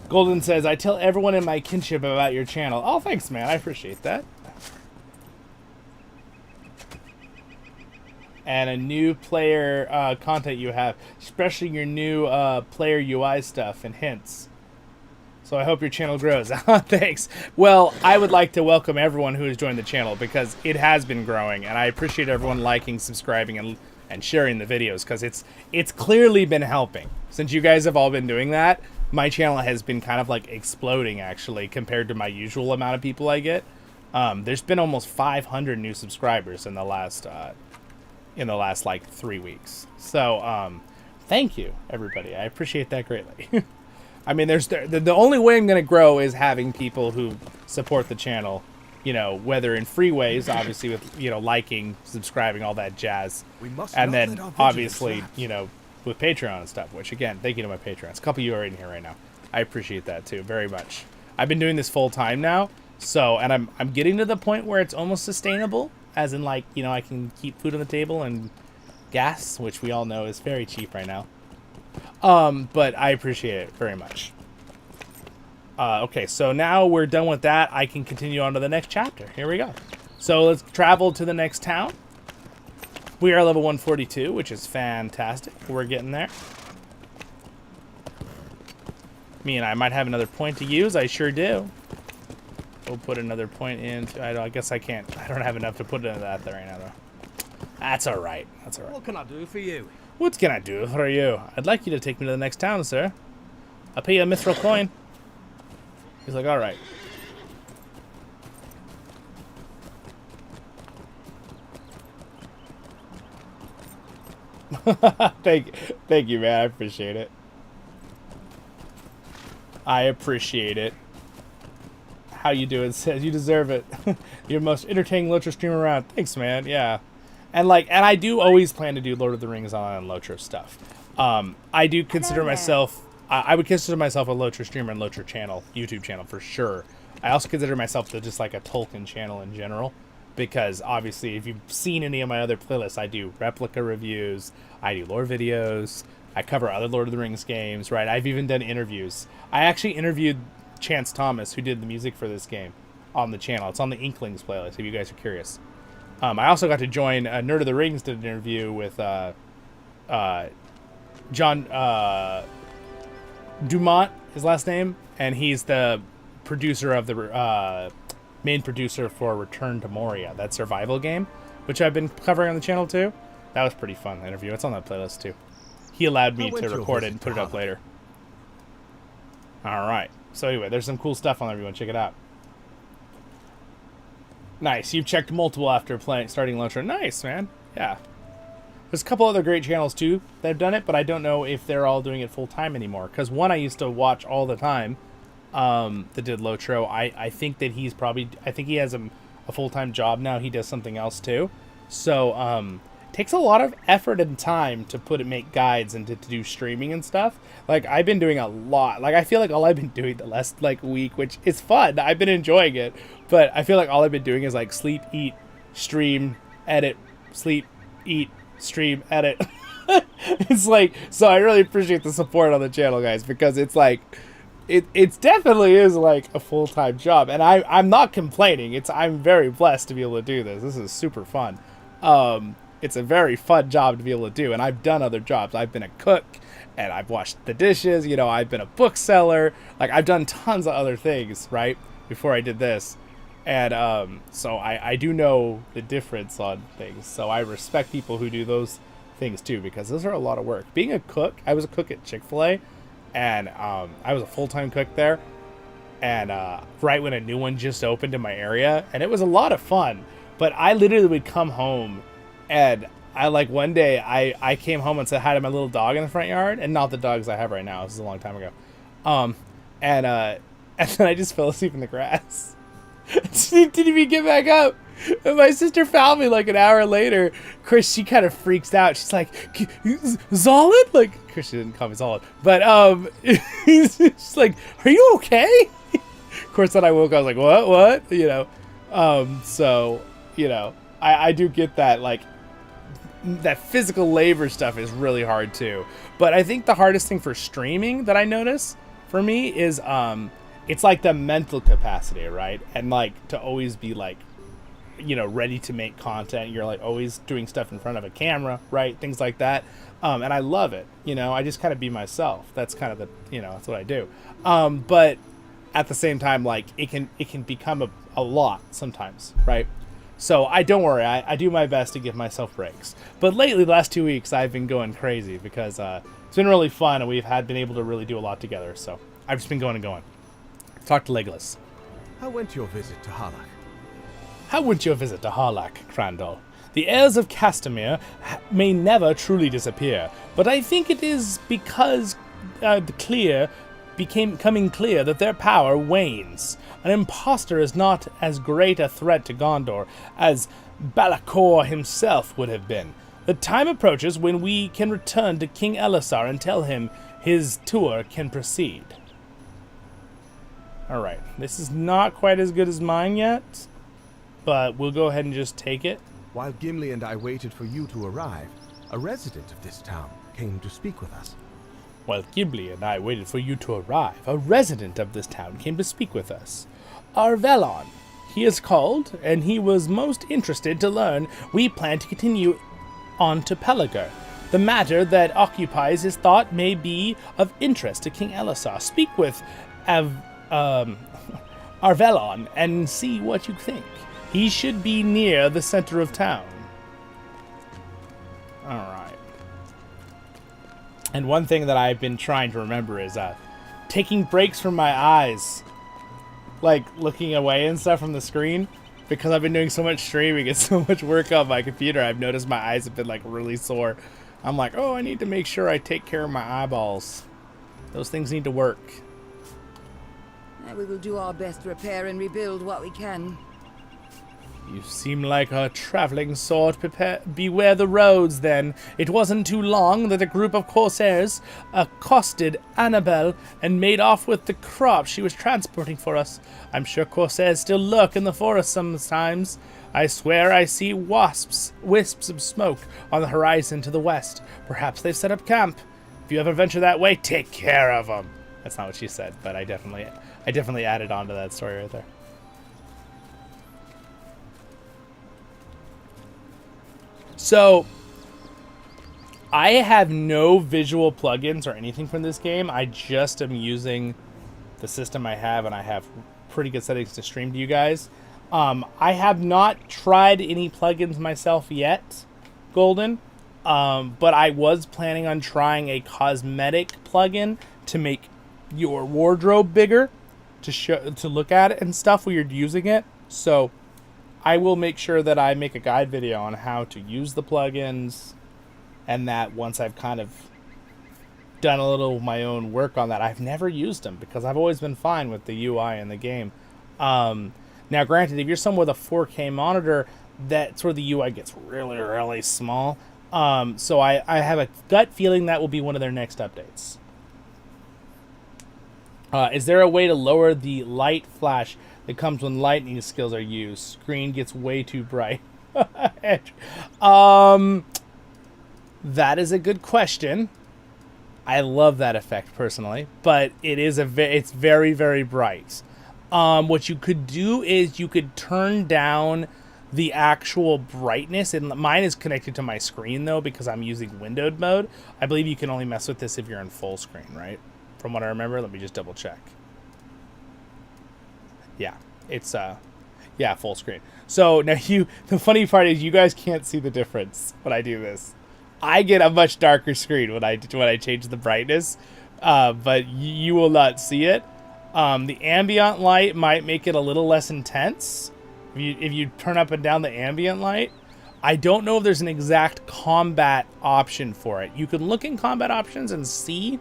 S1: Golden says, I tell everyone in my kinship about your channel. Oh, thanks, man. I appreciate that. And a new player content you have, especially your new player UI stuff and hints. So I hope your channel grows. Thanks. Well, I would like to welcome everyone who has joined the channel because it has been growing, and I appreciate everyone liking, subscribing, and sharing the videos because it's clearly been helping. Since you guys have all been doing that, my channel has been kind of like exploding actually compared to my usual amount of people I get. There's been almost 500 new subscribers in the last like 3 weeks. So thank you everybody. I appreciate that greatly. I mean, the only way I'm going to grow is having people who support the channel, you know, whether in free ways, obviously with, you know, liking, subscribing, all that jazz. And then obviously, you know, with Patreon and stuff, which again, thank you to my Patrons. A couple of you are in here right now. I appreciate that too, very much. I've been doing this full time now, so, and I'm getting to the point where it's almost sustainable, as in like, you know, I can keep food on the table and gas, which we all know is very cheap right now. But I appreciate it very much. Okay, so now we're done with that. I can continue on to the next chapter. Here we go. So let's travel to the next town. We are level 142, which is fantastic. We're getting there. Me and I might have another point to use. I sure do. We'll put another point in. I guess I can't. I don't have enough to put into that right now, though. That's all right. That's all right.
S8: What can I do for you?
S1: What can I do for you? I'd like you to take me to the next town, sir. I'll pay you a mithril coin. He's like, all right. Thank you, man. I appreciate it. I appreciate it. How you doing? Says you deserve it. You're the most entertaining LOTR streamer around. Thanks, man. Yeah. And I do always plan to do Lord of the Rings on LOTR stuff. I do consider myself, I would consider myself a LOTR streamer and LOTR channel, YouTube channel for sure. I also consider myself to just like a Tolkien channel in general, because obviously if you've seen any of my other playlists, I do replica reviews, I do lore videos, I cover other Lord of the Rings games, right? I've even done interviews. I actually interviewed Chance Thomas, who did the music for this game, on the channel. It's on the Inklings playlist if you guys are curious. I also got to join Nerd of the Rings, did an interview with John Dumont, his last name, and he's the producer of the main producer for Return to Moria, that survival game, which I've been covering on the channel too. That was pretty fun interview. It's on that playlist too. He allowed me to record it and put it up later. All right. So anyway, there's some cool stuff on there. Everyone, check it out. Nice. You've checked multiple after starting LOTR. Nice, man. Yeah. There's a couple other great channels too that have done it, but I don't know if they're all doing it full time anymore. Because one I used to watch all the time, that did LOTRO. I think that he's probably, I think he has a full time job now. He does something else too. So it takes a lot of effort and time to make guides and to do streaming and stuff. Like I've been doing a lot. Like I feel like all I've been doing the last week, which is fun. I've been enjoying it, but I feel like all I've been doing is like sleep, eat, stream, edit, sleep, eat, stream, edit. It's like, so I really appreciate the support on the channel, guys, because it's like it definitely is like a full-time job, and I'm not complaining. I'm very blessed to be able to do this. This is super fun. It's a very fun job to be able to do, and I've done other jobs. I've been a cook, and I've washed the dishes, you know, I've been a bookseller. Like I've done tons of other things, right, before I did this. And so I do know the difference on things. So I respect people who do those things too, because those are a lot of work. Being a cook, I was a cook at Chick-fil-A, and I was a full-time cook there. And right when a new one just opened in my area, and it was a lot of fun. But I literally would come home, and one day I came home and said hi to my little dog in the front yard, and not the dogs I have right now. This is a long time ago. And then I just fell asleep in the grass. She didn't even get back up. And my sister found me like an hour later. Chris, she kind of freaks out. She's like, Zollin? Like, Chris, she didn't call me Zollin. But she's like, are you okay? Of course, then I woke up, I was like, what? You know? So, you know, I do get that, like, that physical labor stuff is really hard too. But I think the hardest thing for streaming that I notice for me is, it's like the mental capacity, right? And like to always be like, you know, ready to make content. You're like always doing stuff in front of a camera, right? Things like that. And I love it. You know, I just kind of be myself. That's kind of the, you know, that's what I do. But at the same time, like it can become a lot sometimes, right? So I don't worry. I do my best to give myself breaks. But lately, the last 2 weeks, I've been going crazy because it's been really fun, and we've been able to really do a lot together. So I've just been going and going. Talk to Legolas.
S4: How went your visit to Harlach?
S1: How went your visit to Harlach, Crandall? The heirs of Castamere may never truly disappear, but I think it is because becoming clear that their power wanes. An impostor is not as great a threat to Gondor as Balakor himself would have been. The time approaches when we can return to King Elisar and tell him his tour can proceed. Alright, this is not quite as good as mine yet, but we'll go ahead and just take it.
S4: While Gimli and I waited for you to arrive, a resident of this town came to speak with us.
S1: While Gimli and I waited for you to arrive, a resident of this town came to speak with us. Arvelon, he is called, and he was most interested to learn we plan to continue on to Peler. The matter that occupies his thought may be of interest to King Elisar. Speak with Arvelon and see what you think. He should be near the center of town. Alright. And one thing that I've been trying to remember is taking breaks from my eyes. Like looking away and stuff from the screen. Because I've been doing so much streaming and so much work on my computer, I've noticed my eyes have been like really sore. I'm like, oh, I need to make sure I take care of my eyeballs. Those things need to work.
S2: We will do our best to repair and rebuild what we can.
S1: You seem like a traveling sort. Beware the roads, then. It wasn't too long that a group of corsairs accosted Annabelle and made off with the crop she was transporting for us. I'm sure corsairs still lurk in the forest sometimes. I swear I see wisps of smoke on the horizon to the west. Perhaps they've set up camp. If you ever venture that way, take care of them. That's not what she said, but I definitely added on to that story right there. So, I have no visual plugins or anything from this game. I just am using the system I have, and I have pretty good settings to stream to you guys. I have not tried any plugins myself yet, Golden, but I was planning on trying a cosmetic plugin to make your wardrobe bigger, to look at it and stuff while you're using it. So I will make sure that I make a guide video on how to use the plugins, and that once I've kind of done a little of my own work on that. I've never used them because I've always been fine with the UI in the game. Now, granted, if you're someone with a 4K monitor, that's where the UI gets really, really small. So I have a gut feeling that will be one of their next updates. Is there a way to lower the light flash that comes when lightning skills are used? Screen gets way too bright. That is a good question. I love that effect personally, but it is it's very, very bright. What you could do is you could turn down the actual brightness, and mine is connected to my screen though because I'm using windowed mode. I believe you can only mess with this if you're in full screen, right? From what I remember, let me just double check. Yeah, it's yeah, full screen. So now the funny part is you guys can't see the difference when I do this. I get a much darker screen when I change the brightness, but you will not see it. The ambient light might make it a little less intense if you turn up and down the ambient light. I don't know if there's an exact combat option for it. You can look in combat options and see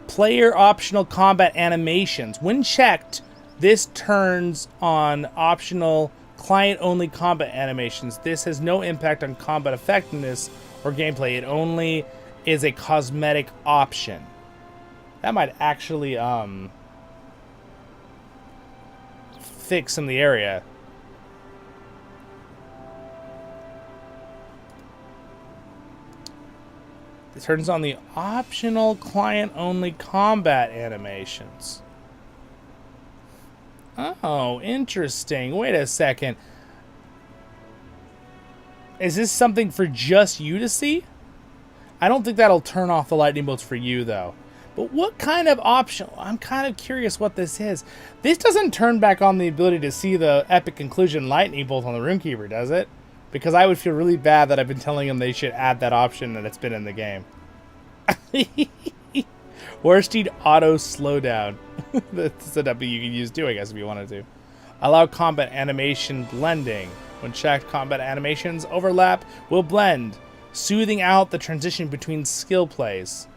S1: player optional combat animations. When checked, this turns on optional client-only combat animations. This has no impact on combat effectiveness or gameplay. It only is a cosmetic option. That might actually fix in the area. It turns on the optional client-only combat animations. Oh, interesting. Wait a second. Is this something for just you to see? I don't think that'll turn off the lightning bolts for you, though. But what kind of option? I'm kind of curious what this is. This doesn't turn back on the ability to see the epic conclusion lightning bolt on the Runekeeper, does it? Because I would feel really bad that I've been telling them they should add that option and it's been in the game. Worsted auto slowdown. That's a W you can use too, I guess, if you wanted to. Allow combat animation blending. When checked, combat animations overlap will blend, soothing out the transition between skill plays.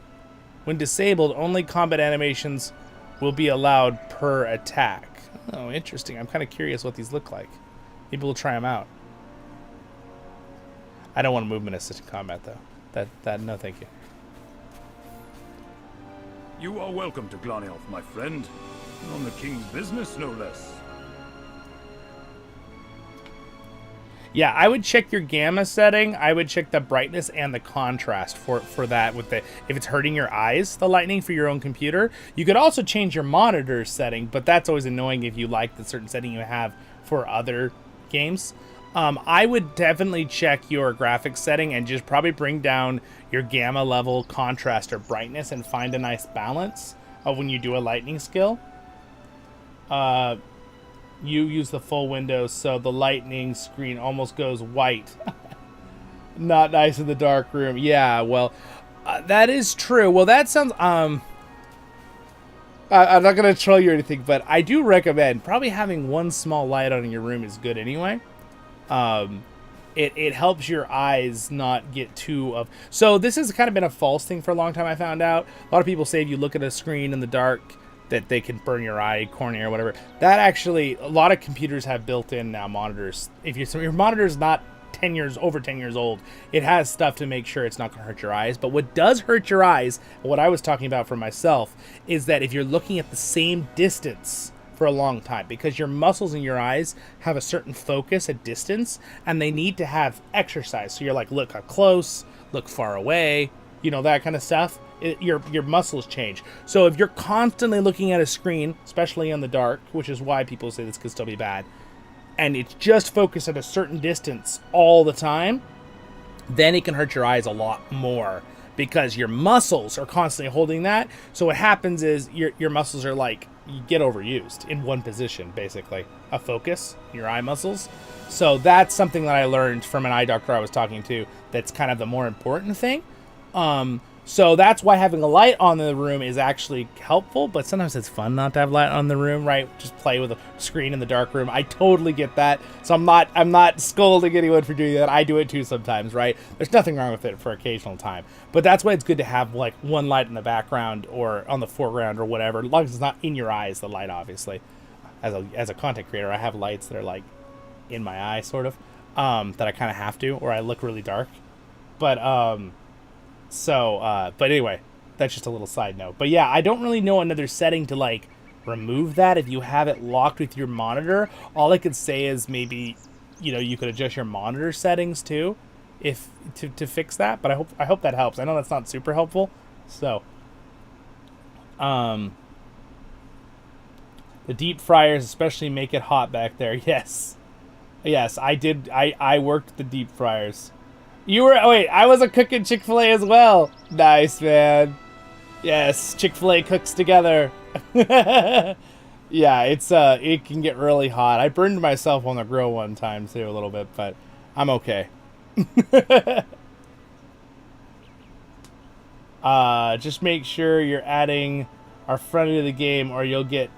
S1: When disabled, only combat animations will be allowed per attack. Oh, interesting. I'm kind of curious what these look like. Maybe we'll try them out. I don't want movement assisted combat though. No, thank you.
S8: You are welcome to Glassiel, my friend. On the king's business, no less.
S1: Yeah, I would check your gamma setting. I would check the brightness and the contrast for that. With the if it's hurting your eyes, the lightning for your own computer. You could also change your monitor setting, but that's always annoying if you like the certain setting you have for other games. I would definitely check your graphics setting and just probably bring down your gamma level, contrast, or brightness and find a nice balance of when you do a lightning skill. You use the full window, so the lightning screen almost goes white. Not nice in the dark room. Yeah, well, that is true. Well, that sounds... I'm not going to troll you or anything, but I do recommend probably having one small light on in your room is good anyway. it helps your eyes not get too of. So this has kind of been a false thing for a long time. I found out a lot of people say if you look at a screen in the dark that they can burn your eye, cornea, or whatever. That actually, a lot of computers have built-in now monitors. If your monitor is not over 10 years old, it has stuff to make sure it's not going to hurt your eyes. But what does hurt your eyes, what I was talking about for myself, is that if you're looking at the same distance for a long time, because your muscles in your eyes have a certain focus at distance, and they need to have exercise. So you're like, look up close, look far away, that kind of stuff. Your muscles change. So if you're constantly looking at a screen, especially in the dark, which is why people say this could still be bad, and it's just focused at a certain distance all the time, then it can hurt your eyes a lot more because your muscles are constantly holding that. So what happens is your muscles are like, you get overused in one position, basically, a focus, your eye muscles. So that's something that I learned from an eye doctor I was talking to. That's kind of the more important thing. So that's why having a light on in the room is actually helpful, but sometimes it's fun not to have light on the room, right? Just play with a screen in the dark room. I totally get that. So I'm not scolding anyone for doing that. I do it too sometimes, right? There's nothing wrong with it for occasional time. But that's why it's good to have like one light in the background or on the foreground or whatever, as long as it's not in your eyes, the light, obviously. As a content creator, I have lights that are like in my eye, sort of, that I kind of have to, or I look really dark. But but anyway, that's just a little side note. But yeah, I don't really know another setting to like remove that if you have it locked with your monitor. All I could say is maybe, you could adjust your monitor settings too, if to fix that. But I hope that helps. I know that's not super helpful. So, the deep fryers especially make it hot back there. Yes, I did. I worked the deep fryers. I was a cook in Chick-fil-A as well. Nice, man. Yes, Chick-fil-A cooks together. Yeah, it can get really hot. I burned myself on the grill one time too, a little bit, but I'm okay. Just make sure you're adding our friend to the game or you'll get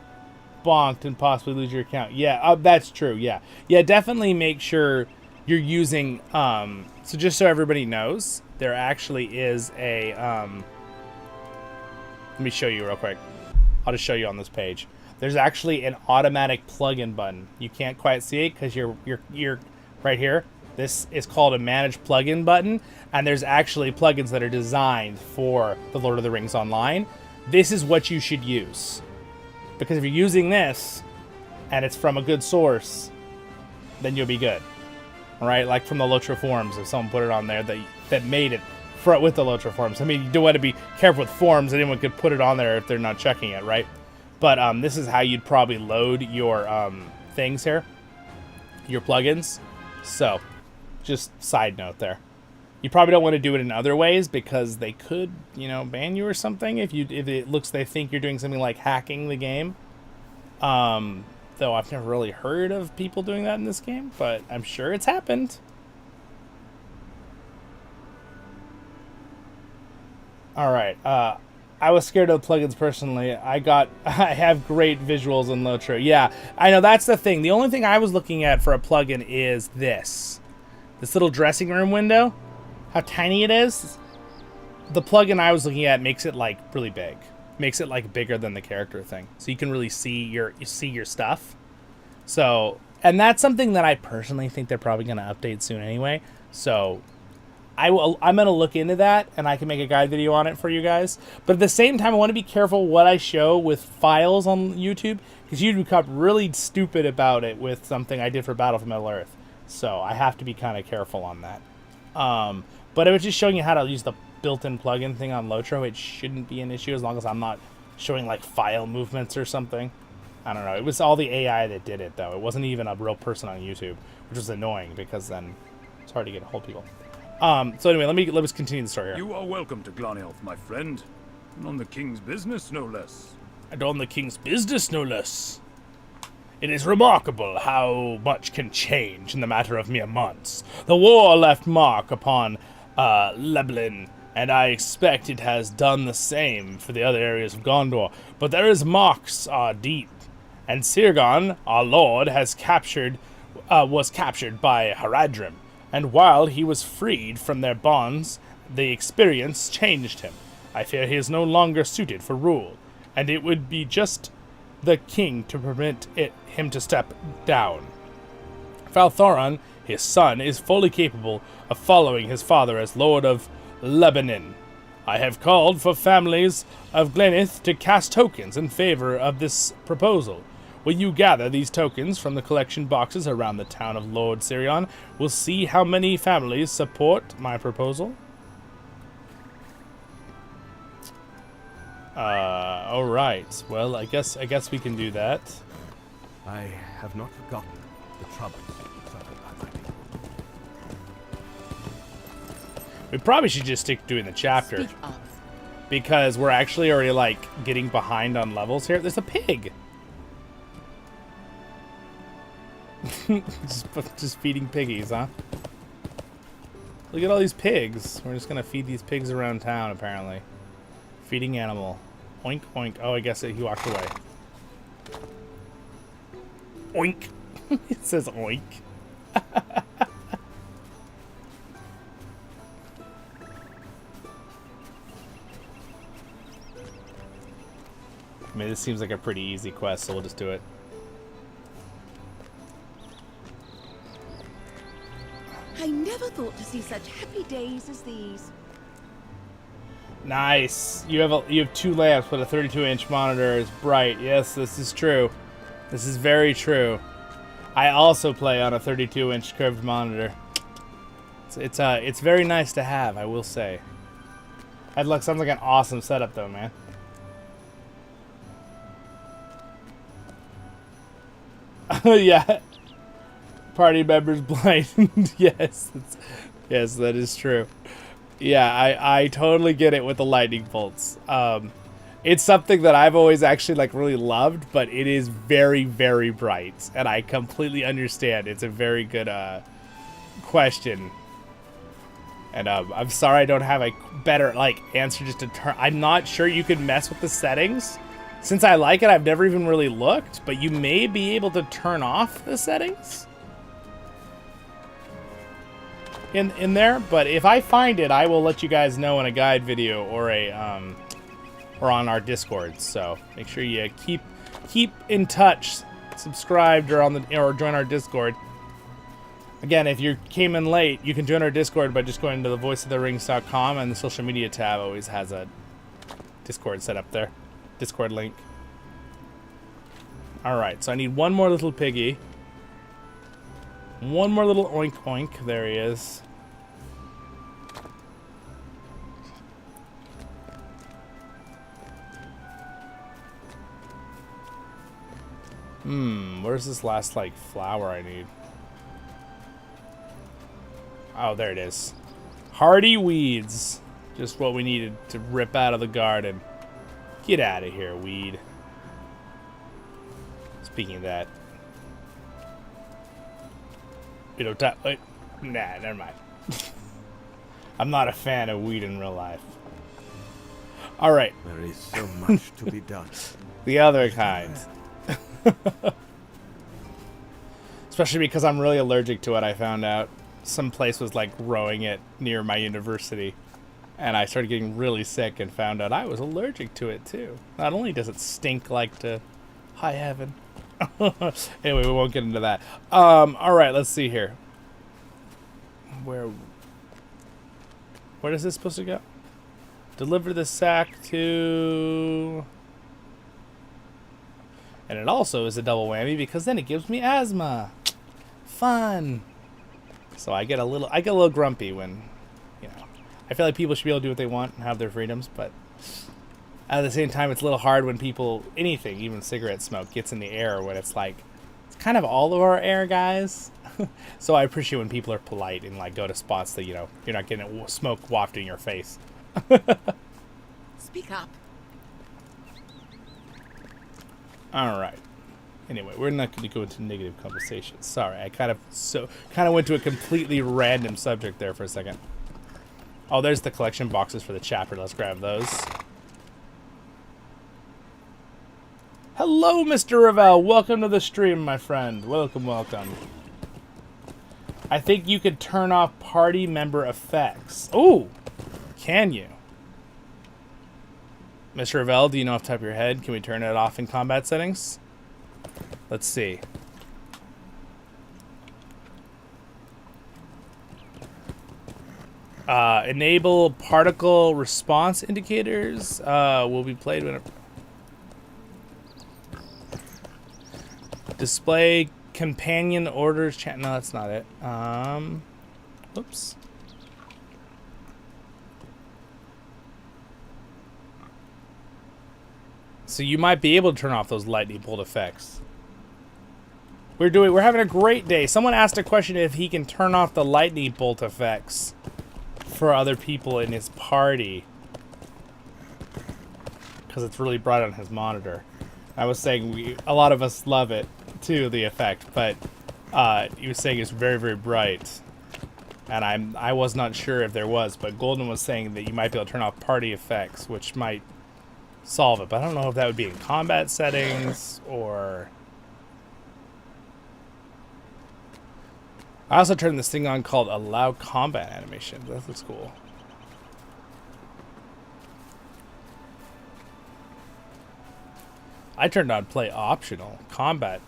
S1: bonked and possibly lose your account. Yeah, that's true. Yeah, definitely make sure you're using, so just so everybody knows, there actually is a, let me show you real quick. I'll just show you on this page. There's actually an automatic plugin button. You can't quite see it because you're right here. This is called a manage plugin button, and there's actually plugins that are designed for the Lord of the Rings Online. This is what you should use, because if you're using this and it's from a good source, then you'll be good. All right, like from the LOTRO forums, if someone put it on there that made it with the LOTRO forums. I mean, you do want to be careful with forums. Anyone could put it on there if they're not checking it, right? But this is how you'd probably load your things here, your plugins. So, just side note there. You probably don't want to do it in other ways because they could, ban you or something if it looks they think you're doing something like hacking the game. Though I've never really heard of people doing that in this game, but I'm sure it's happened. All right. I was scared of the plugins personally. I have great visuals in LOTRO. Yeah, I know that's the thing. The only thing I was looking at for a plugin is this little dressing room window. How tiny it is. The plugin I was looking at makes it like really big. Makes it like bigger than the character thing, so you can really see your stuff. So, and that's something that I personally think they're probably going to update soon anyway. So, I'm going to look into that, and I can make a guide video on it for you guys. But at the same time, I want to be careful what I show with files on YouTube, because YouTube got really stupid about it with something I did for Battle for Middle Earth. So I have to be kind of careful on that. But I was just showing you how to use the built-in plugin thing on LOTRO. It shouldn't be an issue as long as I'm not showing like file movements or something. I don't know. It was all the AI that did it, though. It wasn't even a real person on YouTube, which was annoying because then it's hard to get a hold of people. So anyway, let us continue the story here.
S8: You are welcome to Glassiel, my friend. And on the king's business, no less.
S1: And on the king's business, no less. It is remarkable how much can change in the matter of mere months. The war left mark upon Lublin, and I expect it has done the same for the other areas of Gondor. But there is marks are deep, and Sirgon, our lord, was captured by Haradrim, And while he was freed from their bonds, the experience changed him. I fear he is no longer suited for rule, and it would be just the king to permit him to step down. Falthoran, his son, is fully capable of following his father as Lord of Lebanon. I have called for families of Glenith to cast tokens in favor of this proposal. Will you gather these tokens from the collection boxes around the town of Lord Sirgon? We'll see how many families support my proposal. Alright. Well, I guess we can do that.
S4: I have not forgotten the troubles suffered by my people.
S1: We probably should just stick to doing the chapter.
S2: Speak up.
S1: Because we're actually already, like, getting behind on levels here. There's a pig! just feeding piggies, huh? Look at all these pigs. We're just gonna feed these pigs around town, apparently. Feeding animal. Oink, oink. Oh, I guess he walked away. Oink. It says oink. I mean, this seems like a pretty easy quest, so we'll just do it.
S6: I never thought to see such happy days as these.
S1: Nice. You have 2 lamps, but a 32-inch monitor is bright. Yes, this is true. This is very true. I also play on a 32-inch curved monitor. It's very nice to have, I will say. That sounds like an awesome setup, though, man. Yeah. Party members blind. Yes. Yes, that is true. Yeah, I totally get it with the lightning bolts. It's something that I've always actually like really loved, but it is very, very bright, and I completely understand. It's a very good question, and I'm sorry I don't have a better like answer just to turn. I'm not sure you could mess with the settings. Since I like it, I've never even really looked, but you may be able to turn off the settings in there. But if I find it, I will let you guys know in a guide video or a or on our Discord. So make sure you keep in touch, subscribed or join our Discord. Again, if you came in late, you can join our Discord by just going to thevoiceoftherings.com, and the social media tab always has a Discord set up there. Discord link. Alright, so I need one more little piggy. One more little oink oink. There he is. Where's this last, like, flower I need? Oh, there it is. Hardy weeds. Just what we needed to rip out of the garden. Get out of here, weed. Speaking of that. You know, wait. Nah, never mind. I'm not a fan of weed in real life. Alright.
S4: There is so much to be done.
S1: The other kind. Especially because I'm really allergic to it, I found out. Some place was like growing it near my university. And I started getting really sick and found out I was allergic to it too. Not only does it stink like to high heaven. Anyway, we won't get into that. Alright, let's see here. Where is this supposed to go? Deliver the sack to... And it also is a double whammy because then it gives me asthma. Fun. So I get a little grumpy when, you know, I feel like people should be able to do what they want and have their freedoms, but at the same time, it's a little hard when people, anything, even cigarette smoke, gets in the air when it's like, it's kind of all of our air, guys. So I appreciate when people are polite and like go to spots that, you know, you're not getting smoke wafting in your face.
S2: Speak up.
S1: All right. Anyway, we're not going to go into negative conversations. Sorry, I kind of went to a completely random subject there for a second. Oh, there's the collection boxes for the chapter. Let's grab those. Hello, Mr. Ravel. Welcome to the stream, my friend. Welcome, welcome. I think you could turn off party member effects. Oh, can you? Mr. Ravel, do you know off the top of your head? Can we turn it off in combat settings? Let's see. Enable particle response indicators will be played when display companion orders chat. No, that's not it. Oops. So you might be able to turn off those lightning bolt effects. We're having a great day. Someone asked a question if he can turn off the lightning bolt effects for other people in his party, because it's really bright on his monitor. I was saying a lot of us love it too, the effect, but he was saying it's very, very bright, and I was not sure if there was, but Golden was saying that you might be able to turn off party effects, which might solve it, but I don't know if that would be in combat settings or... I also turned this thing on called Allow Combat Animation. That looks cool. I turned on Play Optional Combat.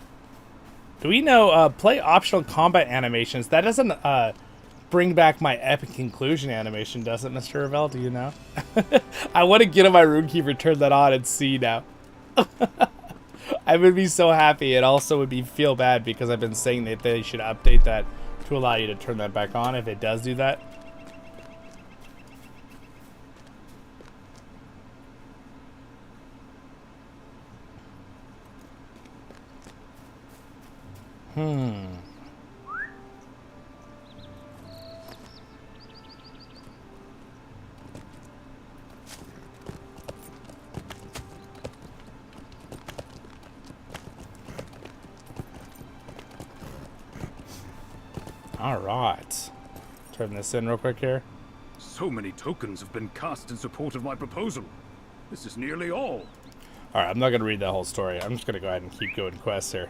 S1: Do we know Play Optional Combat Animations? That doesn't bring back my Epic Conclusion animation, does it, Mr. Ravel? Do you know? I want to get on my Runekeeper, turn that on, and see now. I would be so happy. It also would be feel bad because I've been saying that they should update that to allow you to turn that back on if it does do that. Alright. Turn this in real quick here.
S8: So many tokens have been cast in support of my proposal. This is nearly all.
S1: Alright, I'm not going to read that whole story. I'm just going to go ahead and keep going quests here.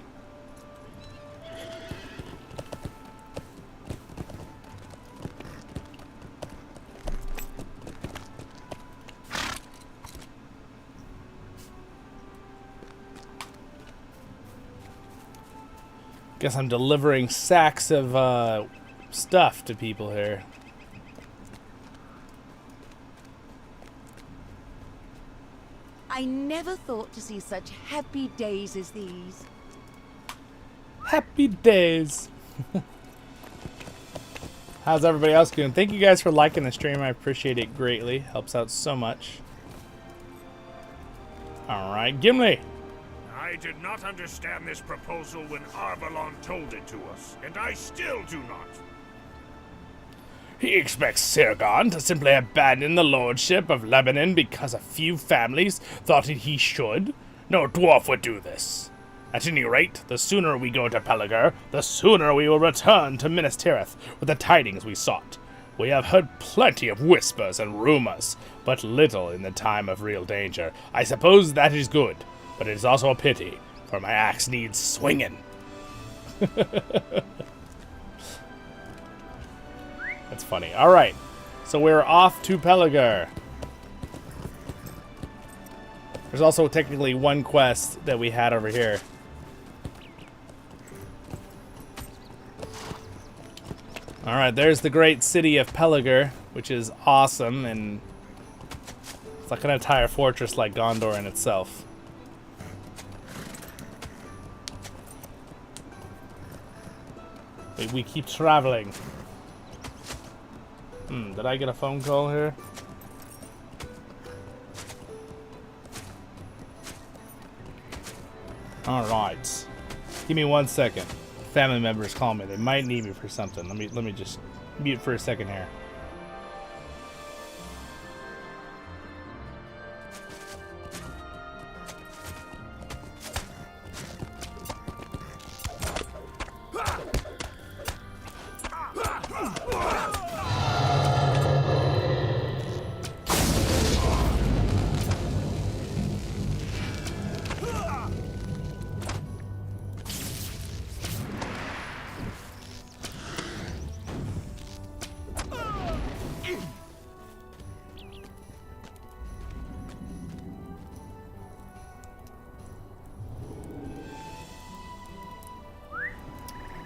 S1: Guess I'm delivering sacks of stuff to people here.
S6: I never thought to see such happy days as these.
S1: Happy days. How's everybody else doing? Thank you guys for liking the stream. I appreciate it greatly. Helps out so much. Alright, Gimli.
S3: I did not understand this proposal when Arvalon told it to us, and I still do not.
S1: He expects Sirgon to simply abandon the lordship of Lebanon because a few families thought he should? No dwarf would do this. At any rate, the sooner we go to Peler, the sooner we will return to Minas Tirith with the tidings we sought. We have heard plenty of whispers and rumors, but little in the time of real danger. I suppose that is good, but it is also a pity, for my axe needs swinging. That's funny. Alright, so we're off to Peler. There's also technically one quest that we had over here. Alright, there's the great city of Peler, which is awesome, and it's like an entire fortress like Gondor in itself. We keep traveling. Did I get a phone call here? Alright. Give me 1 second. Family members call me. They might need me for something. Let me just mute for a second here.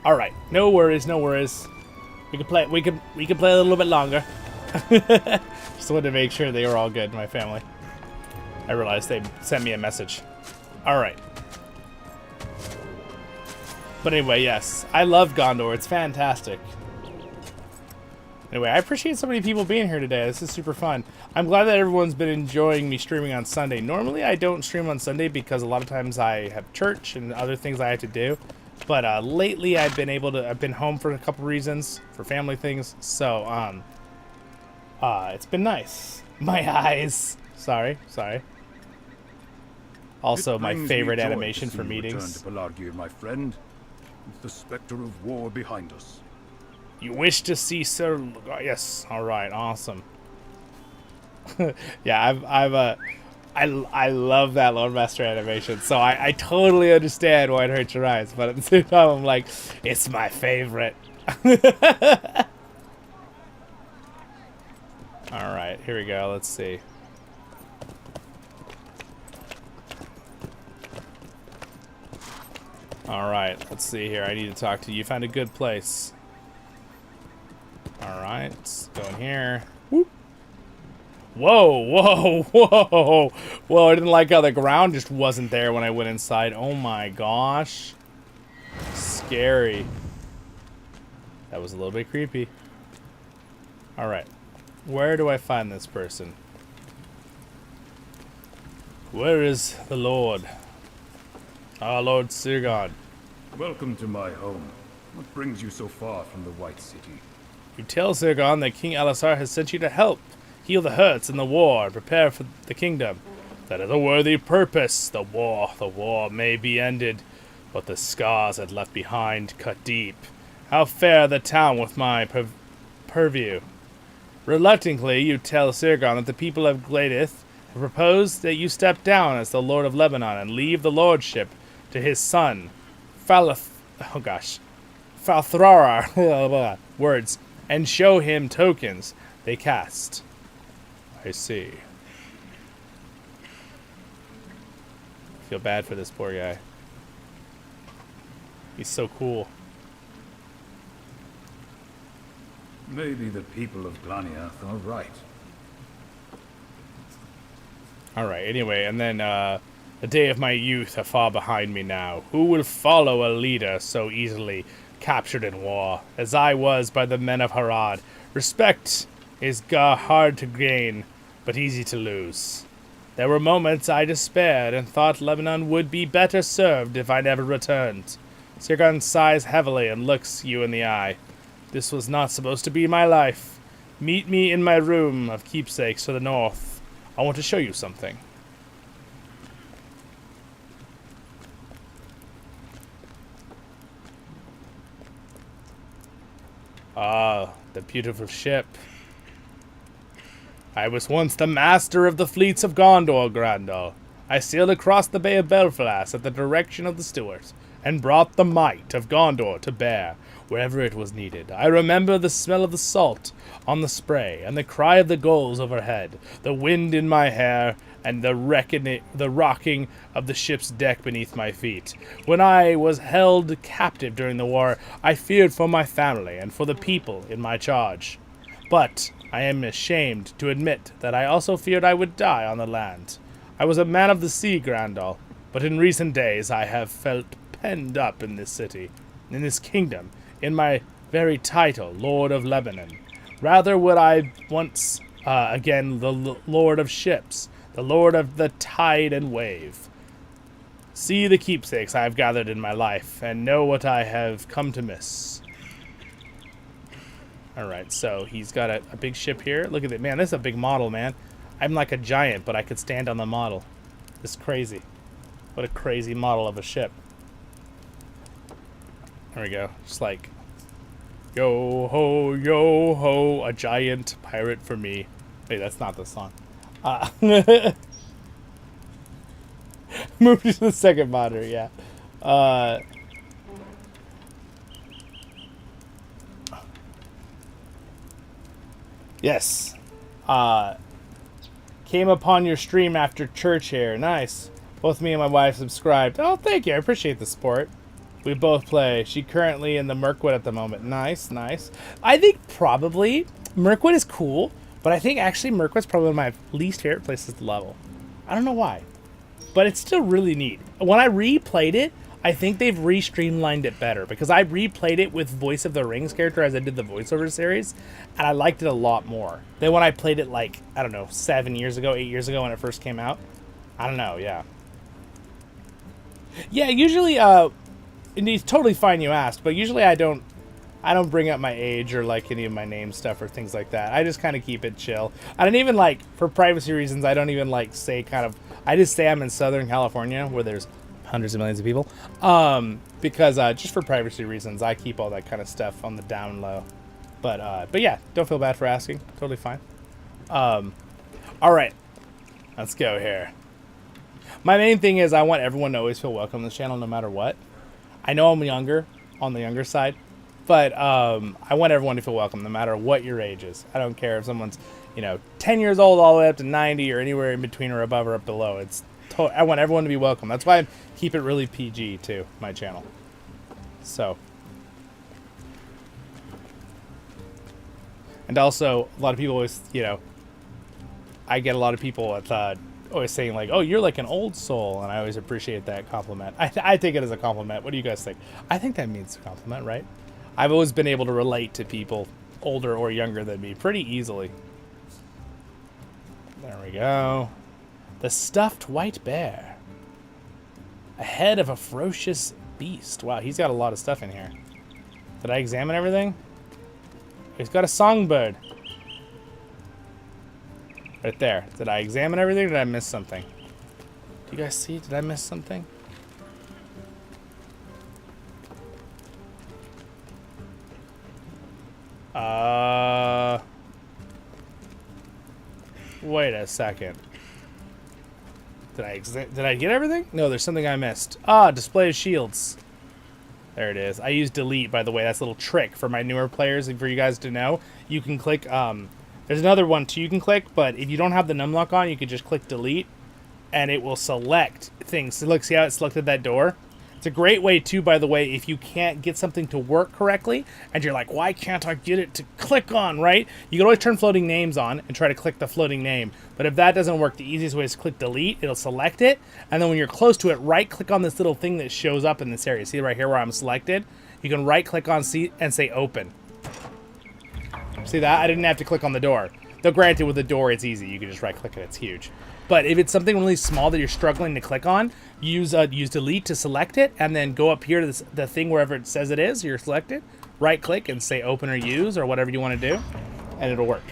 S1: All right, no worries, no worries. We can play. We can play a little bit longer. Just wanted to make sure they were all good, my family. I realized they sent me a message. All right. But anyway, yes, I love Gondor. It's fantastic. Anyway, I appreciate so many people being here today. This is super fun. I'm glad that everyone's been enjoying me streaming on Sunday. Normally, I don't stream on Sunday because a lot of times I have church and other things I have to do. But lately, I've been home for a couple reasons, for family things. So, it's been nice. My eyes. Sorry. Also, my favorite animation for meetings.
S8: Return to Peler, my friend. With the specter of war behind us.
S1: You wish to see Sir? Yes. All right. Awesome. Yeah, I love that Lord Master animation, so I totally understand why it hurts your eyes, but at the same time, I'm like, it's my favorite. All right, here we go. Let's see. All right, let's see here. I need to talk to you. You found a good place. All right, let's go in here. Whoop. Whoa. Whoa, I didn't like how the ground just wasn't there when I went inside. Oh my gosh. Scary. That was a little bit creepy. All right. Where do I find this person? Where is the Lord? Our Lord Sirgon.
S8: Welcome to my home. What brings you so far from the White City?
S1: You tell Sirgon that King Alisar has sent you to help heal the hurts in the war and prepare for the kingdom. That is a worthy purpose. The war may be ended, but the scars it left behind cut deep. How fare the town with my purview? Reluctantly, you tell Sirgon that the people of Gladith have proposed that you step down as the Lord of Lebanon and leave the lordship to his son, Falthrar, words, and show him tokens they cast. I see. Feel bad for this poor guy. He's so cool.
S8: Maybe the people of Glaniath are right.
S1: Alright, anyway, and then, the day of my youth are far behind me now. Who will follow a leader so easily captured in war, as I was by the men of Harad? Respect is hard to gain, but easy to lose. There were moments I despaired and thought Lebanon would be better served if I never returned. Sirgon sighs heavily and looks you in the eye. This was not supposed to be my life. Meet me in my room of keepsakes to the north. I want to show you something. Ah, the beautiful ship. I was once the master of the fleets of Gondor, Grandal. I sailed across the Bay of Belfast at the direction of the Stuarts, and brought the might of Gondor to bear wherever it was needed. I remember the smell of the salt on the spray, and the cry of the gulls overhead, the wind in my hair, and the rocking of the ship's deck beneath my feet. When I was held captive during the war, I feared for my family and for the people in my charge. But I am ashamed to admit that I also feared I would die on the land. I was a man of the sea, Grandal, but in recent days I have felt penned up in this city, in this kingdom, in my very title, Lord of Lebanon. Rather would I once again the Lord of Ships, the Lord of the Tide and Wave. See the keepsakes I have gathered in my life, and know what I have come to miss. Alright, so he's got a big ship here. Look at it. Man, this is a big model, man. I'm like a giant, but I could stand on the model. It's crazy. What a crazy model of a ship. There we go. Just like, yo ho, a giant pirate for me. Wait, that's not the song. Move to the second monitor, yeah. Yes. Came upon your stream after church here. Nice. Both me and my wife subscribed. Oh, thank you. I appreciate the support. We both play. She currently in the Mirkwood at the moment. Nice, nice. I think probably Mirkwood is cool, but I think actually Mirkwood's probably my least favorite places to level. I don't know why, but it's still really neat. When I replayed it, I think they've re-streamlined it better because I replayed it with Voice of the Rings character as I did the voiceover series, and I liked it a lot more than when I played it like, I don't know, 7 years ago, 8 years ago when it first came out. I don't know, yeah. Yeah, usually, and it's totally fine you asked, but usually I don't bring up my age or like any of my name stuff or things like that. I just kind of keep it chill. I don't even like, for privacy reasons, I don't even like say I just say I'm in Southern California where there's hundreds of millions of people. Because just for privacy reasons, I keep all that kind of stuff on the down low. But yeah, don't feel bad for asking. Totally fine. All right, let's go here. My main thing is I want everyone to always feel welcome on this channel no matter what. I know I'm younger, on the younger side, but I want everyone to feel welcome no matter what your age is. I don't care if someone's, 10 years old all the way up to 90 or anywhere in between or above or up below. I want everyone to be welcome. That's why I keep it really PG too, my channel. So. And also, a lot of people always, I get a lot of people always saying like, oh, you're like an old soul, and I always appreciate that compliment. I take it as a compliment. What do you guys think? I think that means a compliment, right? I've always been able to relate to people older or younger than me pretty easily. There we go. The stuffed white bear. A head of a ferocious beast. Wow, he's got a lot of stuff in here. Did I examine everything? He's got a songbird. Right there. Did I examine everything or did I miss something? Do you guys see? Did I miss something? Wait a second. Did I get everything? No, there's something I missed. Display of shields. There it is. I use delete, by the way. That's a little trick for my newer players and for you guys to know. You can click, there's another one too you can click, but if you don't have the numlock on, you can just click delete and it will select things. So look, see how it selected that door? It's a great way too, by the way, if you can't get something to work correctly and you're like, why can't I get it to click on, right? You can always turn floating names on and try to click the floating name. But if that doesn't work, the easiest way is to click delete. It'll select it. And then when you're close to it, right click on this little thing that shows up in this area. See right here where I'm selected? You can right click on see and say open. See that? I didn't have to click on the door. Though granted, with the door, it's easy. You can just right click it. It's huge. But if it's something really small that you're struggling to click on, use delete to select it, and then go up here to the thing wherever it says it is, you're selected, right click and say open or use or whatever you want to do, and it'll work.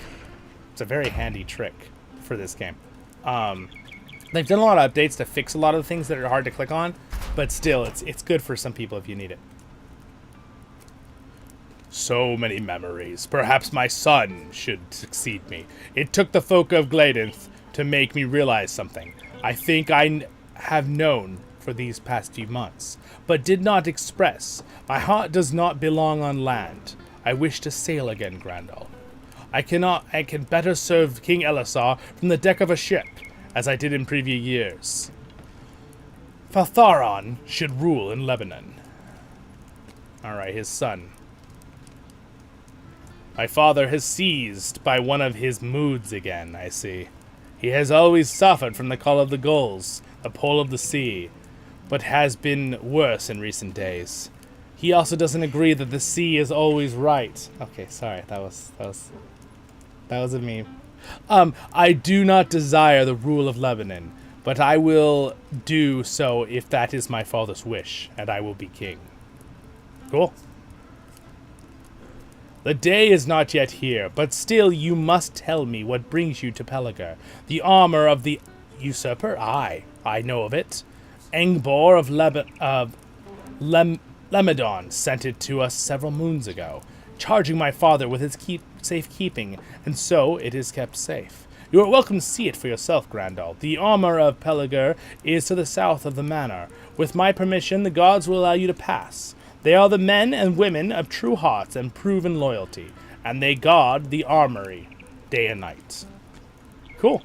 S1: It's a very handy trick for this game. They've done a lot of updates to fix a lot of the things that are hard to click on, but still, it's good for some people if you need it. So many memories. Perhaps my son should succeed me. It took the folk of Gladynth to make me realize something. I think I have known for these past few months, but did not express. My heart does not belong on land. I wish to sail again, Grandal. I can better serve King Elisar from the deck of a ship, as I did in previous years. Faltharon should rule in Lebanon. Alright, his son. My father has seized by one of his moods again, I see. He has always suffered from the call of the gulls, the pull of the sea, but has been worse in recent days. He also doesn't agree that the sea is always right. Okay, sorry, that was a meme. I do not desire the rule of Lebanon, but I will do so if that is my father's wish, and I will be king. Cool. The day is not yet here, but still you must tell me what brings you to Peler. The armor of the Usurper? Aye, I know of it. Engbor of Lemedon sent it to us several moons ago, charging my father with its safekeeping, and so it is kept safe. You are welcome to see it for yourself, Grandal. The armor of Peler is to the south of the manor. With my permission, the gods will allow you to pass. They are the men and women of true hearts and proven loyalty, and they guard the armory day and night. Cool.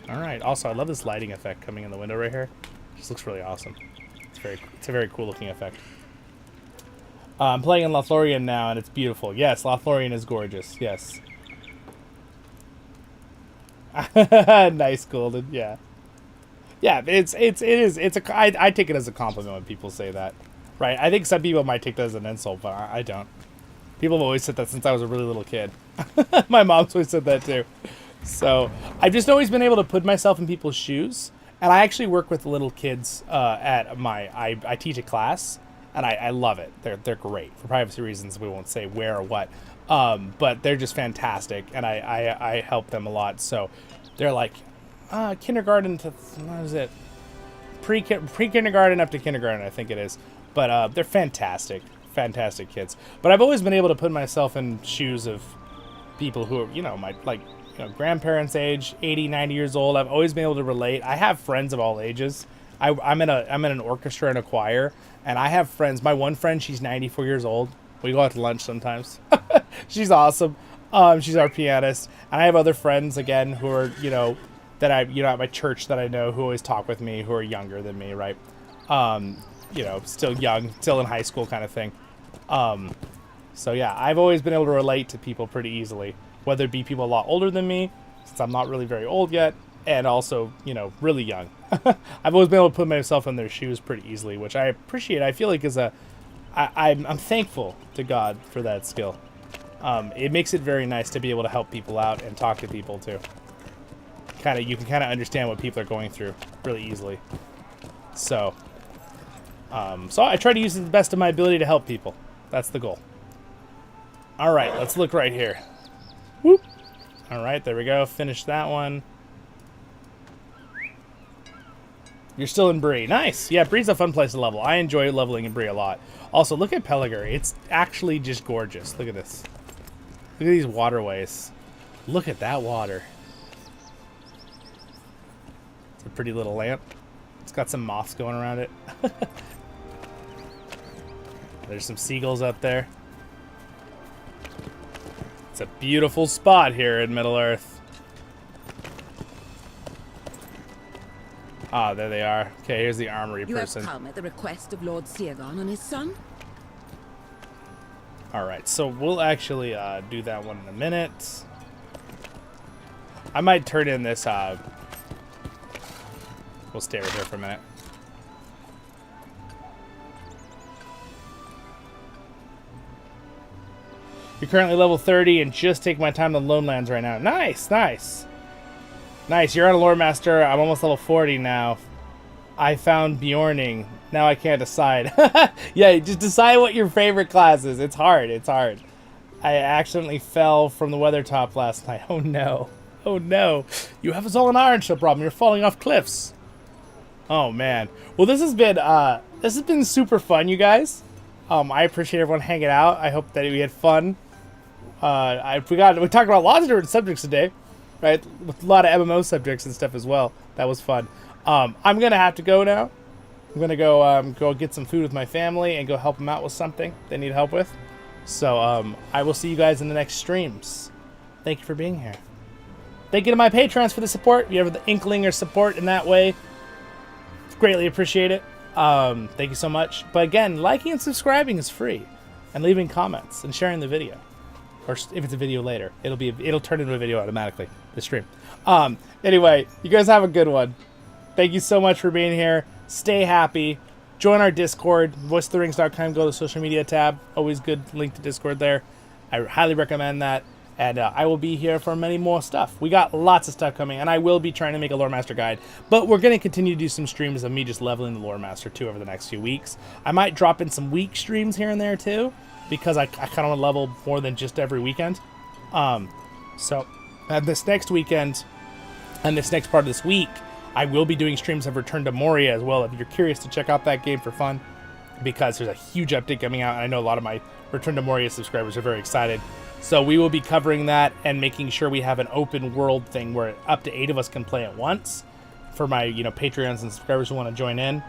S1: All right. Also, I love this lighting effect coming in the window right here. It just looks really awesome. It's a very cool looking effect. I'm playing in Lothlorien now, and it's beautiful. Yes, Lothlorien is gorgeous. Yes. Nice, Golden. Yeah. Yeah, I take it as a compliment when people say that. Right? I think some people might take that as an insult, but I don't. People have always said that since I was a really little kid. My mom's always said that too. So I've just always been able to put myself in people's shoes. And I actually work with little kids I teach a class, and I love it. They're great. For privacy reasons, we won't say where or what. But they're just fantastic, and I help them a lot. So they're like kindergarten to, what is it? Pre-kindergarten up to kindergarten, I think it is. But they're fantastic. Fantastic kids. But I've always been able to put myself in shoes of people who are, my grandparents' age, 80, 90 years old. I've always been able to relate. I have friends of all ages. I'm in an orchestra and a choir, and I have friends. My one friend, she's 94 years old. We go out to lunch sometimes. She's awesome. She's our pianist. And I have other friends, again, who are, that at my church that I know who always talk with me, who are younger than me, right? Still young, still in high school kind of thing. So yeah, I've always been able to relate to people pretty easily, whether it be people a lot older than me, since I'm not really very old yet, and also, really young. I've always been able to put myself in their shoes pretty easily, which I appreciate. I feel like I'm thankful to God for that skill. It makes it very nice to be able to help people out and talk to people too. You can kind of understand what people are going through really easily. So I try to use it to the best of my ability to help people. That's the goal. All right, let's look right here. Whoop. All right, there we go. Finish that one. You're still in Bree. Nice. Yeah, Bree's a fun place to level. I enjoy leveling in Bree a lot. Also, look at Peler. It's actually just gorgeous. Look at this. Look at these waterways. Look at that water. It's a pretty little lamp. It's got some moths going around it. There's some seagulls up there. It's a beautiful spot here in Middle-earth. Ah, there they are. Okay, here's the armory person.
S2: You have come at the request of Lord Sirgon and his son?
S1: Alright, so we'll actually do that one in a minute. I might turn in this... We'll stay right here for a minute. You're currently level 30 and just take my time on Lone Lands right now. Nice, nice. Nice, you're on a Lore Master. I'm almost level 40 now. I found Bjorning. Now I can't decide. Yeah, just decide what your favorite class is. It's hard, it's hard. I accidentally fell from the Weathertop last night. Oh no. Oh no. You have a Zollin Ironshield problem. You're falling off cliffs. Oh man. Well, this has been super fun, you guys. I appreciate everyone hanging out. I hope that we had fun. We talked about lots of different subjects today, right? With a lot of MMO subjects and stuff as well. That was fun. I'm gonna have to go now. I'm gonna go get some food with my family and go help them out with something they need help with. So I will see you guys in the next streams. Thank you for being here. Thank you to my patrons for the support. If you have the inkling or support in that way, greatly appreciate it. Thank you so much. But again, liking and subscribing is free, and leaving comments and sharing the video. Or if it's a video later, it'll turn into a video automatically, the stream. Anyway, you guys have a good one. Thank you so much for being here. Stay happy. Join our Discord, voiceoftherings.com. Go to the social media tab. Always good link to Discord there. I highly recommend that. And I will be here for many more stuff. We got lots of stuff coming, and I will be trying to make a Lore Master guide. But we're going to continue to do some streams of me just leveling the Lore Master too over the next few weeks. I might drop in some week streams here and there too, because I kind of want to level more than just every weekend. So this next weekend and this next part of this week, I will be doing streams of Return to Moria as well. If you're curious to check out that game for fun, because there's a huge update coming out, and I know a lot of my Return to Moria subscribers are very excited. So we will be covering that and making sure we have an open world thing where up to 8 of us can play at once. For my Patreons and subscribers who want to join in,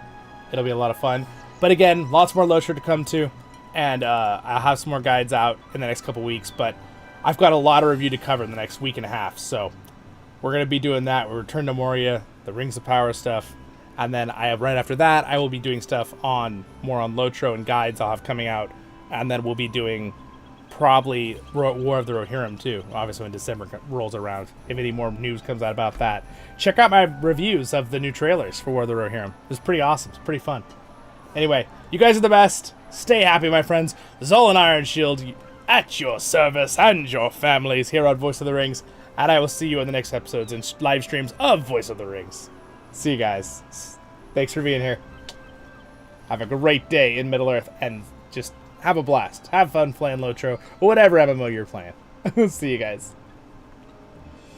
S1: it'll be a lot of fun. But again, lots more LOTRO to come to, and I'll have some more guides out in the next couple weeks. But I've got a lot of review to cover in the next week and a half, so we're going to be doing that. We'll Return to Moria, the Rings of Power stuff, and then right after that, I will be doing stuff more on LOTRO and guides I'll have coming out And then we'll be doing probably War of the Rohirrim too, obviously when December rolls around. If any more news comes out about that, check out my reviews of the new trailers for War of the Rohirrim. It's pretty awesome. It's pretty fun. Anyway, you guys are the best. Stay happy, my friends. Zollin Ironshield at your service and your families here on Voice of the Rings. And I will see you in the next episodes and live streams of Voice of the Rings. See you guys. Thanks for being here. Have a great day in Middle-earth and just have a blast. Have fun playing LOTRO or whatever MMO you're playing. See you guys.